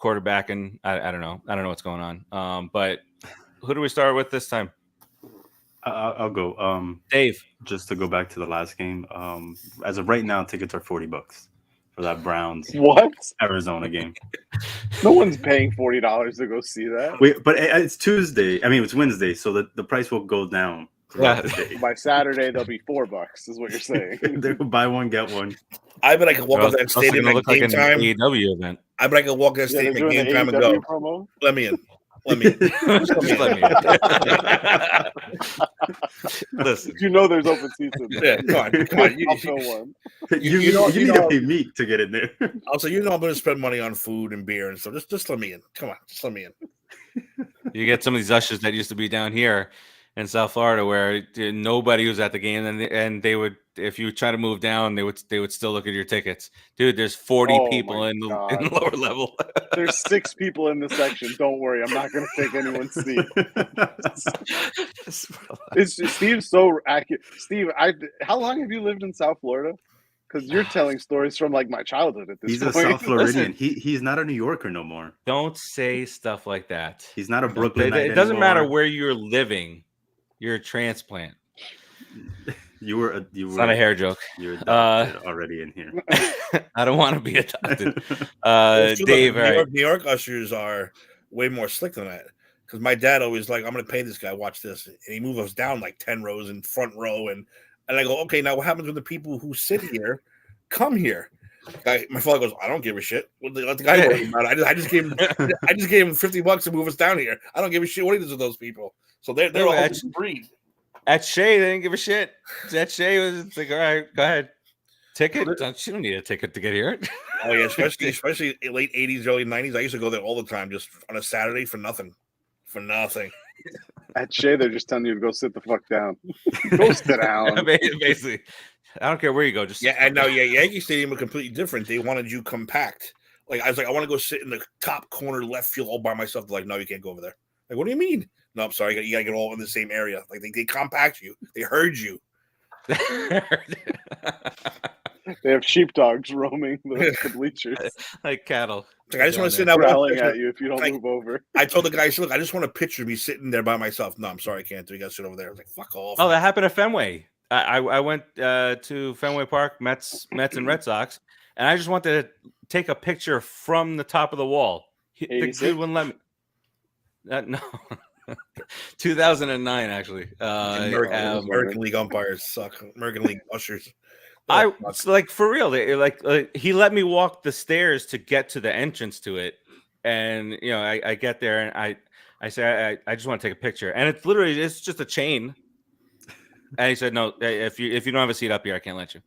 quarterbacking. I don't know. I don't know what's going on. But who do we start with this time? I'll go. Dave. Just to go back to the last game. As of right now, tickets are $40 for that Browns Arizona game. No one's paying $40 to go see that. Wait, but it's Tuesday. I mean, it's Wednesday, so the price will go down throughout the day. By Saturday, they'll be $4. Is what you're saying? They will buy one, get one. I bet I could walk up that stadium at game time. AEW event. I bet I could walk that stadium at game time and go. Promo? Let me in. Just let me in. Listen, there's open seats in there. Yeah, come on. I'll fill one. You need to pay me to get in there. Also, I'm going to spend money on food and beer and stuff. Just let me in. Come on, just let me in. You get some of these ushers that used to be down here in South Florida where nobody was at the game, and they would, if you try to move down, they would still look at your tickets. Dude, there's 40 people in the lower level. There's 6 people in the section. Don't worry, I'm not going to take anyone's seat. Steve's so accurate. Steve, how long have you lived in South Florida? Because you're telling stories from like my childhood at this point. He's a South Floridian. He's not a New Yorker no more. Don't say stuff like that. He's not a Brooklyn. It doesn't matter where you're living. You're a transplant. You were. It's not a hair joke. You're adopted already in here. I don't want to be adopted. Dave, New York ushers are way more slick than that. because my dad always like, I'm going to pay this guy. Watch this, and he moves us down like 10 rows in front row, and I go, okay, now what happens when the people who sit here come here? My father goes, I don't give a shit. Let the guy worry about it. I just gave him $50 to move us down here. I don't give a shit what he does with those people. So they're all breed. At Shea, they didn't give a shit. At Shea was like, all right, go ahead. Ticket? You don't need a ticket to get here. Oh yeah, especially late 80s, early 90s. I used to go there all the time, just on a Saturday for nothing. At Shea, they're just telling you to go sit the fuck down. Go sit down. Basically. I don't care where you go. Just and now Yankee Stadium was completely different. They wanted you compact. Like I was like, I want to go sit in the top corner left field all by myself. They're like, no, you can't go over there. Like, what do you mean? No, I'm sorry. You gotta get all in the same area. Like they compact you. They herd you. They have sheepdogs roaming the bleachers, like cattle. Like, I just want to sit down growling at you if you don't move over. I told the guy, look, I just want to picture me sitting there by myself. No, I'm sorry, I can't do. You got to sit over there. I was like, fuck off. Oh, that happened at Fenway. I went to Fenway Park, Mets and Red Sox, and I just wanted to take a picture from the top of the wall. The dude wouldn't let me. No. 2009, actually. American League umpires suck. American League ushers. Like for real. He let me walk the stairs to get to the entrance to it, and I get there and I say I just want to take a picture, and it's just a chain. And he said, no, if you don't have a seat up here, I can't let you.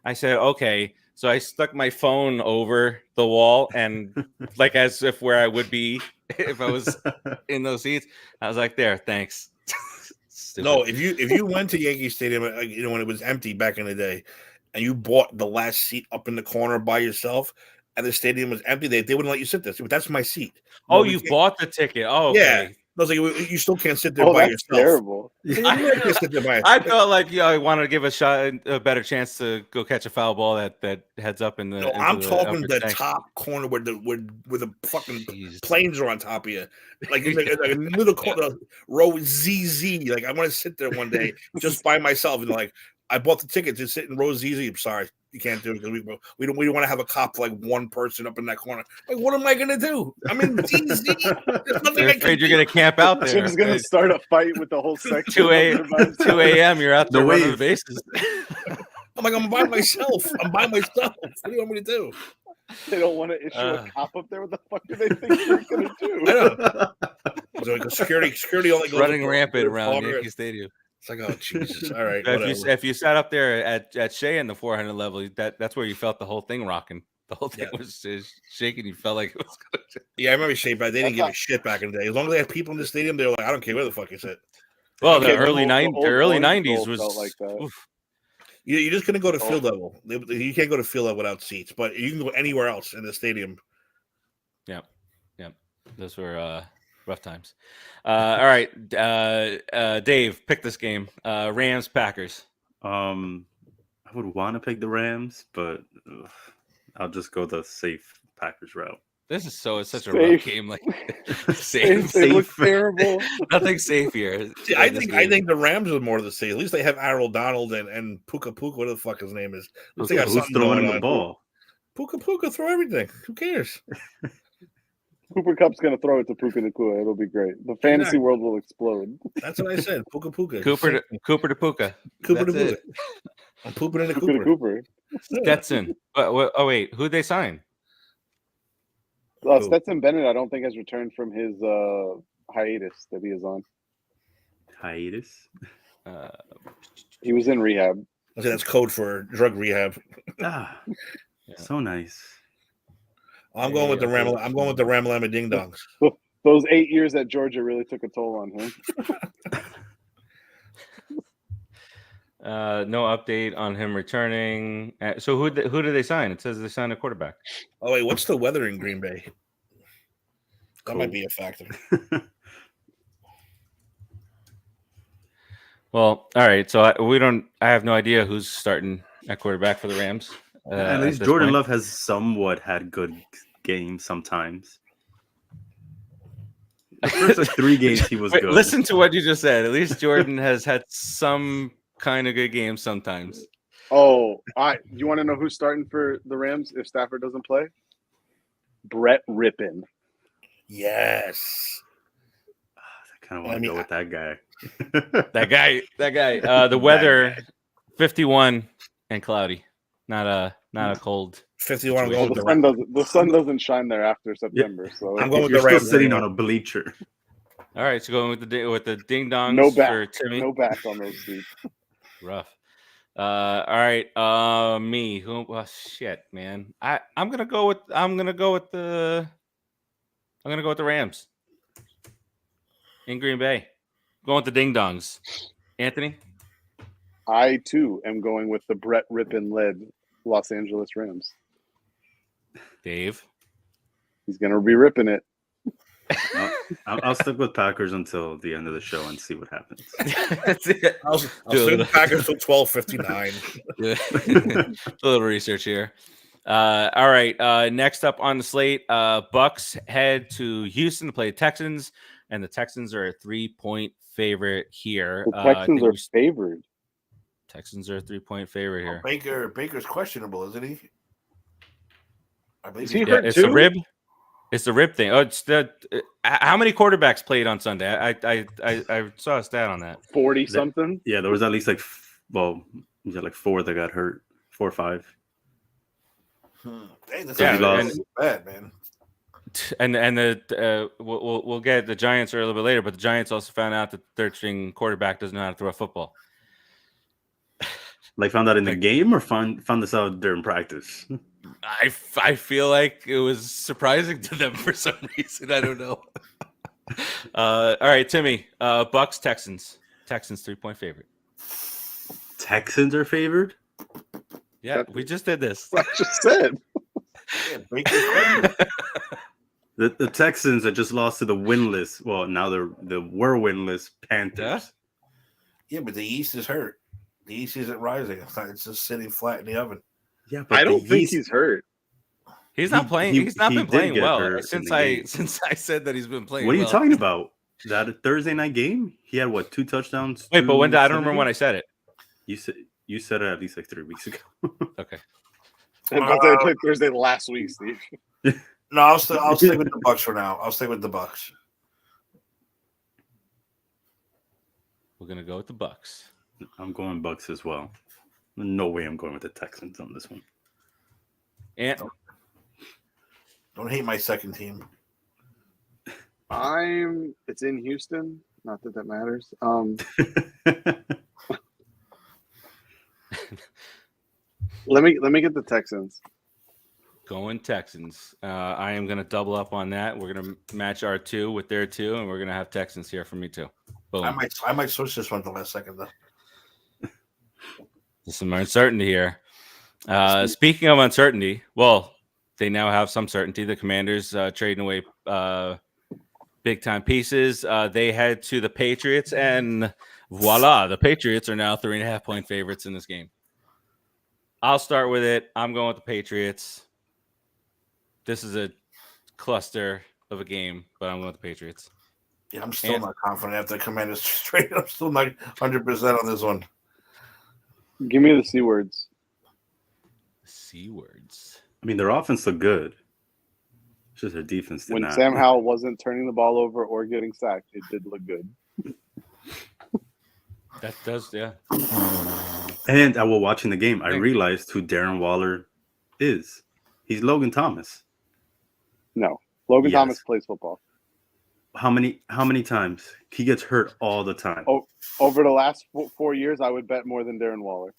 I said, okay. So I stuck my phone over the wall and like as if where I would be if I was in those seats. I was like, there, thanks. No, if you went to Yankee Stadium, when it was empty back in the day, and you bought the last seat up in the corner by yourself, and the stadium was empty, they wouldn't let you sit there. So that's my seat. Oh, you bought the ticket? Oh, okay. Yeah. I was like, you still can't sit there by that's yourself. Terrible. I felt like I wanted to give a better chance to go catch a foul ball that heads up in the. No, I'm talking the top corner where the fucking planes are on top of you, like in the middle corner, row ZZ. Like I want to sit there one day just by myself and like I bought the ticket to sit in row ZZ. I'm sorry. You can't do it because we don't want to have a cop for like one person up in that corner. Like, what am I gonna do? I mean, they're afraid you're gonna camp out there. Jim's gonna start a fight with the whole section. 2 a.m. You're out there running the bases. I'm like, I'm by myself. What do you want me to do? They don't want to issue a cop up there. What the fuck do they think you're gonna do? I know. So security only goes running rampant around Yankee Stadium. It's like, oh Jesus! All right. If you sat up there at Shea in the 400 level, that's where you felt the whole thing rocking. The whole thing was shaking. You felt like it was going to. Yeah, I remember Shea, but they didn't give a shit back in the day. As long as they had people in the stadium, they were like, I don't care where the fuck you sit. Well, the early 90s was like that. You just couldn't go to field level. You can't go to field level without seats, but you can go anywhere else in the stadium. Yeah. Those were rough times. All right, Dave, pick this game. Rams Packers. I would want to pick the Rams, but I'll just go the safe Packers route. This is such a rough game. Like safe. They look terrible. Nothing safe here. See, I think the Rams are more of the safe. At least they have Aaron Donald and Puka, whatever the fuck his name is. Who's throwing the ball? Puka, throw everything. Who cares? Cooper Cup's going to throw it to Puka Nacua. It'll be great. The fantasy world will explode. That's what I said. Puka. Cooper to Puka. Cooper to Puka. I'm pooping in the Cooper. Stetson. Oh, wait. Who'd they sign? Stetson Bennett, I don't think, has returned from his hiatus that he is on. Hiatus? He was in rehab. Okay, that's code for drug rehab. So nice. I'm going with the Ramalama Ding Dongs. Those 8 years at Georgia really took a toll on him. No update on him returning. So who did they sign? It says they signed a quarterback. Oh wait, what's the weather in Green Bay? That might be a factor. Well, all right. So I have no idea who's starting at quarterback for the Rams. At least Jordan Love has somewhat had good games sometimes. The first 3 games he was good. Listen to what you just said. At least Jordan has had some kind of good games sometimes. Oh, you want to know who's starting for the Rams if Stafford doesn't play? Brett Rippon. Yes. kind of want to go with that guy. That guy. The weather, 51 and cloudy. Not a cold. 51 Well, going with the the sun doesn't shine there after September, so I'm going with You're the still Rams. sitting on a bleacher. All right, so going with the ding dongs no for back, Timmy. no back on those seats. Rough. All right. Me. Well, shit, man. I'm gonna go with the Rams in Green Bay. Going with the ding dongs. Anthony. I too am going with the Brett Rippon led Los Angeles Rams. Dave. He's gonna be ripping it. I'll stick with Packers until the end of the show and see what happens. That's it. I'll send the Packers till 12:59. A little research here. All right. Next up on the slate, Bucks head to Houston to play the Texans, and the Texans are a 3-point favorite here. The Texans are favored. Texans are a 3-point favorite here. Baker's questionable, isn't he? I believe Is he he's hurt It's too? the rib. It's the rib thing. Oh, it's the. How many quarterbacks played on Sunday? I saw a stat on that. 40 something. Yeah, there was at least like 4 that got hurt, 4 or 5. Dang, that's Yeah, bad, man. And we'll get the Giants a little bit later, but the Giants also found out that the third string quarterback doesn't know how to throw a football. Like found out in the game or found this out during practice? I feel like it was surprising to them for some reason. I don't know. All right, Timmy. Bucks Texans. Texans 3-point favorite. Texans are favored? Yeah, we just did this. I just said. The Texans that just lost to the winless. Well, now they're were winless Panthers. Yeah, but the East is hurt. The East isn't rising. It's just sitting flat in the oven. Yeah, but I don't think he's hurt. He's not playing. He's not been did playing get well hurt since in the game. I said that he's been playing. What are you well. talking about? That Thursday night game? He had what, 2 touchdowns? Wait, but when I don't remember Saturday? when I said it. You said it at least like 3 weeks ago. Okay. But they played Thursday last week, Steve. No, I'll stay with the Bucks for now. I'll stay with the Bucks. We're gonna go with the Bucks. I'm going Bucks as well. No way I'm going with the Texans on this one. And Don't hate my second team. It's in Houston. Not that matters. Let me get the Texans. going Texans. I am gonna double up on that. We're gonna match our 2 with their 2, and we're gonna have Texans here for me too. Boom. I might switch this one at the last second though. There's some uncertainty here. Speaking of uncertainty, well, they now have some certainty. The Commanders trading away big time pieces. They head to the Patriots, and voila, the Patriots are now 3.5-point favorites in this game. I'll start with it. I'm going with the Patriots. This is a cluster of a game, but I'm going with the Patriots. Yeah, I'm still not confident after the Commanders straight. I'm still not 100% on this one. Give me the C words. C words. I mean, their offense looked good. It's just their defense did When not. Sam Howell wasn't turning the ball over or getting sacked, it did look good. That does, yeah. And while watching the game, I realized who Darren Waller is. He's Logan Thomas. No, Logan Yes. Thomas plays football. How many times? He gets hurt all the time. Oh, over the last 4 years, I would bet more than Darren Waller.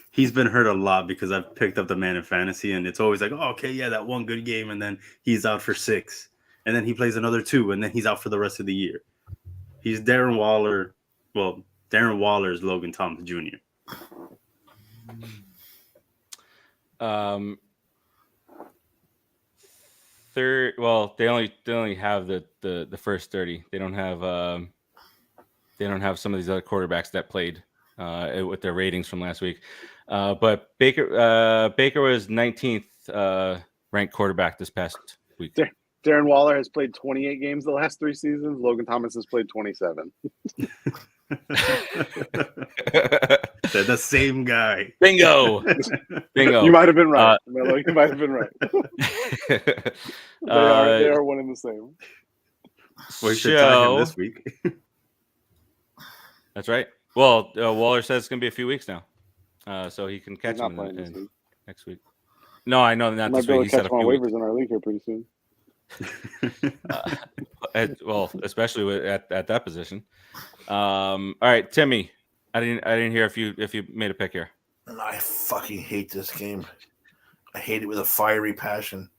He's been hurt a lot because I've picked up the man in fantasy, and it's always like, oh, okay, yeah, that one good game, and then he's out for 6. And then he plays another 2, and then he's out for the rest of the year. He's Darren Waller. Well, Darren Waller is Logan Thomas Jr. Third, well, they only have the first 30. They don't have some of these other quarterbacks that played with their ratings from last week. But Baker was 19th ranked quarterback this past week. Darren Waller has played 28 games the last 3 seasons. Logan Thomas has played 27. They're the same guy. Bingo. You might have been right. Melo, you might have been right. They are one and the same. We should tie him show. this week. That's right. Well, Waller says it's going to be a few weeks now, so he can catch He's not him playing this week. next week. No, I know not Might this be able week. to He catch said a him on few weeks. waivers in our league here pretty soon. Well, especially at that position. All right, Timmy. I didn't hear if you made a pick here. I fucking hate this game. I hate it with a fiery passion.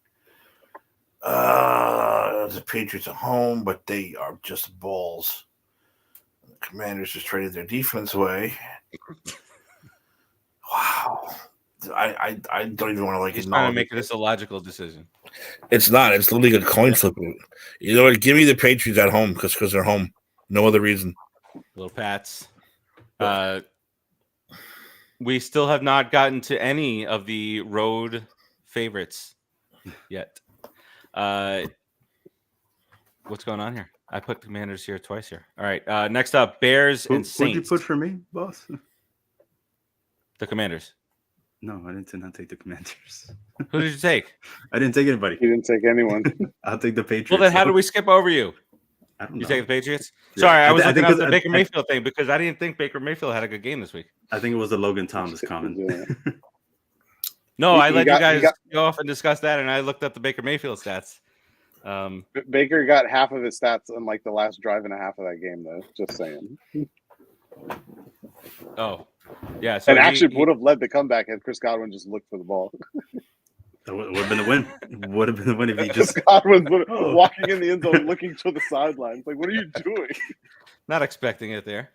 The Patriots at home, but they are just balls. The Commanders just traded their defense away. Wow. I don't even want to He's acknowledge trying to make it. this a logical decision. It's not. It's literally a coin flip. You know what? Give me the Patriots at home because they're home. No other reason. Little Pats. We still have not gotten to any of the road favorites yet. What's going on here? I put Commanders here twice here. All right. Next up, Bears and Saints. Who'd you put for me, boss? The Commanders. No, I did not take the Commanders. Who did you take? I didn't take anybody. He didn't take anyone. I'll take the Patriots. Well, then how did we skip over you? I don't You know. take the Patriots? Yeah. Sorry, I was I looking think at the it's- Baker Mayfield thing because I didn't think Baker Mayfield had a good game this week. I think it was the Logan Thomas comment. Yeah. No, He- I he let got- you he guys go off and discuss that, and I looked up the Baker Mayfield stats. Baker got half of his stats in like the last drive and a half of that game, though. Just saying. Oh, yeah. So And actually would have led the comeback had Chris Godwin just looked for the ball. That would have been the win. Would have been the win if he just. Chris Godwin walking in the end zone looking to the sidelines. Like, what are you doing? not expecting it there.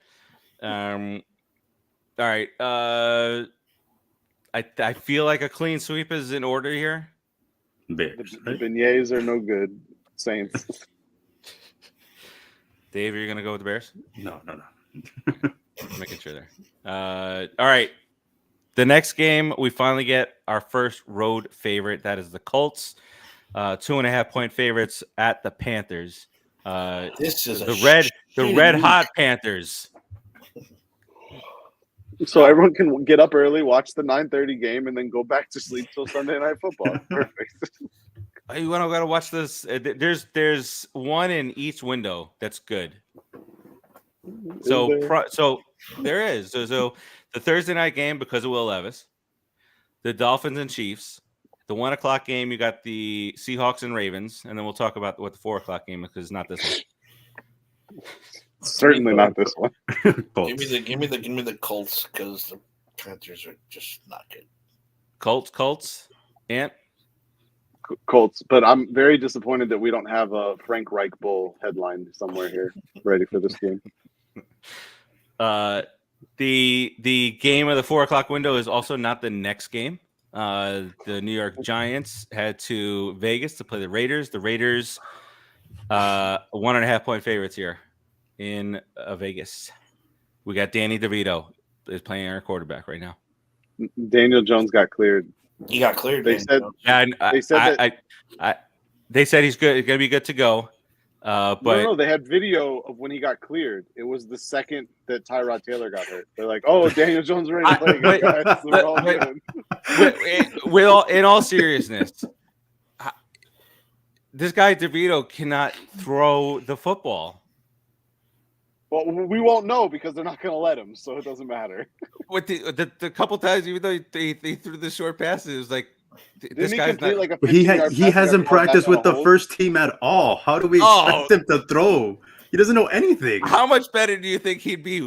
All right. I feel like a clean sweep is in order here. Bears, The right? beignets are no good. Saints. Dave, you're gonna go with the Bears? No. Making sure there. All right. The next game, we finally get our first road favorite. That is the Colts. 2.5 point favorites at the Panthers. This is The red hot Panthers. So everyone can get up early, watch the 9:30 game, and then go back to sleep till Sunday Night Football. Perfect. You gotta watch this. There's one in each window that's good. So there is. So the Thursday night game because of Will Levis, the Dolphins and Chiefs. The 1 o'clock game, you got the Seahawks and Ravens, and then we'll talk about what the 4 o'clock game is because it's not this one. Certainly not this one. Colts. Give me the Colts because the Panthers are just not good. Colts, and Colts, but I'm very disappointed that we don't have a Frank Reich Bull headline somewhere here ready for this game. the game of the 4 o'clock window is also not the next game. The New York Giants head to Vegas to play the Raiders. The Raiders, 1.5 point favorites here in Vegas. We got Danny DeVito is playing our quarterback right now. Daniel Jones got cleared. He got cleared. They said And They said they said he's good. He's gonna be good to go. But no, they had video of when he got cleared. It was the second that Tyrod Taylor got hurt. They're like, "Oh, Daniel Jones ready to play again, guys." So we're all good. in all seriousness, this guy DeVito cannot throw the football. Well, we won't know because they're not going to let him, so it doesn't matter. With the couple times, even though they threw the short passes, it was like this Didn't he guy's complete not. like a He 15-yard he pass hasn't that got called practiced back with on a the hold? first team at all. How do we expect him to throw? He doesn't know anything. How much better do you think he'd be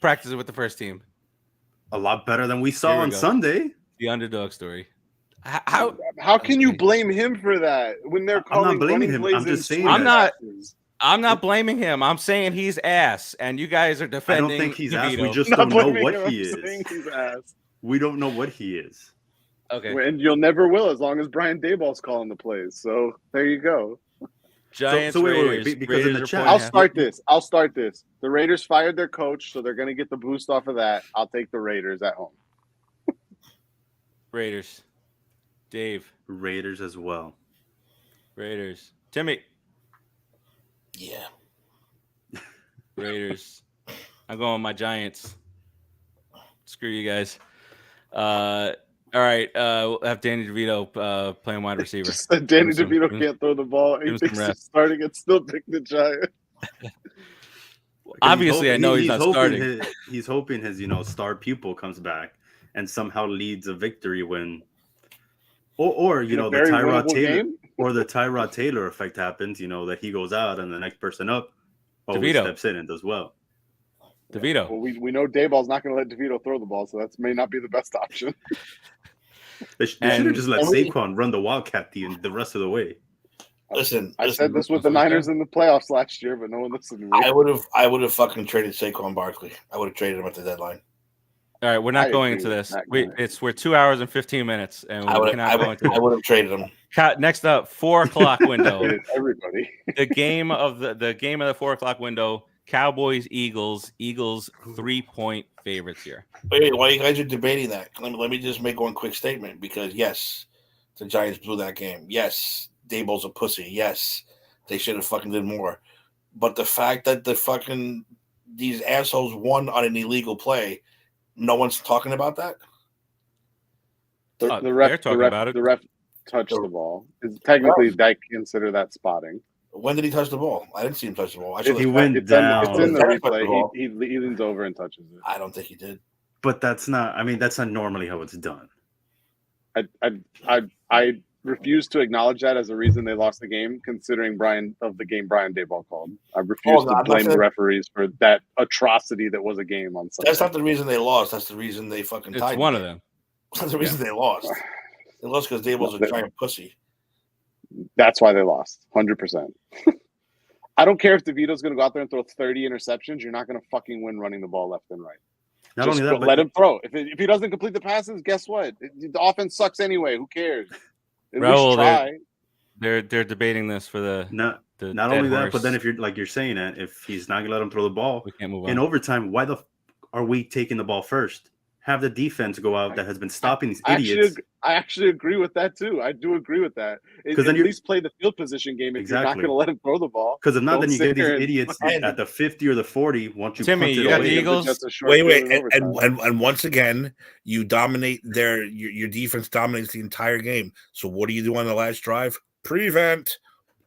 practicing with the first team? A lot better than we saw Here we on go. Sunday. The underdog story. How can you blame him for that when they're I'm not calling blaming running him. plays I'm just and saying swing that. passes? I'm not blaming him. I'm saying he's ass, and you guys are I defending. don't think he's ass. DeVito. We just Not don't know blaming what him, he I'm saying is. he's ass. We don't know what he is. Okay. And you'll never will as long as Brian Daboll's calling the plays. So there you go. Giants. So wait, Raiders. because in the Raiders chat- are I'll 4.5. start this. The Raiders fired their coach, so they're going to get the boost off of that. I'll take the Raiders at home. Raiders. Dave. Raiders as well. Raiders. Timmy. Yeah. Raiders. I'm going with my Giants. Screw you guys. All right, we'll have Danny DeVito playing wide receiver. Just that Danny Give him some- DeVito give him- can't throw the ball. He give him some thinks he's rest. starting and still pick the Giants. Obviously, I know he's not starting. He's hoping his star pupil comes back and somehow leads a victory win, or In a the very Tyrod winnable Taylor game? or the Tyrod Taylor effect happens. That he goes out and the next person up always DeVito. steps in and does well. DeVito. Well, we know Dayball's not going to let DeVito throw the ball, so that may not be the best option. They should have just let Saquon run the Wildcat the rest of the way. Listen, I said this with the Niners in the playoffs last year, but no one listened to me. I would have fucking traded Saquon Barkley. I would have traded him at the deadline. All right, we're not I going agree into with this. that We're 2 hours and 15 minutes, and we cannot go into I would have traded him. Next up, 4 o'clock window. Everybody. the game of the 4 o'clock window. Cowboys, Eagles. Eagles 3-point favorites here. Wait, while you guys are debating that, let me just make one quick statement because yes, the Giants blew that game. Yes, Daboll's a pussy. Yes, they should have fucking did more. But the fact that these assholes won on an illegal play, no one's talking about that. The ref touched the ball. Technically, they consider that spotting. When did he touch the ball? I didn't see him touch the ball. He went down. It's in the replay. He leans over and touches it. I don't think he did. But that's not normally how it's done. I refuse to acknowledge that as a reason they lost the game, considering Brian Daboll called. I refuse to blame the referees for that atrocity that was a game on Sunday. That's not the reason they lost. That's the reason they fucking tied. It's one of them. That's the reason they lost. They lost because Daboll's a giant pussy. That's why they lost, 100%. I don't care if DeVito's going to go out there and throw 30 interceptions. You're not going to fucking win running the ball left and right. Not only that, let him throw. If he doesn't complete the passes, guess what? The offense sucks anyway. Who cares? At least try. They're debating this for the not only that, but then if you're saying that if he's not going to let him throw the ball, we can't move on. In overtime, why are we taking the ball first? Have the defense go out that has been stopping these idiots. I actually agree with that too. I do agree with that. Because then at least play the field position game if you're not going to let him throw the ball. Because if not, then you get these idiots at the 50 or the 40. Once you Timmy, you got the Eagles. Wait, and once again, you dominate your defense dominates the entire game. So what do you do on the last drive? Prevent.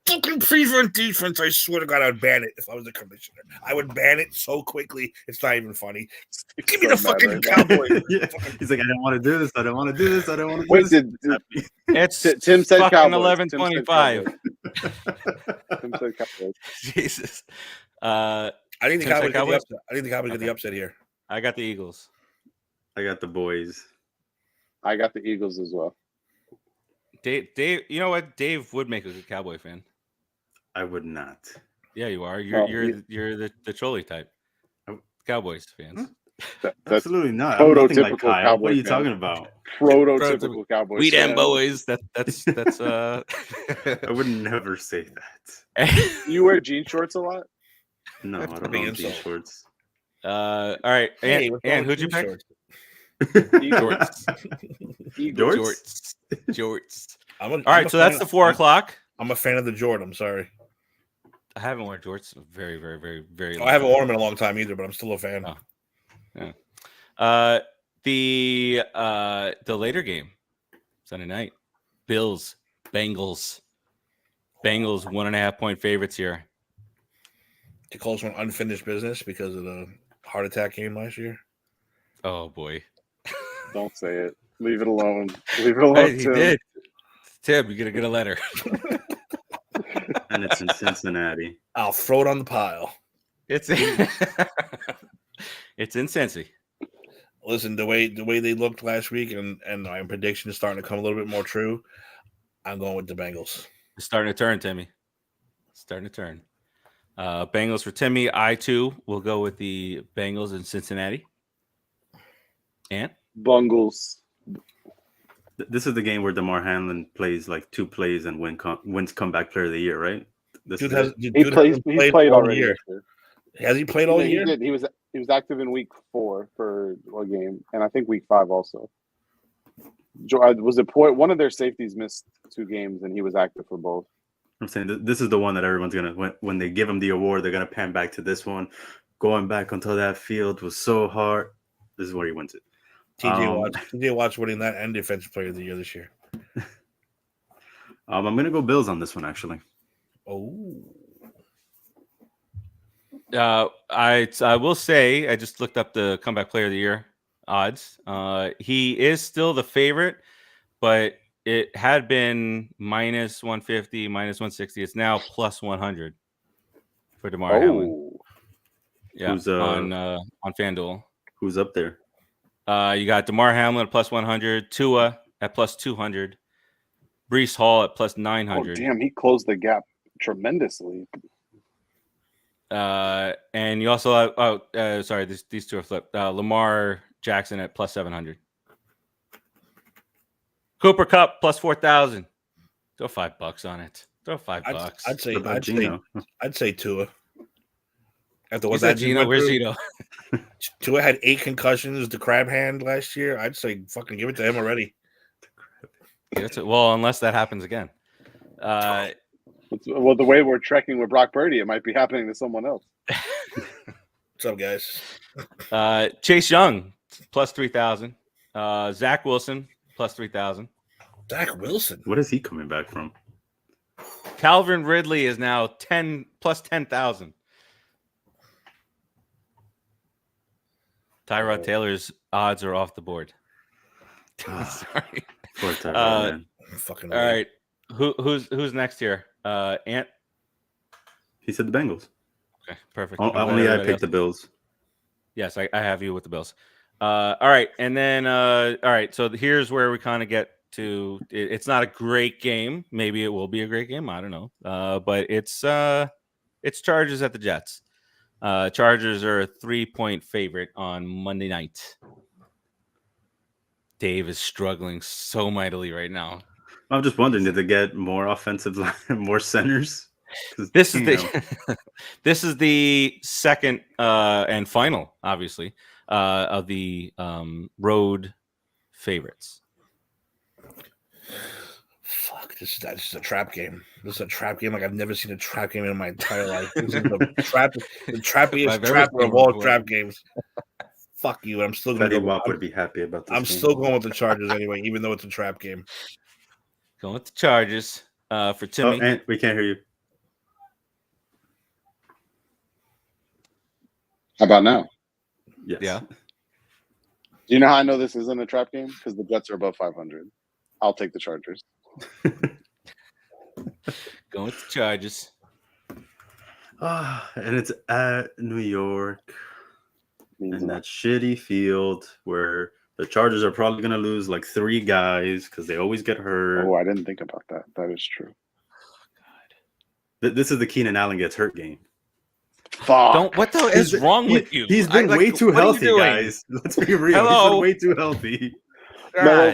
Fucking prevent defense. I swear to God, I would ban it if I was the commissioner. I would ban it so quickly. It's not even funny. Give me the fucking Cowboys. Yeah. He's like, I don't want to do this. I don't want to do this. I don't want to do this. It's Tim said fucking Cowboys. 11:25. Tim said Cowboys. Jesus. I think the Cowboys get the upset. I think the Cowboys get the upset here. I got the Eagles. I got the boys. I got the Eagles as well. Dave, you know what? Dave would make a good Cowboy fan. I would not. Yeah, you are. You're the trolley type. Cowboys fans. That's absolutely not. Prototypical like Kyle. Cowboy. What are you talking about? Prototypical Cowboys. We damn boys. That's I would never say that. You wear jean shorts a lot? No, I don't know jean shorts. All right. And who'd you pick? Jorts. All right, so that's the 4 o'clock. I'm a fan of the Jordan. I'm sorry. I haven't worn jorts very, very, very, very long. I haven't worn them in a long time either, but I'm still a fan. Oh. Yeah. The later game, Sunday night, Bills, Bengals. Bengals 1.5-point favorites here. To call someone unfinished business because of the heart attack game last year. Oh boy. Don't say it. Leave it alone. Leave it alone. He did. Tim, you're gonna get a letter. And it's in Cincinnati. I'll throw it on the pile. It's it's in Cincy. Listen, the way they looked last week, and my prediction is starting to come a little bit more true. I'm going with the Bengals. It's starting to turn, Timmy. It's starting to turn. Bengals for Timmy. I too will go with the Bengals in Cincinnati. And Bungles. This is the game where DeMar Hamlin plays like 2 plays and wins comeback player of the year, right? He played already. Year. Has he played all year? He did. He was active in week 4 for a game, and I think week 5 also. Was it one of their safeties missed 2 games, and he was active for both. I'm saying this is the one that everyone's gonna when they give him the award, they're gonna pan back to this one. Going back onto that field was so hard. This is where he wins it. TJ Watt's winning that and Defensive Player of the Year this year. I'm gonna go Bills on this one actually. Oh, I will say I just looked up the Comeback Player of the Year odds. He is still the favorite, but it had been minus 150, minus 160. It's now plus 100 for DeMar Hamlin. Yeah, Who's on FanDuel. Who's up there? You got DeMar Hamlin at plus 100, Tua at plus 200, Breece Hall at plus 900. Oh, damn, he closed the gap tremendously. And you also have, sorry, these two are flipped. Lamar Jackson at plus 700. Cooper Kupp plus 4,000. Throw $5 on it. Throw $5. I'd say Tua. After what that Gino? Where's Gino? Tua had 8 concussions, the crab hand last year. I'd say fucking give it to him already. Well, unless that happens again. Well, the way we're trekking with Brock Purdy, it might be happening to someone else. What's up, guys? Chase Young plus 3,000. Zach Wilson plus 3,000. Zach Wilson. What is he coming back from? Calvin Ridley is now plus 10,000. Tyrod Taylor's odds are off the board. Sorry. Poor Tyrod, man. Fucking all right. Who's next here? Ant. He said the Bengals. Okay, perfect. Only I picked the Bills. Yes, I have you with the Bills. All right, and then all right. So here's where we kind of get to. It's not a great game. Maybe it will be a great game. I don't know. But it's Chargers at the Jets. Chargers are a 3-point favorite on Monday night. Dave is struggling so mightily right now. I'm just wondering, did they get more offensive line, more centers? This is the second and final, obviously, of the road favorites. Fuck, this is a trap game. This is a trap game like I've never seen a trap game in my entire life. This is the trappiest trap of all trap games. Fuck you. I'm still going to go. Would be happy about this. I'm still going with the Chargers anyway, even though it's a trap game. Going with the Chargers for Timmy. Oh, and we can't hear you. How about now? Yes. Yeah. Do you know how I know this isn't a trap game? Because the Jets are above 500. I'll take the Chargers. Going with the Chargers. And it's at New York. In that shitty field where the Chargers are probably going to lose like 3 guys because they always get hurt. Oh, I didn't think about that. That is true. This is the Keenan Allen gets hurt game. Fuck. What the hell is wrong with you? He's been way too healthy, guys. Let's be real. Hello? He's been way too healthy.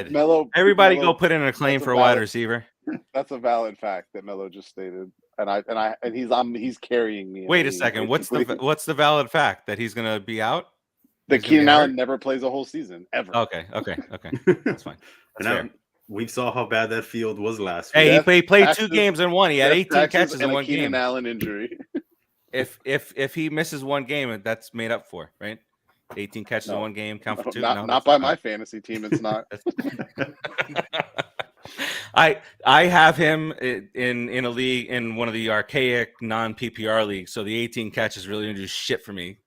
Melo, everybody go put in a claim for a wide receiver. That's a valid fact that Melo just stated, and he's carrying me. Wait a second. What's the valid fact that he's going to be out? That Keenan Allen never plays a whole season ever. Okay. That's fine. That's fair. We saw how bad that field was last week. Hey, he played 2 games in one. He had 18 catches in one game. Keenan Allen injury. If he misses one game, that's made up for, right? 18 catches in one game, count for 2. Not by my fantasy team. It's not. I have him in a league, in one of the archaic non-PPR leagues. So the 18 catches really didn't do shit for me.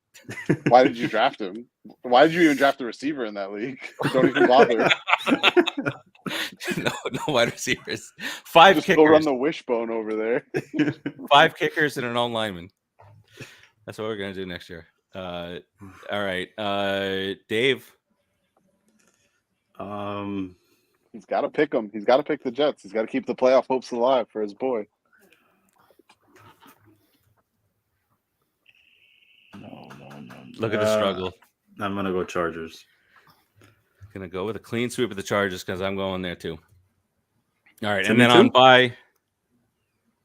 Why did you draft him? Why did you even draft a receiver in that league? Don't even bother. No wide receivers. 5 Just kickers. go run the wishbone over there. 5 kickers and an own lineman. That's what we're gonna do next year. All right, Dave. He's got to pick them. He's got to pick the Jets. He's got to keep the playoff hopes alive for his boy. No. Look at the struggle. I'm gonna go Chargers. Gonna go with a clean sweep of the Chargers because I'm going there too. All right, Timmy and then too? on bye.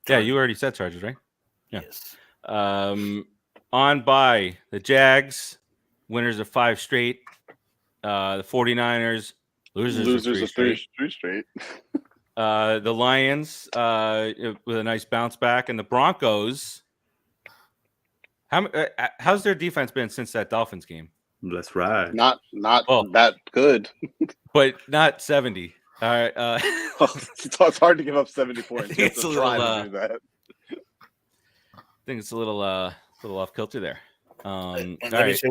Yeah, you already said Chargers, right? Yeah. Yes. On bye, the Jags, winners of 5 straight. The 49ers, losers of 3 straight. The Lions with a nice bounce back, and the Broncos. How's their defense been since that Dolphins game? Let's ride. Not Well- that good. but not 70. All right. It's hard to give up 70 points. You have It's to a try little, to do that. I think it's a little off kilter there. Let me right. say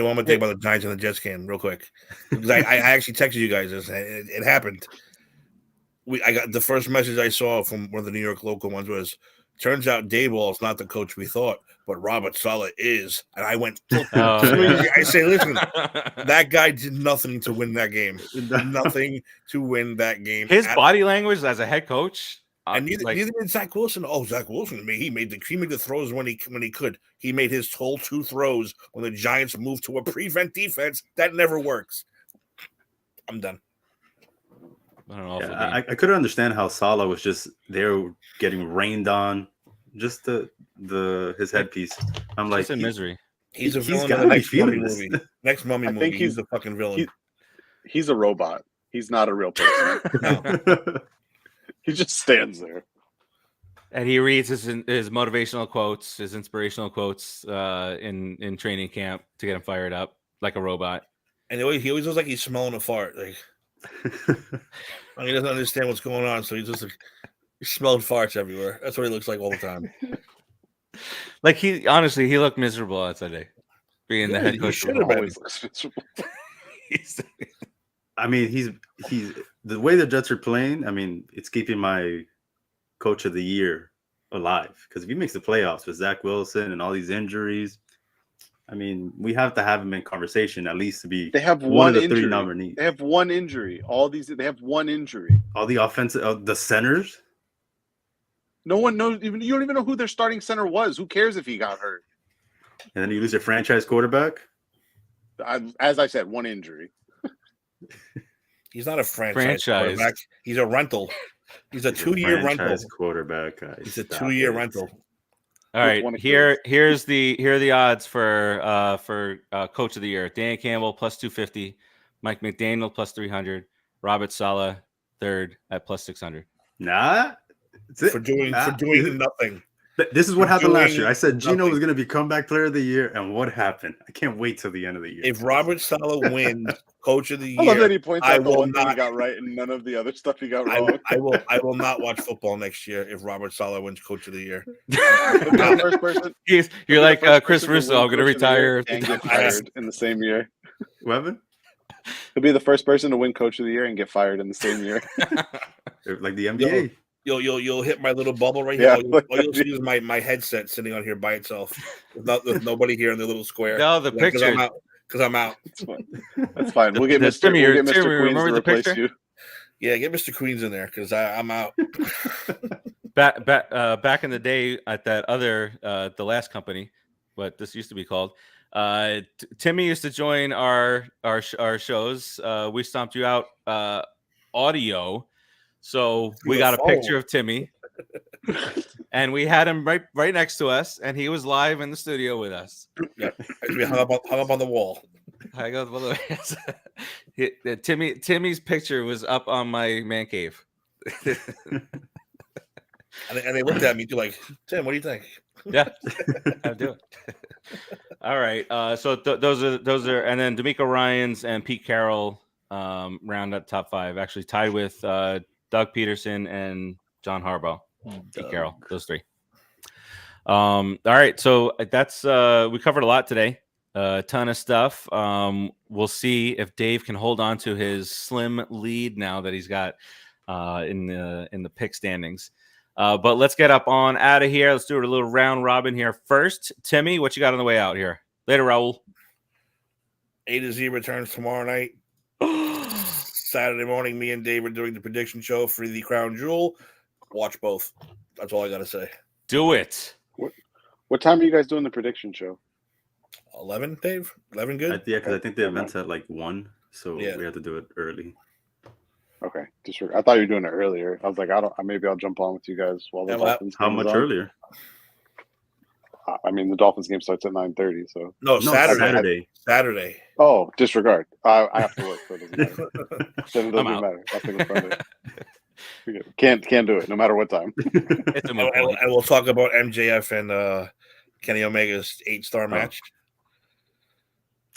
one more thing about the Giants and the Jets game, real quick. Because I actually texted you guys this. It happened. I got the first message I saw from one of the New York local ones was, "Turns out Dayball is not the coach we thought, but Robert Saleh is." And I went, Oh, yeah. I say, listen, that guy did nothing to win that game. Nothing to win that game. His body language as a head coach. And neither did Zach Wilson. Oh, Zach Wilson, he made the throws when he could. He made his whole 2 throws when the Giants moved to a prevent defense. That never works. I'm done. I don't know. Yeah, I couldn't understand how Saleh was just there getting rained on, just his headpiece. I'm like, Just in misery. He's a villain gotta in the be next Mummy feeling this. movie. Next Mummy I movie, think he's a fucking villain. He's a robot. He's not a real person. No. He just stands there. And he reads his motivational quotes, his inspirational quotes in training camp to get him fired up like a robot. And he always looks like he's smelling a fart. Like he doesn't understand what's going on, so he's just like he's smelling farts everywhere. That's what he looks like all the time. Like he looked miserable on Sunday, being the head he coach. should have been. Always looks miserable. I mean, he's the way the Jets are playing. I mean, it's keeping my coach of the year alive because if he makes the playoffs with Zach Wilson and all these injuries, I mean, we have to have him in conversation at least to be. They have one of the injury. 3 nominees. They have one injury. They have one injury. All the offensive, the centers. No one knows. You don't even know who their starting center was. Who cares if he got hurt? And then you lose your franchise quarterback. As I said, one injury. He's not a franchise quarterback. He's a rental. He's a 2-year rental. Quarterback. Guys. He's a 2-year rental. All right, here are the odds for coach of the year. Dan Campbell plus 250, Mike McDaniel plus 300, Robert Saleh third at plus 600. Nah, for doing nothing. This is what happened last year. I said Gino was going to be comeback player of the year, and what happened? I can't wait till the end of the year. If Robert Saleh wins coach of the year, I love that he points out the one thing not, he got right and none of the other stuff he got wrong. I will not watch football next year if Robert Saleh wins coach of the year. First person, you're like Chris Russo. I'm going to retire and get fired in the same year. Weapon? He'll be the first person to win coach of the year and get fired in the same year. Like the NBA. You'll hit my little bubble right here. All you'll see is my headset sitting on here by itself, with nobody here in the little square. No, the picture. Because I'm out. That's fine. We'll get Mr. Queens to replace you. Yeah, get Mr. Queens in there because I'm out. Back in the day at that other the last company, what this used to be called. Timmy used to join our shows. We stomped you out audio. So we got a picture of Timmy, and we had him right next to us, and he was live in the studio with us. Yeah, we hung up on the wall. I go Timmy's picture was up on my man cave, and they looked at me too, like, Tim, what do you think? Yeah, I'll do it. All right, so those are, and then D'Amico Ryans and Pete Carroll round up top 5, actually tied with Doug Peterson and John Harbaugh. Pete Carroll, those 3. All right, so that's we covered a lot today, a ton of stuff. We'll see if Dave can hold on to his slim lead now that he's got in the pick standings. But let's get up on out of here. Let's do a little round robin here first. Timmy, what you got on the way out here? Later, Raul. A to Z returns tomorrow night. Saturday morning, me and Dave are doing the prediction show for the Crown Jewel. Watch both. That's all I got to say. Do it. What time are you guys doing the prediction show? 11, Dave? 11 good? Yeah, because I think the event's at like 1, so yeah. We have to do it early. Okay. I thought you were doing it earlier. I was like, maybe I'll jump on with you guys while the Dolphins How game much is on. earlier? I mean, the Dolphins game starts at 9:30, so. No, Saturday. Oh, disregard. I have to work, so it doesn't matter. It doesn't matter. I'll take it Sunday. Can't do it, no matter what time. And we'll talk about MJF and Kenny Omega's 8-star match.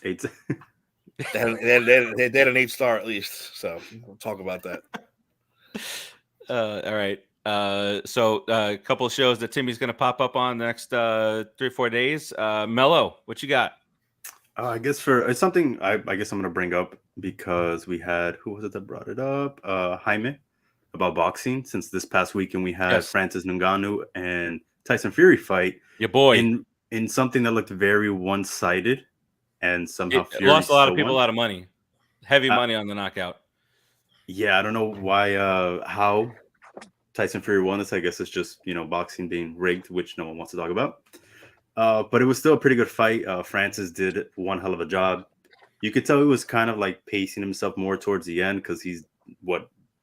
8. They had an 8-star at least, so we'll talk about that. All right. So a couple of shows that Timmy's going to pop up on the next 3 or 4 days. Mello, what you got? I guess it's something I guess I'm going to bring up because we had, who was it that brought it up? Jaime, about boxing. Since this past weekend we had Francis Ngannou and Tyson Fury fight. Your boy. In something that looked very one-sided, and somehow Fury lost a lot of people won. a lot of money. Heavy money on the knockout. Yeah, I don't know why how Tyson Fury won this. I guess it's just, boxing being rigged, which no one wants to talk about. But it was still a pretty good fight. Francis did one hell of a job. You could tell he was kind of like pacing himself more towards the end because he's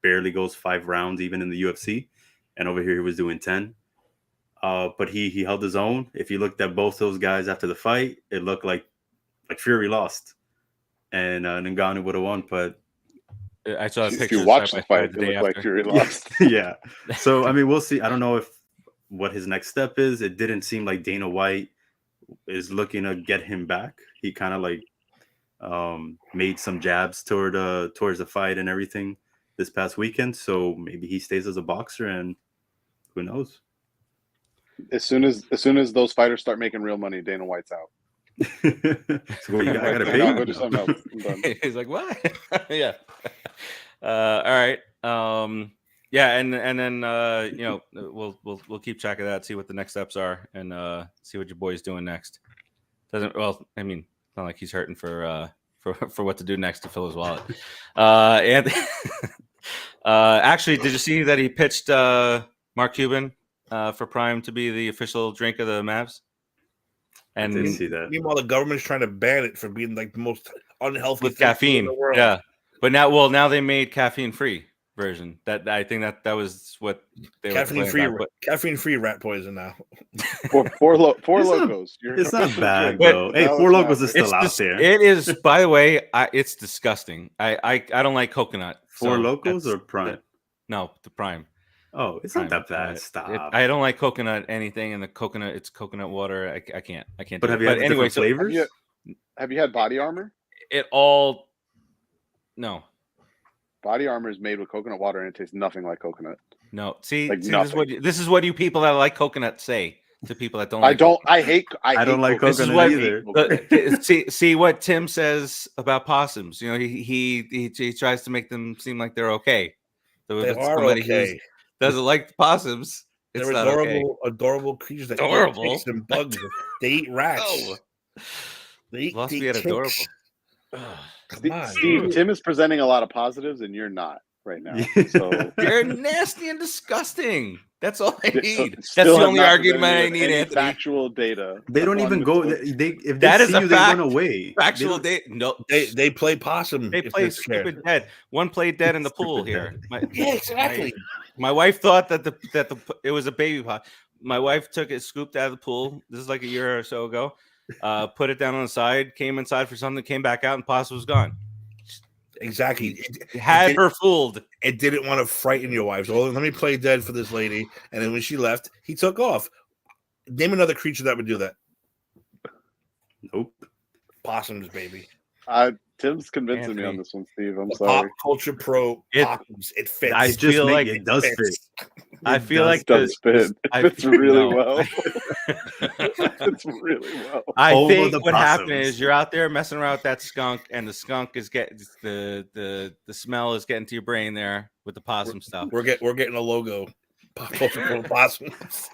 barely goes 5 rounds even in the UFC, and over here he was doing 10. But he held his own. If you looked at both those guys after the fight, it looked like Fury lost, and Ngannou would have won. But I saw a picture. If you watch the fight, it looked like Fury lost. Yeah. So I mean, we'll see. I don't know what his next step is. It didn't seem like Dana White is looking to get him back. He kind of made some jabs towards the fight and everything this past weekend. So maybe he stays as a boxer, and who knows? As soon as those fighters start making real money, Dana White's out. So I gotta pay. No, go do something else. I'm done. He's like, what? Yeah. All right. Yeah, and then we'll keep track of that, see what the next steps are, and see what your boy's doing next. It's not like he's hurting for what to do next to fill his wallet. And actually, did you see that he pitched Mark Cuban for Prime to be the official drink of the Mavs? And I didn't see that. Meanwhile, the government's trying to ban it for being like the most unhealthy with thing caffeine. in the world. Yeah, but now they made caffeine-free version. That I think that was what they were caffeine-free rat poison now. Four Locos. It's not bad though. Hey, Four Locos is still out there. It is, by the way. It's disgusting. I don't like coconut. Four Locos or Prime? No, the Prime. Oh, it's not that bad. Stop. I don't like coconut anything, and it's coconut water. I can't. But have you had different flavors? Have you had Body Armor? No. Body Armor is made with coconut water, and it tastes nothing like coconut. No. See, nothing. this is what you people that like coconut say to people that don't. I don't like coconut either. See what Tim says about possums. He tries to make them seem like they're okay. So they are okay. Doesn't like possums. They're adorable creatures that eat ticks and bugs. They eat rats. Oh. They eat ticks. Adorable. Steve, Tim is presenting a lot of positives, and you're not right now. So you're nasty and disgusting. That's all I need. That's the only argument I need, Anthony. Factual data. They don't even go. If they that see is you, a fact. They run away. Factual data. No, they play possum. They play stupid dead. One played dead in the pool here. Yeah, exactly. My wife thought that it was a baby pot. My wife took it, scooped out of the pool. This is like a year or so ago. Put it down on the side. Came inside for something. Came back out, and possum was gone. Exactly. It had her fooled. It didn't want to frighten your wife. So let me play dead for this lady. And then when she left, he took off. Name another creature that would do that. Nope. Possums, baby. Tim's convincing me on this one, Steve. I'm sorry. Pop culture pro possums. It fits. I feel like it does fit. I feel like it does fit. It fits really well. It's really well. I think what happened is you're out there messing around with that skunk, and the skunk is getting the smell is getting to your brain there with the possum stuff. We're getting a logo. Pop culture pro possums.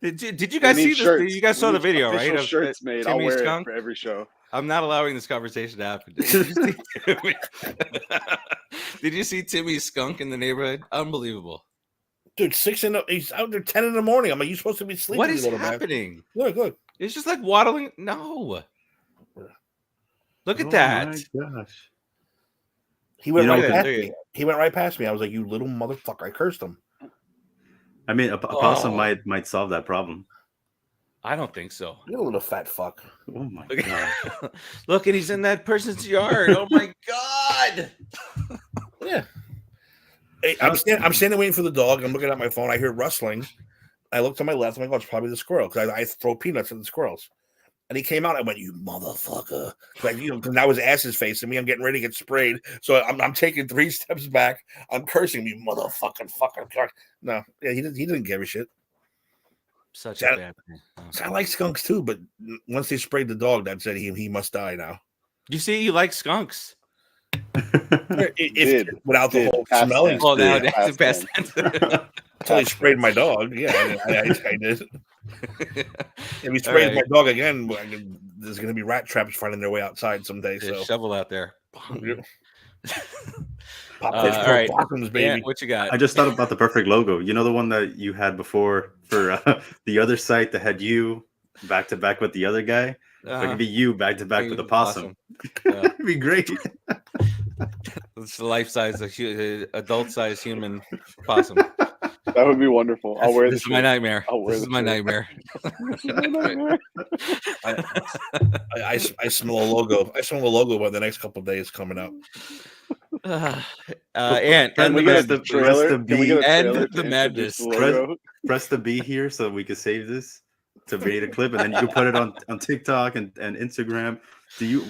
Did you guys see this? You guys saw the video, right? Of shirts made. I'll wear it for every show. I'm not allowing this conversation to happen. Did you see Timmy's skunk in the neighborhood? Unbelievable. Dude, he's out there 10 in the morning. I'm like, you supposed to be sleeping. What is happening? Look. It's just like waddling. No. Look at that. My gosh. He went right past me. He went right past me. I was like, you little motherfucker. I cursed him. I mean, a possum might solve that problem. I don't think so. You're a little fat fuck. Oh my god! Look, and he's in that person's yard. Oh my god! Yeah. Hey, I'm standing waiting for the dog. I'm looking at my phone. I hear rustling. I look to my left. I'm like, oh, it's probably the squirrel because I throw peanuts at the squirrels. And he came out. I went, "You motherfucker!" Like, because now his ass is facing me. I'm getting ready to get sprayed. So I'm taking 3 steps back. I'm cursing, "You motherfucking fucking." No, yeah, he didn't give a shit. Such a bad thing. Oh. So I like skunks too, but once they sprayed the dog, that said he must die now. You see, you like skunks. Without the whole smelling. Well, now that's the best. Until he sprayed my dog. Yeah, I did. If he sprays my dog again, there's going to be rat traps finding their way outside someday. So shovel out there. All right, Possums, baby. Yeah, what you got? I just thought about the perfect logo. You know the one that you had before for the other site that had you back to back with the other guy. So it could be you back to back with the possum. It'd be great. It's the life size, adult size human possum. That would be wonderful. I'll wear this. Is my nightmare. This is my nightmare. I smell a logo. I smell a logo by the next couple of days coming up. And we get the trailer? And the madness. Press the B here so we can save this to create a clip, and then you can put it on TikTok and Instagram.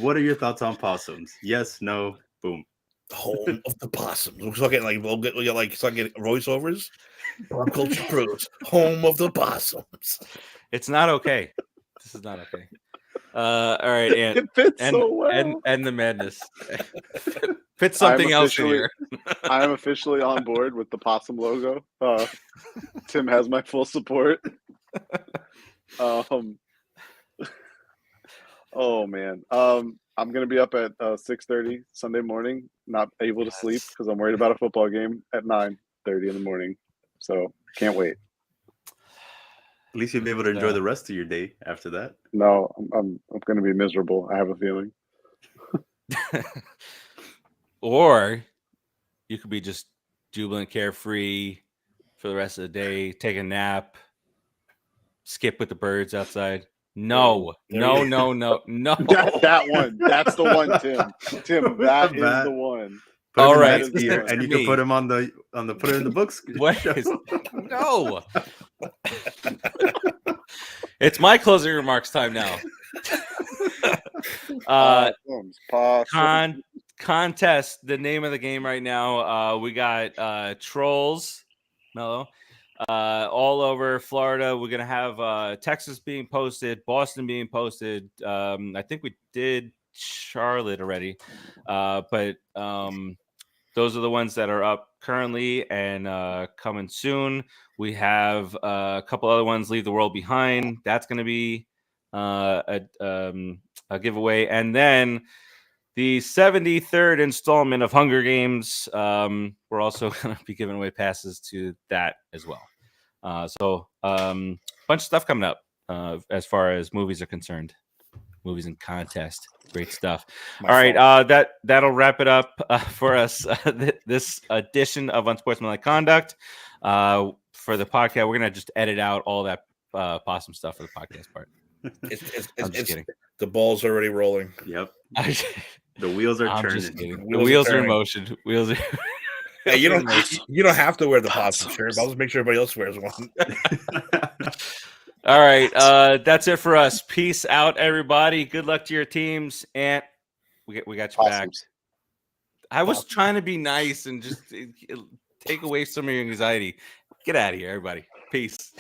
What are your thoughts on possums? Yes, no, boom. Home of the possums. We're still getting we'll get voiceovers. Pop culture pros. Home of the possums. It's not okay. This is not okay. All right, and it fits so well. And the madness. Fits something else in here. I am officially on board with the possum logo. Tim has my full support. Oh man. I'm gonna be up at 6:30 Sunday morning, not able to sleep because I'm worried about a football game at 9:30 in the morning. So can't wait. At least you'll be able to enjoy the rest of your day after that. No, I'm gonna be miserable. I have a feeling. Or you could be just jubilant, carefree for the rest of the day, take a nap, skip with the birds outside. No. That one. That's the one, Tim. That is the one. All right, and you can put him on the put it in the books. No. It's my closing remarks time now. Contest. The name of the game right now. We got trolls, Mello. All over Florida. We're gonna have Texas being posted, Boston being posted. I think we did Charlotte already, but those are the ones that are up currently and coming soon. We have a couple other ones. Leave the World Behind. That's going to be a giveaway, and then the 73rd installment of Hunger Games. We're also going to be giving away passes to that as well. So bunch of stuff coming up as far as movies are concerned. Movies and contest. Great stuff. All right. That'll wrap it up for us. This edition of Unsportsmanlike Conduct. For the podcast, we're going to just edit out all that possum stuff for the podcast part. I'm just kidding. The ball's already rolling. Yep. The wheels are turning. The wheels are in motion. Wheels are... Hey, you don't have to wear the possum shirt. I'll just make sure everybody else wears one. All right. That's it for us. Peace out, everybody. Good luck to your teams. And we got your back. I was trying to be nice and just take away some of your anxiety. Get out of here, everybody. Peace.